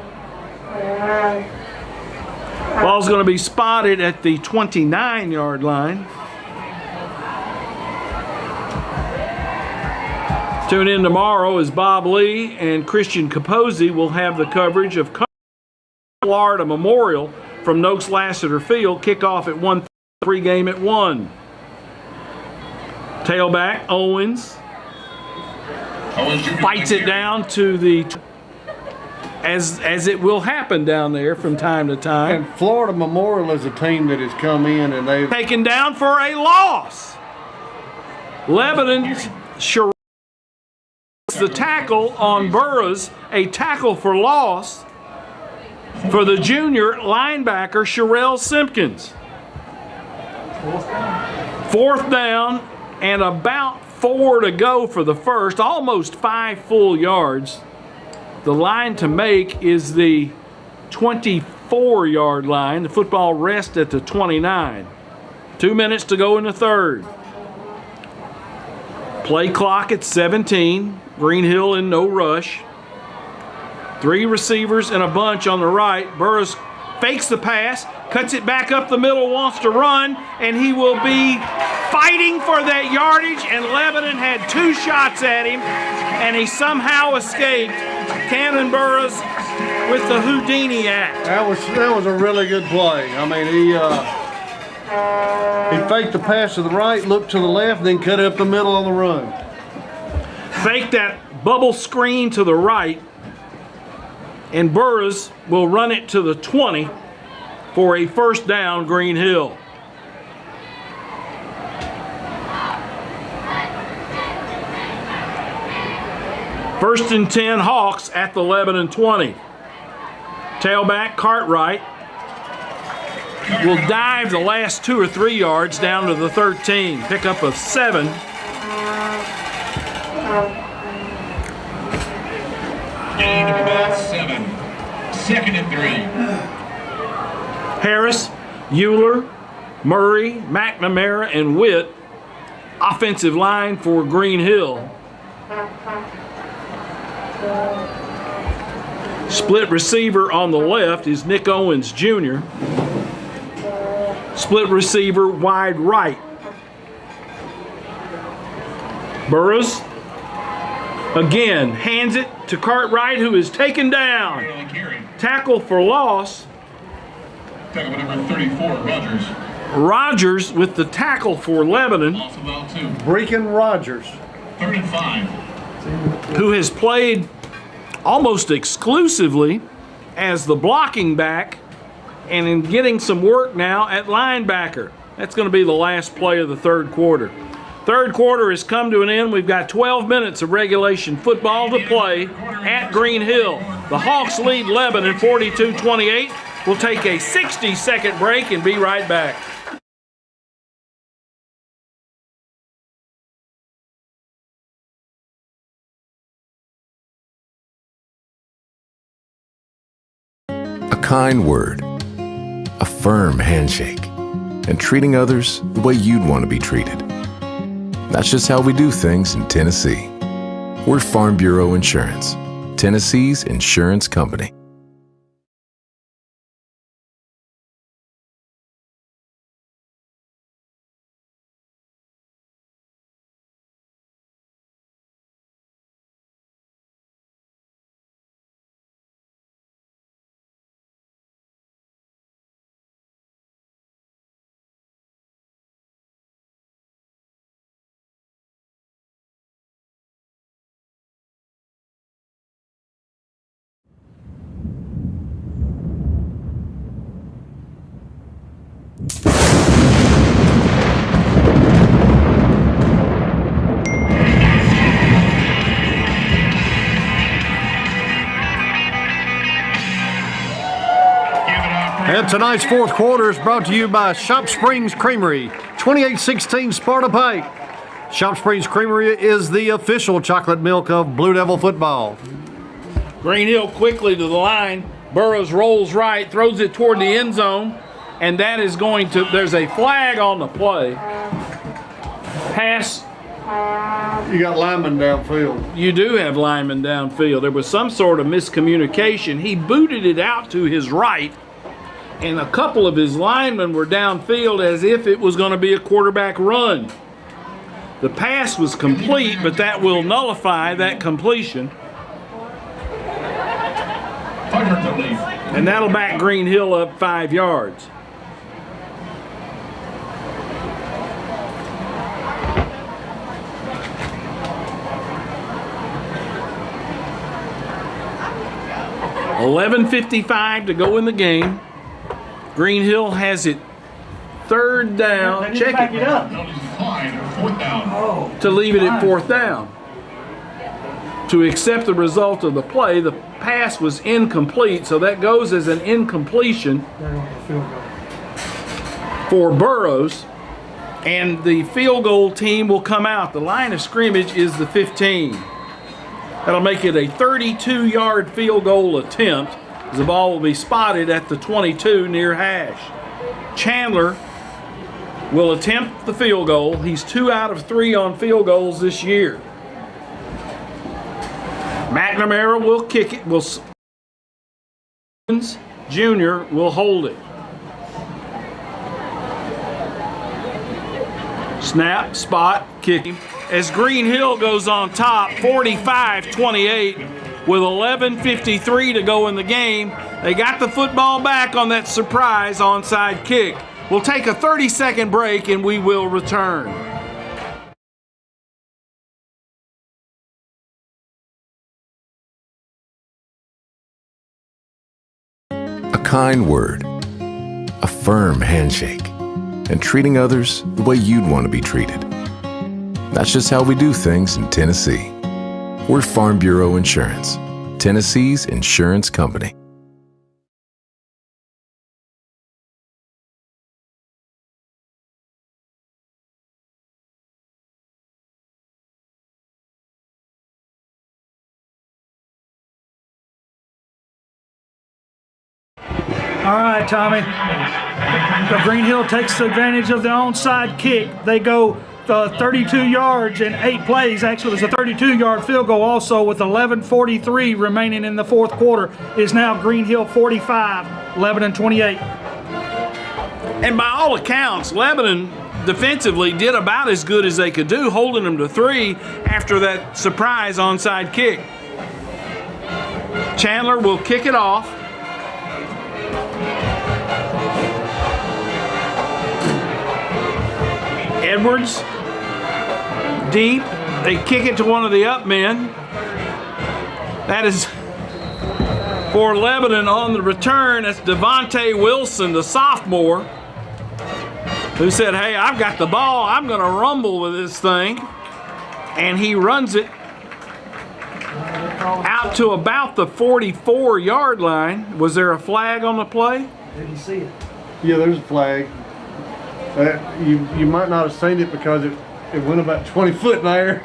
Ball's going to be spotted at the 29-yard line. Tune in tomorrow as Bob Lee and Christian Capozzi will have the coverage of Florida Memorial from Noakes Lassiter Field. Kickoff at 1:30, pregame at 1. Tailback Owens fights it down to the, as it will happen down there from time to time. And Florida Memorial is a team that has come in and they've taken down for a loss. Lebanon the tackle on Burroughs, a tackle for loss for the junior linebacker Sherelle Simpkins. 4th down and about 4 to go for the first, almost 5 full yards. The line to make is the 24-yard line. The football rests at the 29. 2 minutes to go in the third. Play clock at 17. Green Hill in no rush. 3 receivers and a bunch on the right. Burroughs fakes the pass, cuts it back up the middle, wants to run, and he will be fighting for that yardage, and Lebanon had 2 shots at him, and he somehow escaped. Cannon Burroughs with the Houdini act. That was a really good play. I mean, he faked the pass to the right, looked to the left, then cut it up the middle on the run. Fake that bubble screen to the right, and Burroughs will run it to the 20 for a first down, Green Hill. First and 10 Hawks at the Lebanon 20. Tailback Cartwright will dive the last 2 or 3 yards down to the 13. Pickup of 7. Gain of about 7. 2nd and 3. Harris, Euler, Murray, McNamara, and Witt. Offensive line for Green Hill. Split receiver on the left is Nick Owens Jr. Split receiver wide right. Burroughs again hands it to Cartwright, who is taken down. Tackle for loss. Tackle number 34, Rogers. Rogers with the tackle for Lebanon. Also well, too. Breaking Rogers. 3rd and 5. Who has played almost exclusively as the blocking back and in getting some work now at linebacker. That's going to be the last play of the third quarter. Third quarter has come to an end. We've got 12 minutes of regulation football to play at Green Hill. The Hawks lead Lebanon 42-28. We'll take a 60-second break and be right back. A kind word, a firm handshake, and treating others the way you'd want to be treated. That's just how we do things in Tennessee. We're Farm Bureau Insurance, Tennessee's insurance company. And tonight's fourth quarter is brought to you by Shop Springs Creamery, 2816 Sparta Pike. Shop Springs Creamery is the official chocolate milk of Blue Devil football. Green Hill quickly to the line. Burroughs rolls right, throws it toward the end zone. and that is going to, there's a flag on the play. Pass. You got linemen downfield. You do have linemen downfield. There was some sort of miscommunication. He booted it out to his right, and a couple of his linemen were downfield as if it was going to be a quarterback run. The pass was complete, but that will nullify that completion. And that'll back Green Hill up 5 yards. $11:55 to go in the game. Green Hill has it 3rd down. Check it up. To leave it at 4th down. To accept the result of the play, the pass was incomplete, so that goes as an incompletion for Burroughs, and the field goal team will come out. The line of scrimmage is the 15. That'll make it a 32-yard field goal attempt, as the ball will be spotted at the 22 near hash. Chandler will attempt the field goal. He's 2 out of 3 on field goals this year. McNamara will kick it. Jr. will hold it. Snap, spot, kicking. As Green Hill goes on top, 45-28, with 11:53 to go in the game. They got the football back on that surprise onside kick. We'll take a 30-second break and we will return. A kind word, a firm handshake, and treating others the way you'd want to be treated. That's just how we do things in Tennessee. We're Farm Bureau Insurance, Tennessee's insurance company. All right, Tommy. So Green Hill takes advantage of the onside kick. They go 32 yards in 8 plays. Actually, it was a 32-yard field goal also with 11:43 remaining in the 4th quarter. It is now Green Hill 45, Lebanon 28. And by all accounts, Lebanon defensively did about as good as they could do, holding them to 3 after that surprise onside kick. Chandler will kick it off. Edwards, deep. They kick it to one of the up men. That is for Lebanon on the return. That's Devontae Wilson, the sophomore, who said, hey, I've got the ball. I'm going to rumble with this thing. And he runs it out to about the 44-yard line. Was there a flag on the play? Didn't see it. Yeah, there's a flag. You might not have seen it because it went about 20 foot in the air.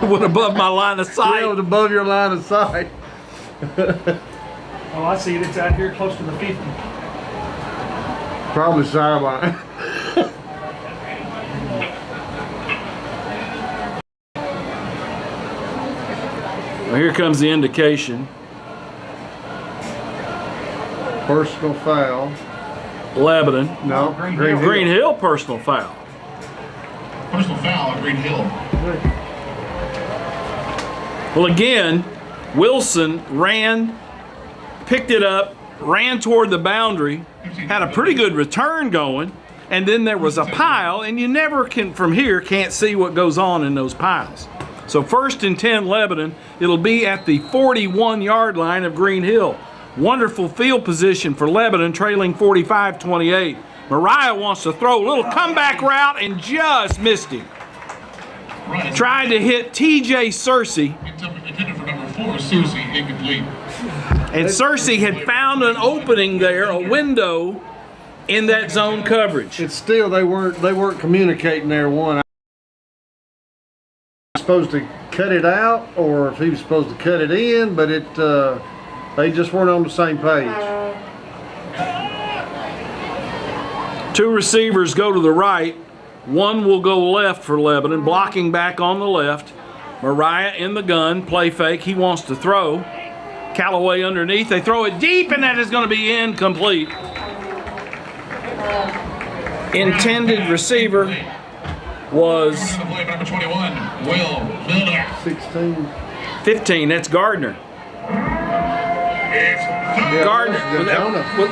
It went above my line of sight. Yeah, it was above your line of sight. Oh, I see it. It's out here close to the 50. Probably sideline. Well, here comes the indication. Personal foul. Lebanon. No, Green Hill personal foul. Personal foul on Green Hill. Well, again, Wilson ran, picked it up, ran toward the boundary, had a pretty good return going, and then there was a pile, and you never can, from here, can't see what goes on in those piles. So 1st and 10 Lebanon, it'll be at the 41-yard line of Green Hill. Wonderful field position for Lebanon, trailing 45-28. Mariah wants to throw a little comeback route and just missed him. Tried to hit T.J. Searcy. Intended for number 4, Susie, incomplete. And Searcy had found an opening there, a window in that zone coverage. It's still they weren't communicating there. One, supposed to cut it out, or if he was supposed to cut it in, but they just weren't on the same page. Two receivers go to the right. One will go left for Lebanon, blocking back on the left. Mariah in the gun, play fake. He wants to throw. Callaway underneath. They throw it deep, and that is going to be incomplete. Intended receiver was Number 21, Will Miller. 16. 15. That's Gardner. It's Gardner.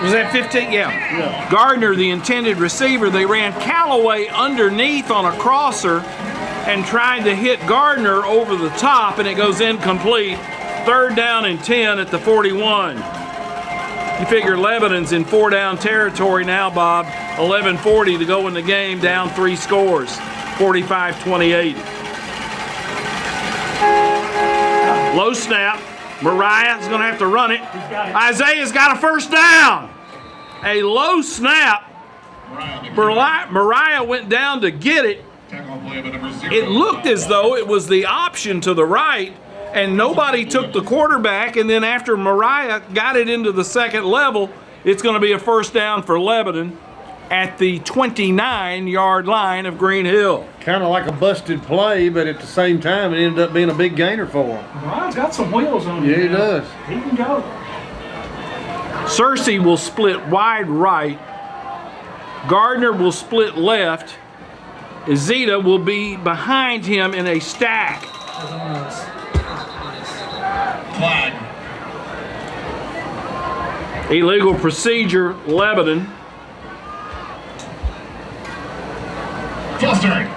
Was that 15? Yeah. Gardner, the intended receiver. They ran Callaway underneath on a crosser and tried to hit Gardner over the top, and it goes incomplete. 3rd down and 10 at the 41. You figure Lebanon's in 4-down territory now, Bob. 11:40 to go in the game, down 3 scores. 45-28. Low snap. Mariah's going to have to run it. Isaiah's got a 1st down. A low snap. Mariah went down to get it. It looked as though it was the option to the right, and nobody took the quarterback, and then after Mariah got it into the 2nd level, it's going to be a 1st down for Lebanon at the 29-yard line of Green Hill. Kind of like a busted play, but at the same time, it ended up being a big gainer for him. Brian's got some wheels on him. Yeah, he does. He can go. Searcy will split wide right. Gardner will split left. Izita will be behind him in a stack. flag. Illegal procedure, Lebanon. Full start.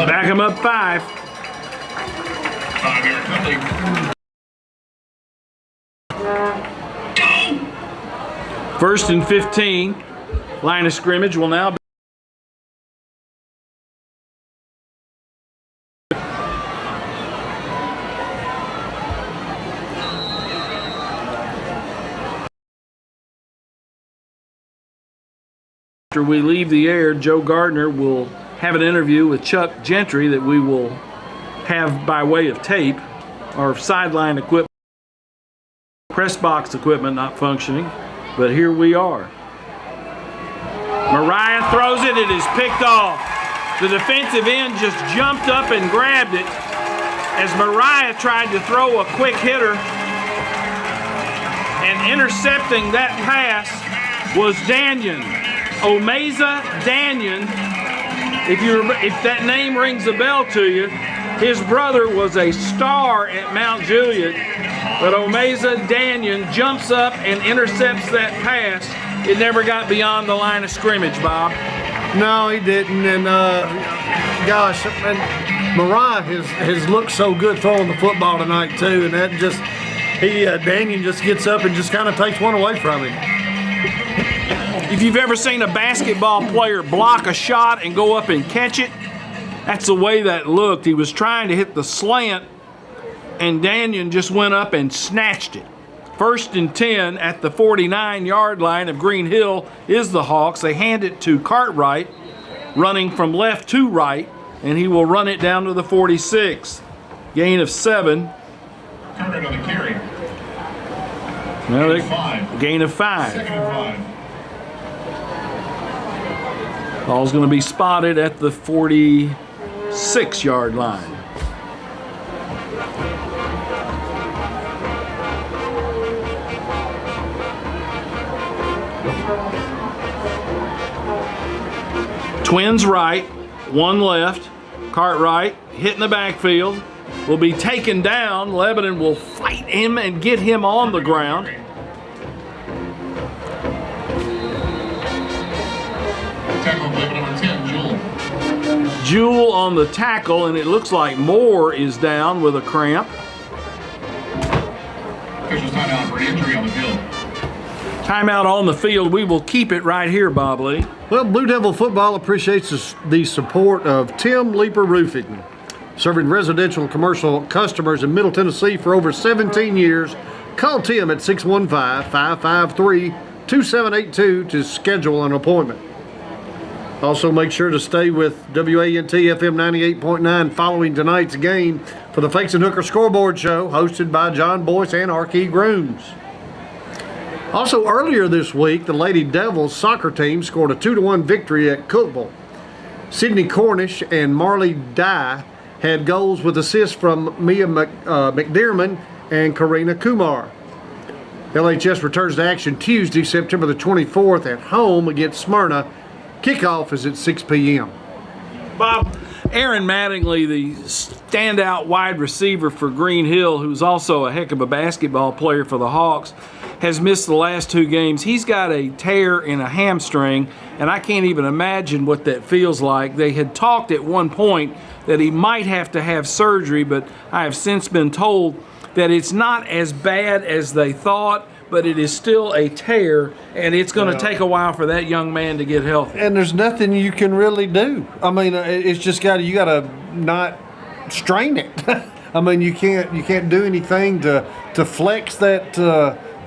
Back him up 5. 5-yard penalty. Go! 1st and 15. Line of scrimmage will now be. After we leave the air, Joe Gardner will have an interview with Chuck Gentry that we will have by way of tape. Our sideline equipment, press box equipment not functioning, but here we are. Mariah throws it, it is picked off. The defensive end just jumped up and grabbed it as Mariah tried to throw a quick hitter, and intercepting that pass was Danyon. Omeza Danyon. If that name rings a bell to you, his brother was a star at Mount Juliet, but Omeza Danyon jumps up and intercepts that pass. It never got beyond the line of scrimmage, Bob. No, he didn't. And gosh, and Mariah has looked so good throwing the football tonight too. And that just Danyon just gets up and just kind of takes one away from him. If you've ever seen a basketball player block a shot and go up and catch it, that's the way that looked. He was trying to hit the slant, and Danyon just went up and snatched it. 1st and 10 at the 49-yard line of Green Hill is the Hawks. They hand it to Cartwright, running from left to right, and he will run it down to the 46. Gain of 7. Cartwright on the carry. Well, Gain gain of of 5. 5. 2nd and 5. Ball's going to be spotted at the 46-yard line. Twins right, one left. Cartwright hitting the backfield. Will be taken down. Lebanon will fight him and get him on the ground. Tackle play number 10, Jewel. Jewel on the tackle, and it looks like Moore is down with a cramp. Officials timeout for an injury on the field. Timeout on the field. We will keep it right here, Bob Lee. Well, Blue Devil Football appreciates the support of Tim Leeper Roofing, serving residential and commercial customers in Middle Tennessee for over 17 years. Call Tim at 615-553-2782 to schedule an appointment. Also, make sure to stay with WANT FM 98.9 following tonight's game for the Fakes and Hooker Scoreboard Show, hosted by John Boyce and Arkey Grooms. Also, earlier this week, the Lady Devils soccer team scored a 2-1 victory at Cookville. Sydney Cornish and Marley Dye had goals with assists from Mia McDermott and Karina Kumar. LHS returns to action Tuesday, September the 24th at home against Smyrna. Kickoff is at 6 p.m. Bob, Aaron Mattingly, the standout wide receiver for Green Hill, who's also a heck of a basketball player for the Hawks, has missed the last 2 games. He's got a tear in a hamstring, and I can't even imagine what that feels like. They had talked at one point that he might have to have surgery, but I have since been told that it's not as bad as they thought, but it is still a tear, and it's going to take a while for that young man to get healthy. And there's nothing you can really do. I mean, it's just you got to not strain it. I mean, you can't do anything to flex that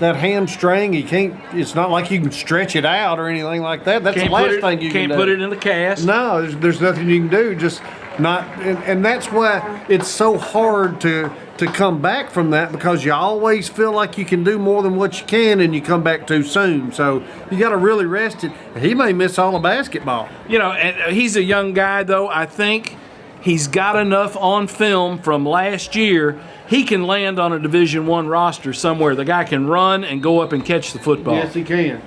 hamstring. You can't. It's not like you can stretch it out or anything like that. That's the last thing you can do. Can't put it in the cast. No, there's nothing you can do. Just not, and that's why it's so hard to come back from that, because you always feel like you can do more than what you can, and you come back too soon. So you got to really rest it. He may miss all the basketball. You know, and he's a young guy, though. I think he's got enough on film from last year. He can land on a Division I roster somewhere. The guy can run and go up and catch the football. Yes, he can.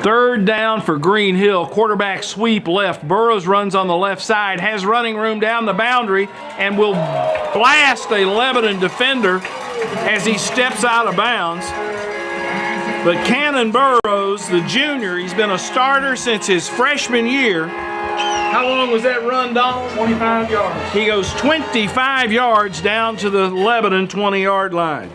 3rd down for Green Hill. Quarterback sweep left. Burrows runs on the left side, has running room down the boundary, and will blast a Lebanon defender as he steps out of bounds. But Cannon Burrows, the junior, he's been a starter since his freshman year. How long was that run, Donald? 25 yards. He goes 25 yards down to the Lebanon 20-yard line.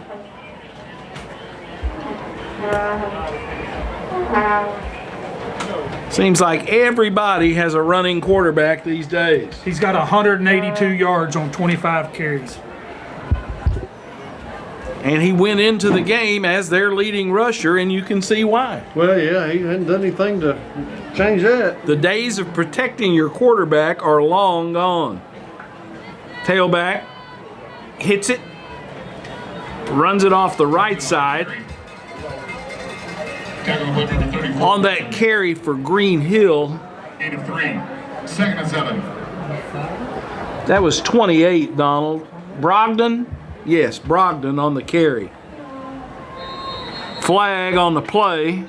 Seems like everybody has a running quarterback these days. He's got 182 yards on 25 carries. And he went into the game as their leading rusher, and you can see why. Well, yeah, he hadn't done anything to change that. The days of protecting your quarterback are long gone. Tailback hits it, runs it off the right side. On that carry for Green Hill. 8 of 3. 2nd and 7. That was 28, Donald. Brogdon? Yes, Brogdon on the carry. Flag on the play.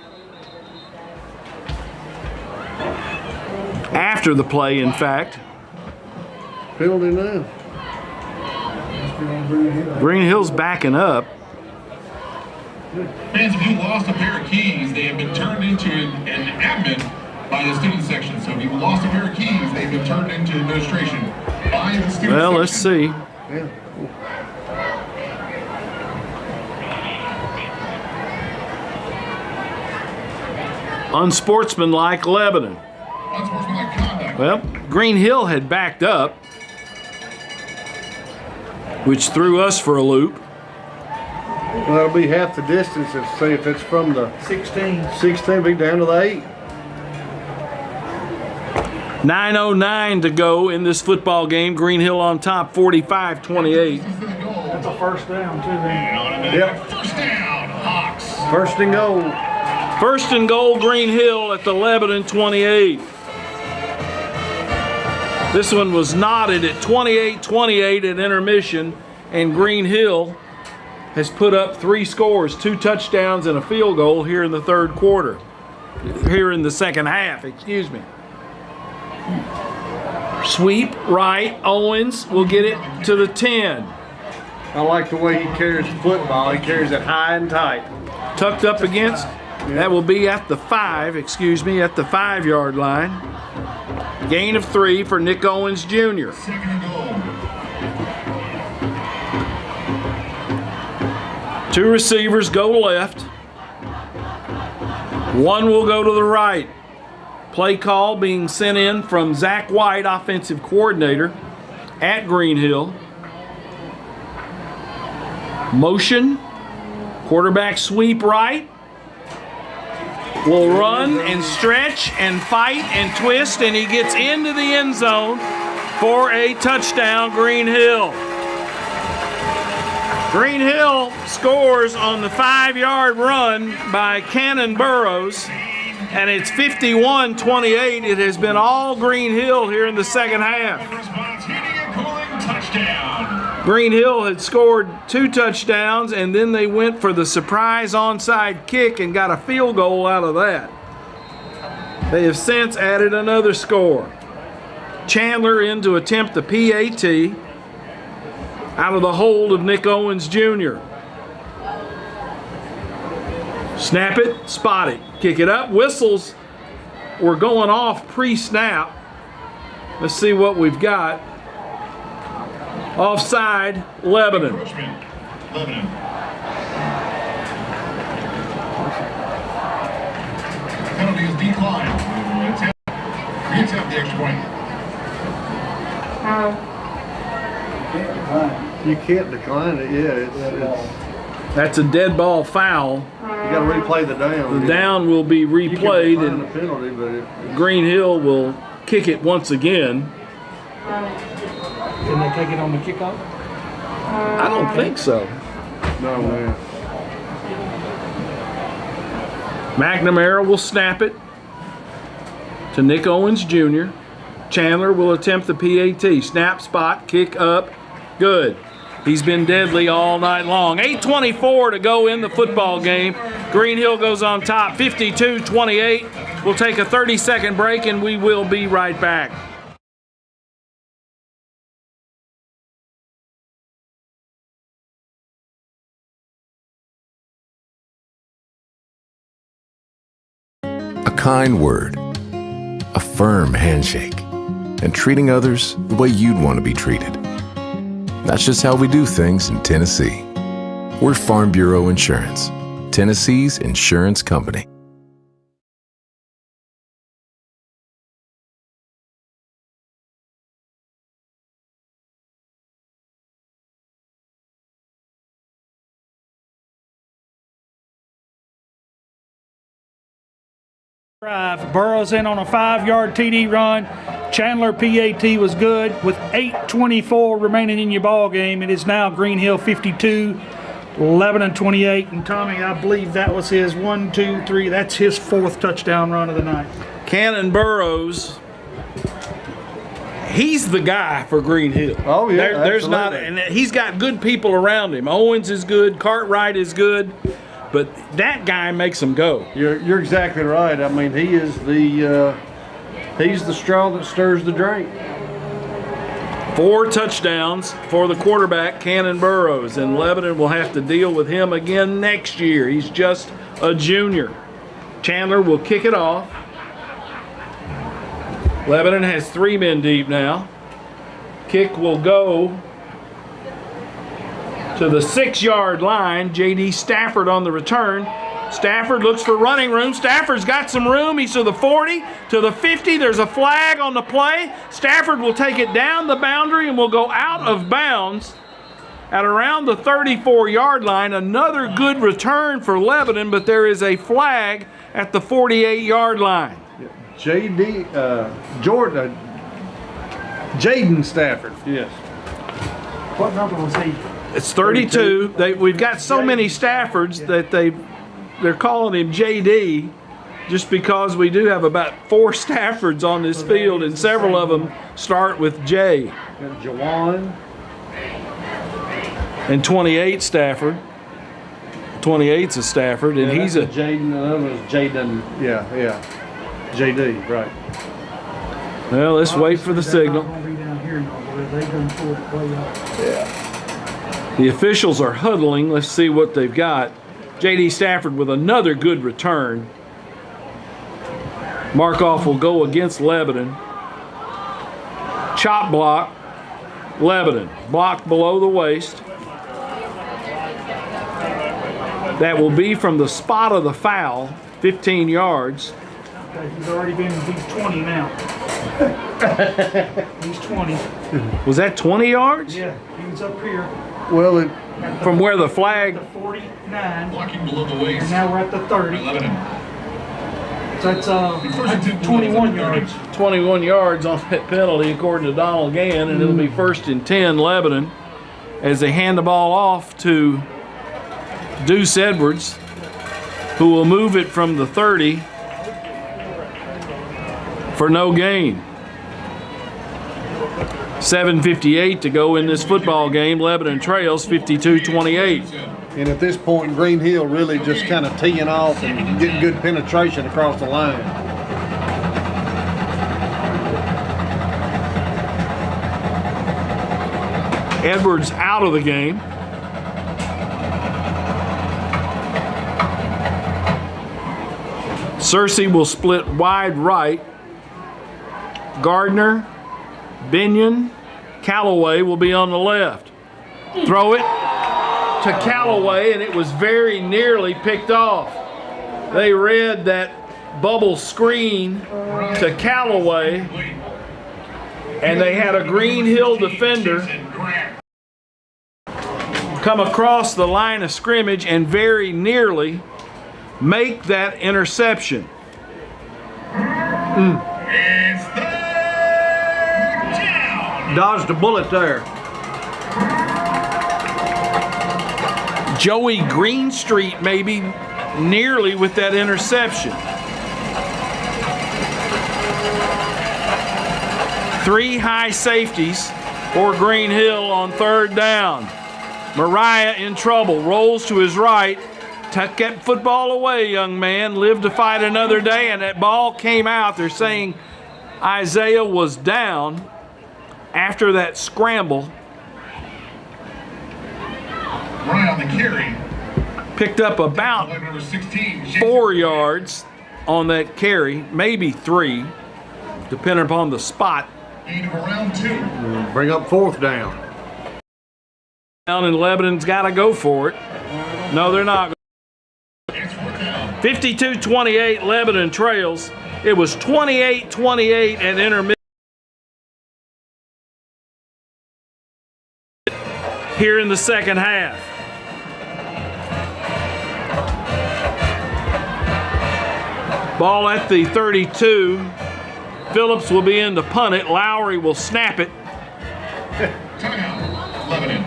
After the play, in fact. Penalty now. Green Hill's backing up. Fans, if you lost a pair of keys, they have been turned into an admin by the student section. So if you lost a pair of keys, they've been turned into administration by the student section. Well, let's see. Yeah. Unsportsmanlike Lebanon. Unsportsmanlike conduct. Well, Green Hill had backed up, which threw us for a loop. Well, that'll be half the distance. Let's see if it's from the 16 be down to the 8. 9:09 to go in this football game. Green Hill on top, 45-28. That's a first down, too, then. Yep. First down, Hawks. First and goal. First and goal, Green Hill at the Lebanon 28. This one was knotted at 28-28 at intermission, and Green Hill has put up 3 scores, 2 touchdowns and a field goal here in the third quarter. Here in the second half, excuse me. Sweep right, Owens will get it to the 10. I like the way he carries the football. He carries it high and tight. Tucked up against, that will be at the 5, at the 5-yard line. Gain of 3 for Nick Owens Jr. 2nd and goal. 2 receivers go left. 1 will go to the right. Play call being sent in from Zach White, offensive coordinator at Green Hill. Motion. Quarterback sweep right. Will run and stretch and fight and twist, and he gets into the end zone for a touchdown, Green Hill. Green Hill scores on the 5-yard run by Cannon Burrows, and it's 51-28. It has been all Green Hill here in the second half. Green Hill had scored 2 touchdowns, and then they went for the surprise onside kick and got a field goal out of that. They have since added another score. Chandler in to attempt the PAT out of the hold of Nick Owens Jr. Snap it, spot it, kick it up. Whistles were going off pre-snap. Let's see what we've got. Offside, Lebanon. Penalty is declined. Reattempt the extra point. You can't decline it. Yeah, it's That's a dead ball foul. you got to replay the down. The down will be You can replayed, decline and the penalty, but Green Hill will kick it once again. Can they take it on the kickoff? I don't think so. no, man. McNamara will snap it to Nick Owens Jr. Chandler will attempt the PAT. Snap, spot, kick up. Good. He's been deadly all night long. 8:24 to go in the football game. Green Hill goes on top, 52-28. We'll take a 30-second break, and we will be right back. A kind word, a firm handshake, and treating others the way you'd want to be treated. That's just how we do things in Tennessee. We're Farm Bureau Insurance, Tennessee's insurance company. Drive. Burrows in on a 5-yard TD run. Chandler PAT was good. With 8:24 remaining in your ball game, it is now Green Hill 52, Lebanon 28. And Tommy, I believe that was his 1, 2, 3. That's his 4th touchdown run of the night. Cannon Burrows, he's the guy for Green Hill. Oh, yeah, There's not, absolutely. and he's got good people around him. Owens is good, Cartwright is good, but that guy makes them go. You're exactly right. I mean, he's the straw that stirs the drink. 4 touchdowns for the quarterback, Cannon Burrows, and Lebanon will have to deal with him again next year. He's just a junior. Chandler will kick it off. Lebanon has 3 men deep now. Kick will go to the 6-yard line. J.D. Stafford on the return. Stafford looks for running room. Stafford's got some room. He's to the 40, to the 50. There's a flag on the play. Stafford will take it down the boundary and will go out of bounds at around the 34-yard line. Another good return for Lebanon, but there is a flag at the 48-yard line. J.D. Jaden Stafford. Yes. What number was he? It's 32. We've got so many Staffords that they're calling him JD just because we do have about 4 Staffords on this field, and several of them start with J. Jawan. And 28 Stafford. 28's a Stafford, and he's a Jaden. Another was Jaden. Yeah. JD. Right. Well, let's wait for the signal. Yeah. The officials are huddling. Let's see what they've got. J.D. Stafford with another good return. Markoff will go against Lebanon. Chop block. Lebanon. Blocked below the waist. That will be from the spot of the foul, 15 yards. He's 20 now. He's 20. Was that 20 yards? Yeah, he was up here. Well, from where the flag. The 49. Blocking below the waist. And now we're at the 30. Lebanon. So that's 21 yards. 21 yards on that penalty, according to Donald Gann, and it'll be 1st and 10, Lebanon. as they hand the ball off to Deuce Edwards, who will move it from the 30 for no gain. 7:58 to go in this football game. Lebanon trails 52-28. And at this point, Green Hill really just kind of teeing off and getting good penetration across the line. Edwards out of the game. Searcy will split wide right. Gardner, Binion, Callaway will be on the left. Throw it to Callaway, and it was very nearly picked off. They read that bubble screen to Callaway, and they had a Green Hill defender come across the line of scrimmage and very nearly make that interception. Dodged a bullet there. Joey Greenstreet maybe nearly with that interception. 3 high safeties for Green Hill on 3rd down. Mariah in trouble, rolls to his right. Tuck that football away, young man. Live to fight another day, and that ball came out. They're saying Isaiah was down after that scramble. Ryan on the carry. Picked up about 4 yards on that carry, maybe 3, depending upon the spot. Gain of around 2. Bring up 4th down. Down and Lebanon's got to go for it. No, they're not. 52-28, Lebanon trails. It was 28-28 at intermission here in the second half. Ball at the 32. Phillips will be in to punt it. Lowry will snap it. Timeout, Lebanon.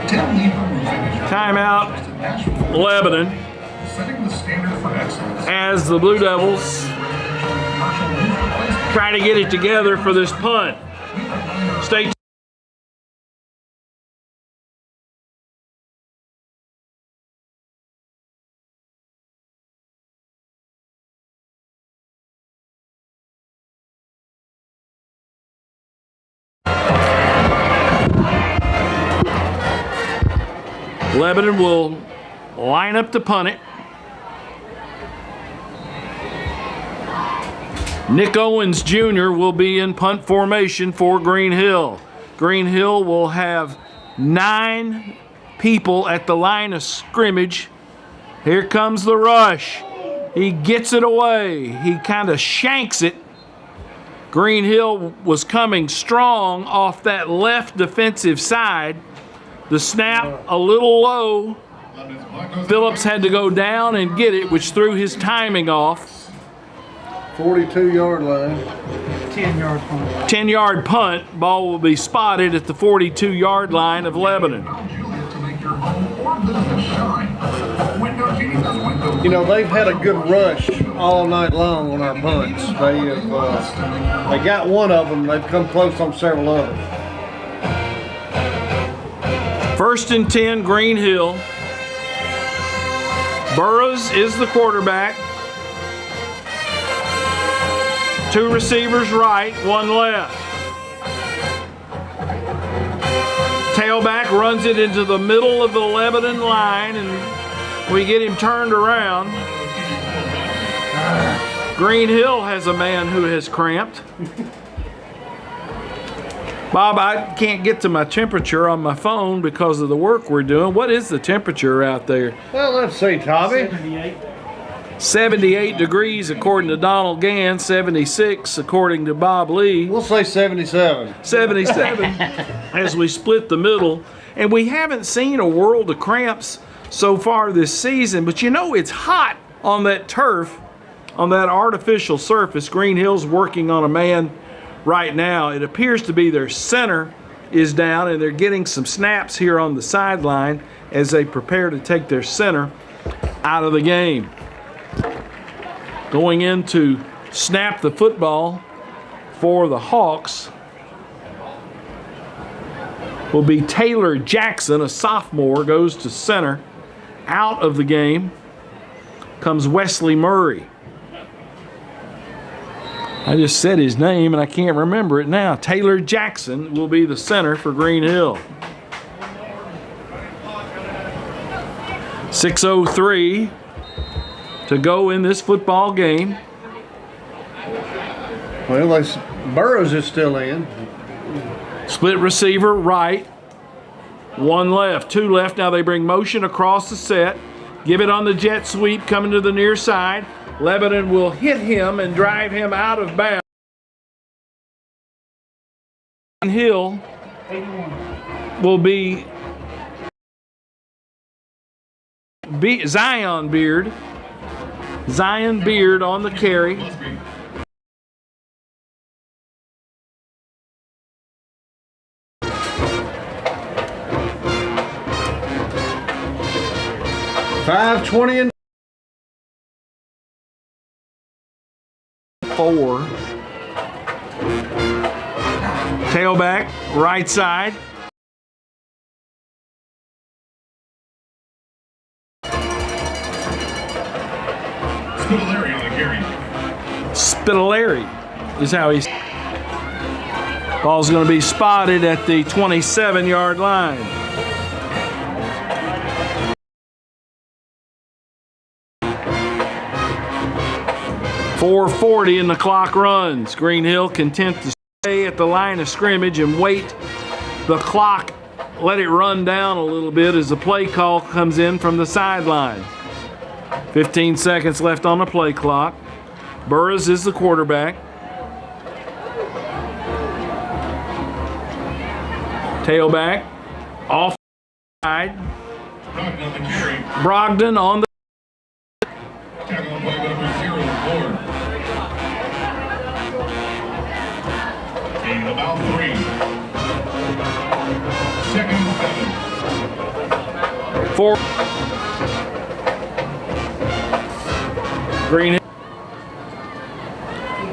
Tim Lieber Timeout, Lebanon, setting the standard for excellence as the Blue Devils try to get it together for this punt. Stay tuned. Lebanon will line up to punt it. Nick Owens Jr. will be in punt formation for Green Hill. Green Hill will have 9 people at the line of scrimmage. Here comes the rush. He gets it away. He kind of shanks it. Green Hill was coming strong off that left defensive side. The snap a little low. Phillips had to go down and get it, which threw his timing off. 42-yard line. 10-yard punt. 10-yard punt. Ball will be spotted at the 42-yard line of Lebanon. You know, they've had a good rush all night long on our punts. They have, they got one of them. They've come close on several of them. 1st and 10, Green Hill. Burrows is the quarterback. 2 receivers right, 1 left. Tailback runs it into the middle of the Lebanon line, and we get him turned around. Green Hill has a man who has cramped. Bob, I can't get to my temperature on my phone because of the work we're doing. What is the temperature out there? Well, let's see, Tommy. 78 degrees according to Donald Gann, 76 according to Bob Lee. We'll say 77. 77 as we split the middle. And we haven't seen a world of cramps so far this season, but you know it's hot on that turf, on that artificial surface. Green Hill's working on a man right now. It appears to be their center is down, and they're getting some snaps here on the sideline as they prepare to take their center out of the game. Going in to snap the football for the Hawks will be Taylor Jackson, a sophomore, goes to center. Out of the game comes Wesley Murray. I just said his name and I can't remember it now. Taylor Jackson will be the center for Green Hill. 6:03 to go in this football game. Well, Burrows is still in. Split receiver right. One left, two left. Now they bring motion across the set. Give it on the jet sweep coming to the near side. Lebanon will hit him and drive him out of bounds. Hill will be Zion Beard. Zion Beard on the carry. $5.20 and 4. Tailback, right side. Spitolari on the carry. Spitolari is how he's. Ball's going to be spotted at the 27-yard line. .440 and the clock runs. Green Hill content to stay at the line of scrimmage and wait the clock, let it run down a little bit as the play call comes in from the sideline. 15 seconds left on the play clock. Burris is the quarterback. Tailback, off side. Brogdon on the Tackle on play number 0, Lord. Gain about 3. Second and 7. 4. Green.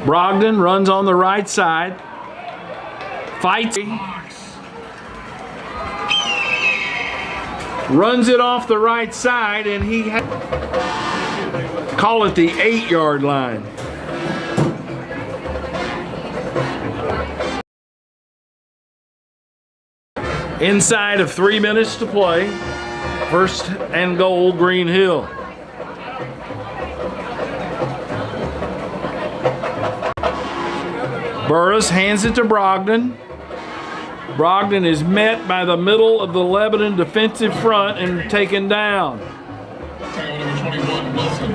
Brogdon runs on the right side. Fights. Runs it off the right side, and he call it the 8-yard line. Inside of 3 minutes to play. First and goal, Green Hill. Burris hands it to Brogdon. Brogdon is met by the middle of the Lebanon defensive front and taken down. Tackle number 21, Wilson.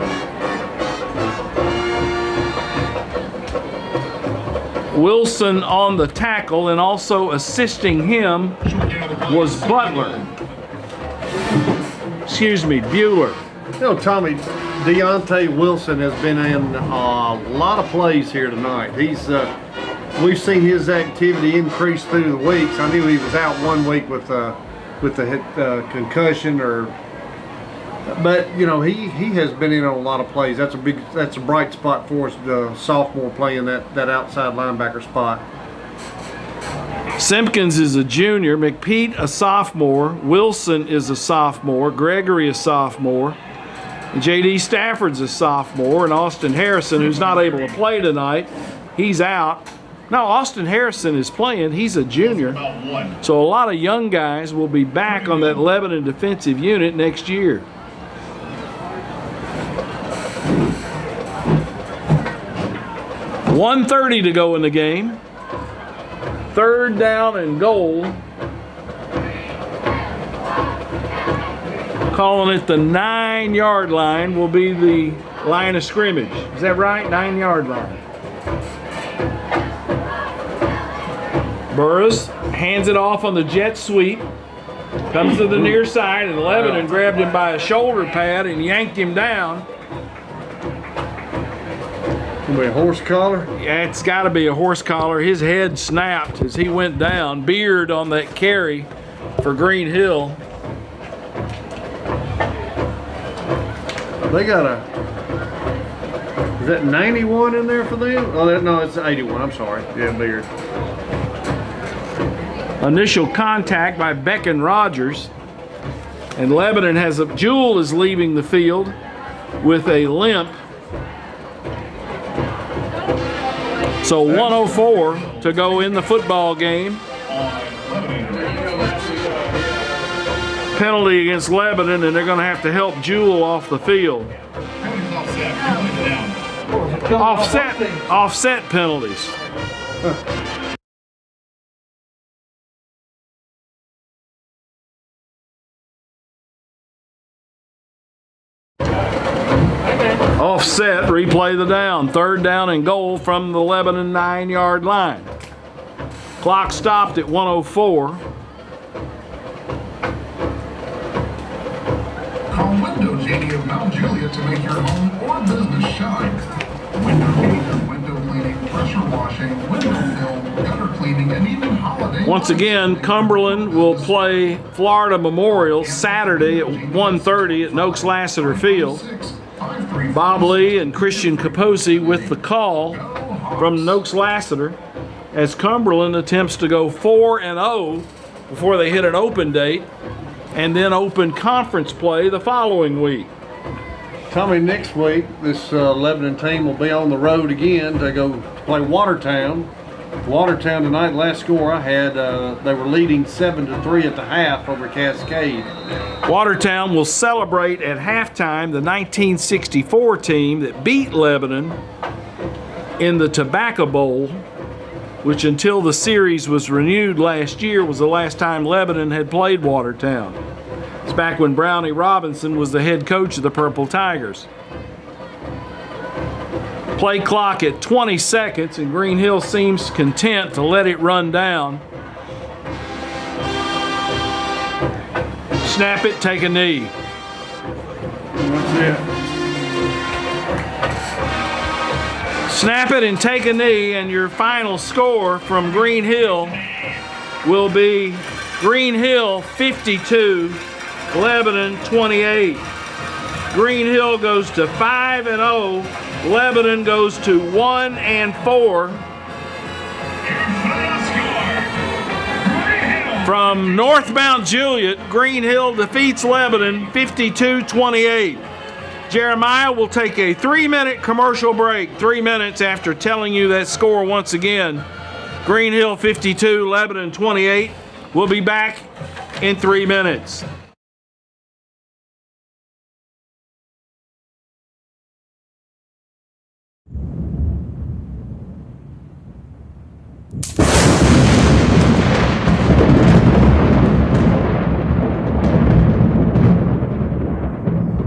Wilson on the tackle, and also assisting him was Butler. Excuse me, Bueller. You know, Tommy, Deontay Wilson has been in a lot of plays here tonight. We've seen his activity increase through the weeks. I knew he was out 1 week with the concussion, but you know he has been in on a lot of plays. That's a bright spot for us. The sophomore playing that outside linebacker spot. Simpkins is a junior, McPeak a sophomore, Wilson is a sophomore, Gregory a sophomore, J.D. Stafford's a sophomore, and Austin Harrison, who's not able to play tonight, he's out. No, Austin Harrison is playing. He's a junior. So a lot of young guys will be back on that Lebanon defensive unit next year. .130 to go in the game. Third down and goal. Calling it the 9-yard line will be the line of scrimmage. Is that right? 9-yard line. Burris hands it off on the jet sweep. Comes to the near side, and Lebanon grabbed him by a shoulder pad and yanked him down. Gonna be a horse collar. Yeah, it's got to be a horse collar. His head snapped as he went down. Beard on that carry for Green Hill. They got a. Is that 91 in there for them? Oh, no, it's 81. I'm sorry. Yeah, Beard. Initial contact by Beck and Rogers. And Lebanon has a. Jewell is leaving the field with a limp. So 104 to go in the football game. Penalty against Lebanon, and they're going to have to help Jewell off the field. Offset penalties. Offset, replay the down. 3rd down and goal from the Lebanon 9-yard line. Clock stopped at 104. Call Window JD of Mount Juliet to make your home or business shine. Window heating, window cleaning, pressure washing, window film, gutter cleaning, and even holiday. Once again, Cumberland will play Florida Memorial Saturday at 1:30 at Noakes Lassiter Field. Bob Lee and Christian Kaposi with the call from Noakes Lassiter as Cumberland attempts to go 4-0 before they hit an open date and then open conference play the following week. Tommy, next week, this Lebanon team will be on the road again to go play Watertown. Watertown tonight, last score I had, they were leading 7-3 at the half over Cascade. Watertown will celebrate at halftime the 1964 team that beat Lebanon in the Tobacco Bowl, which until the series was renewed last year was the last time Lebanon had played Watertown. It's back when Brownie Robinson was the head coach of the Purple Tigers. Play clock at 20 seconds, and Green Hill seems content to let it run down. Snap it, take a knee. That's it. Snap it and take a knee, and your final score from Green Hill will be Green Hill 52, Lebanon 28. Green Hill goes to 5-0. Lebanon goes to 1-4. From North Mount Juliet, Green Hill defeats Lebanon 52-28. Jeremiah will take a 3-minute commercial break, 3 minutes after telling you that score once again. Green Hill 52, Lebanon 28. We'll be back in 3 minutes.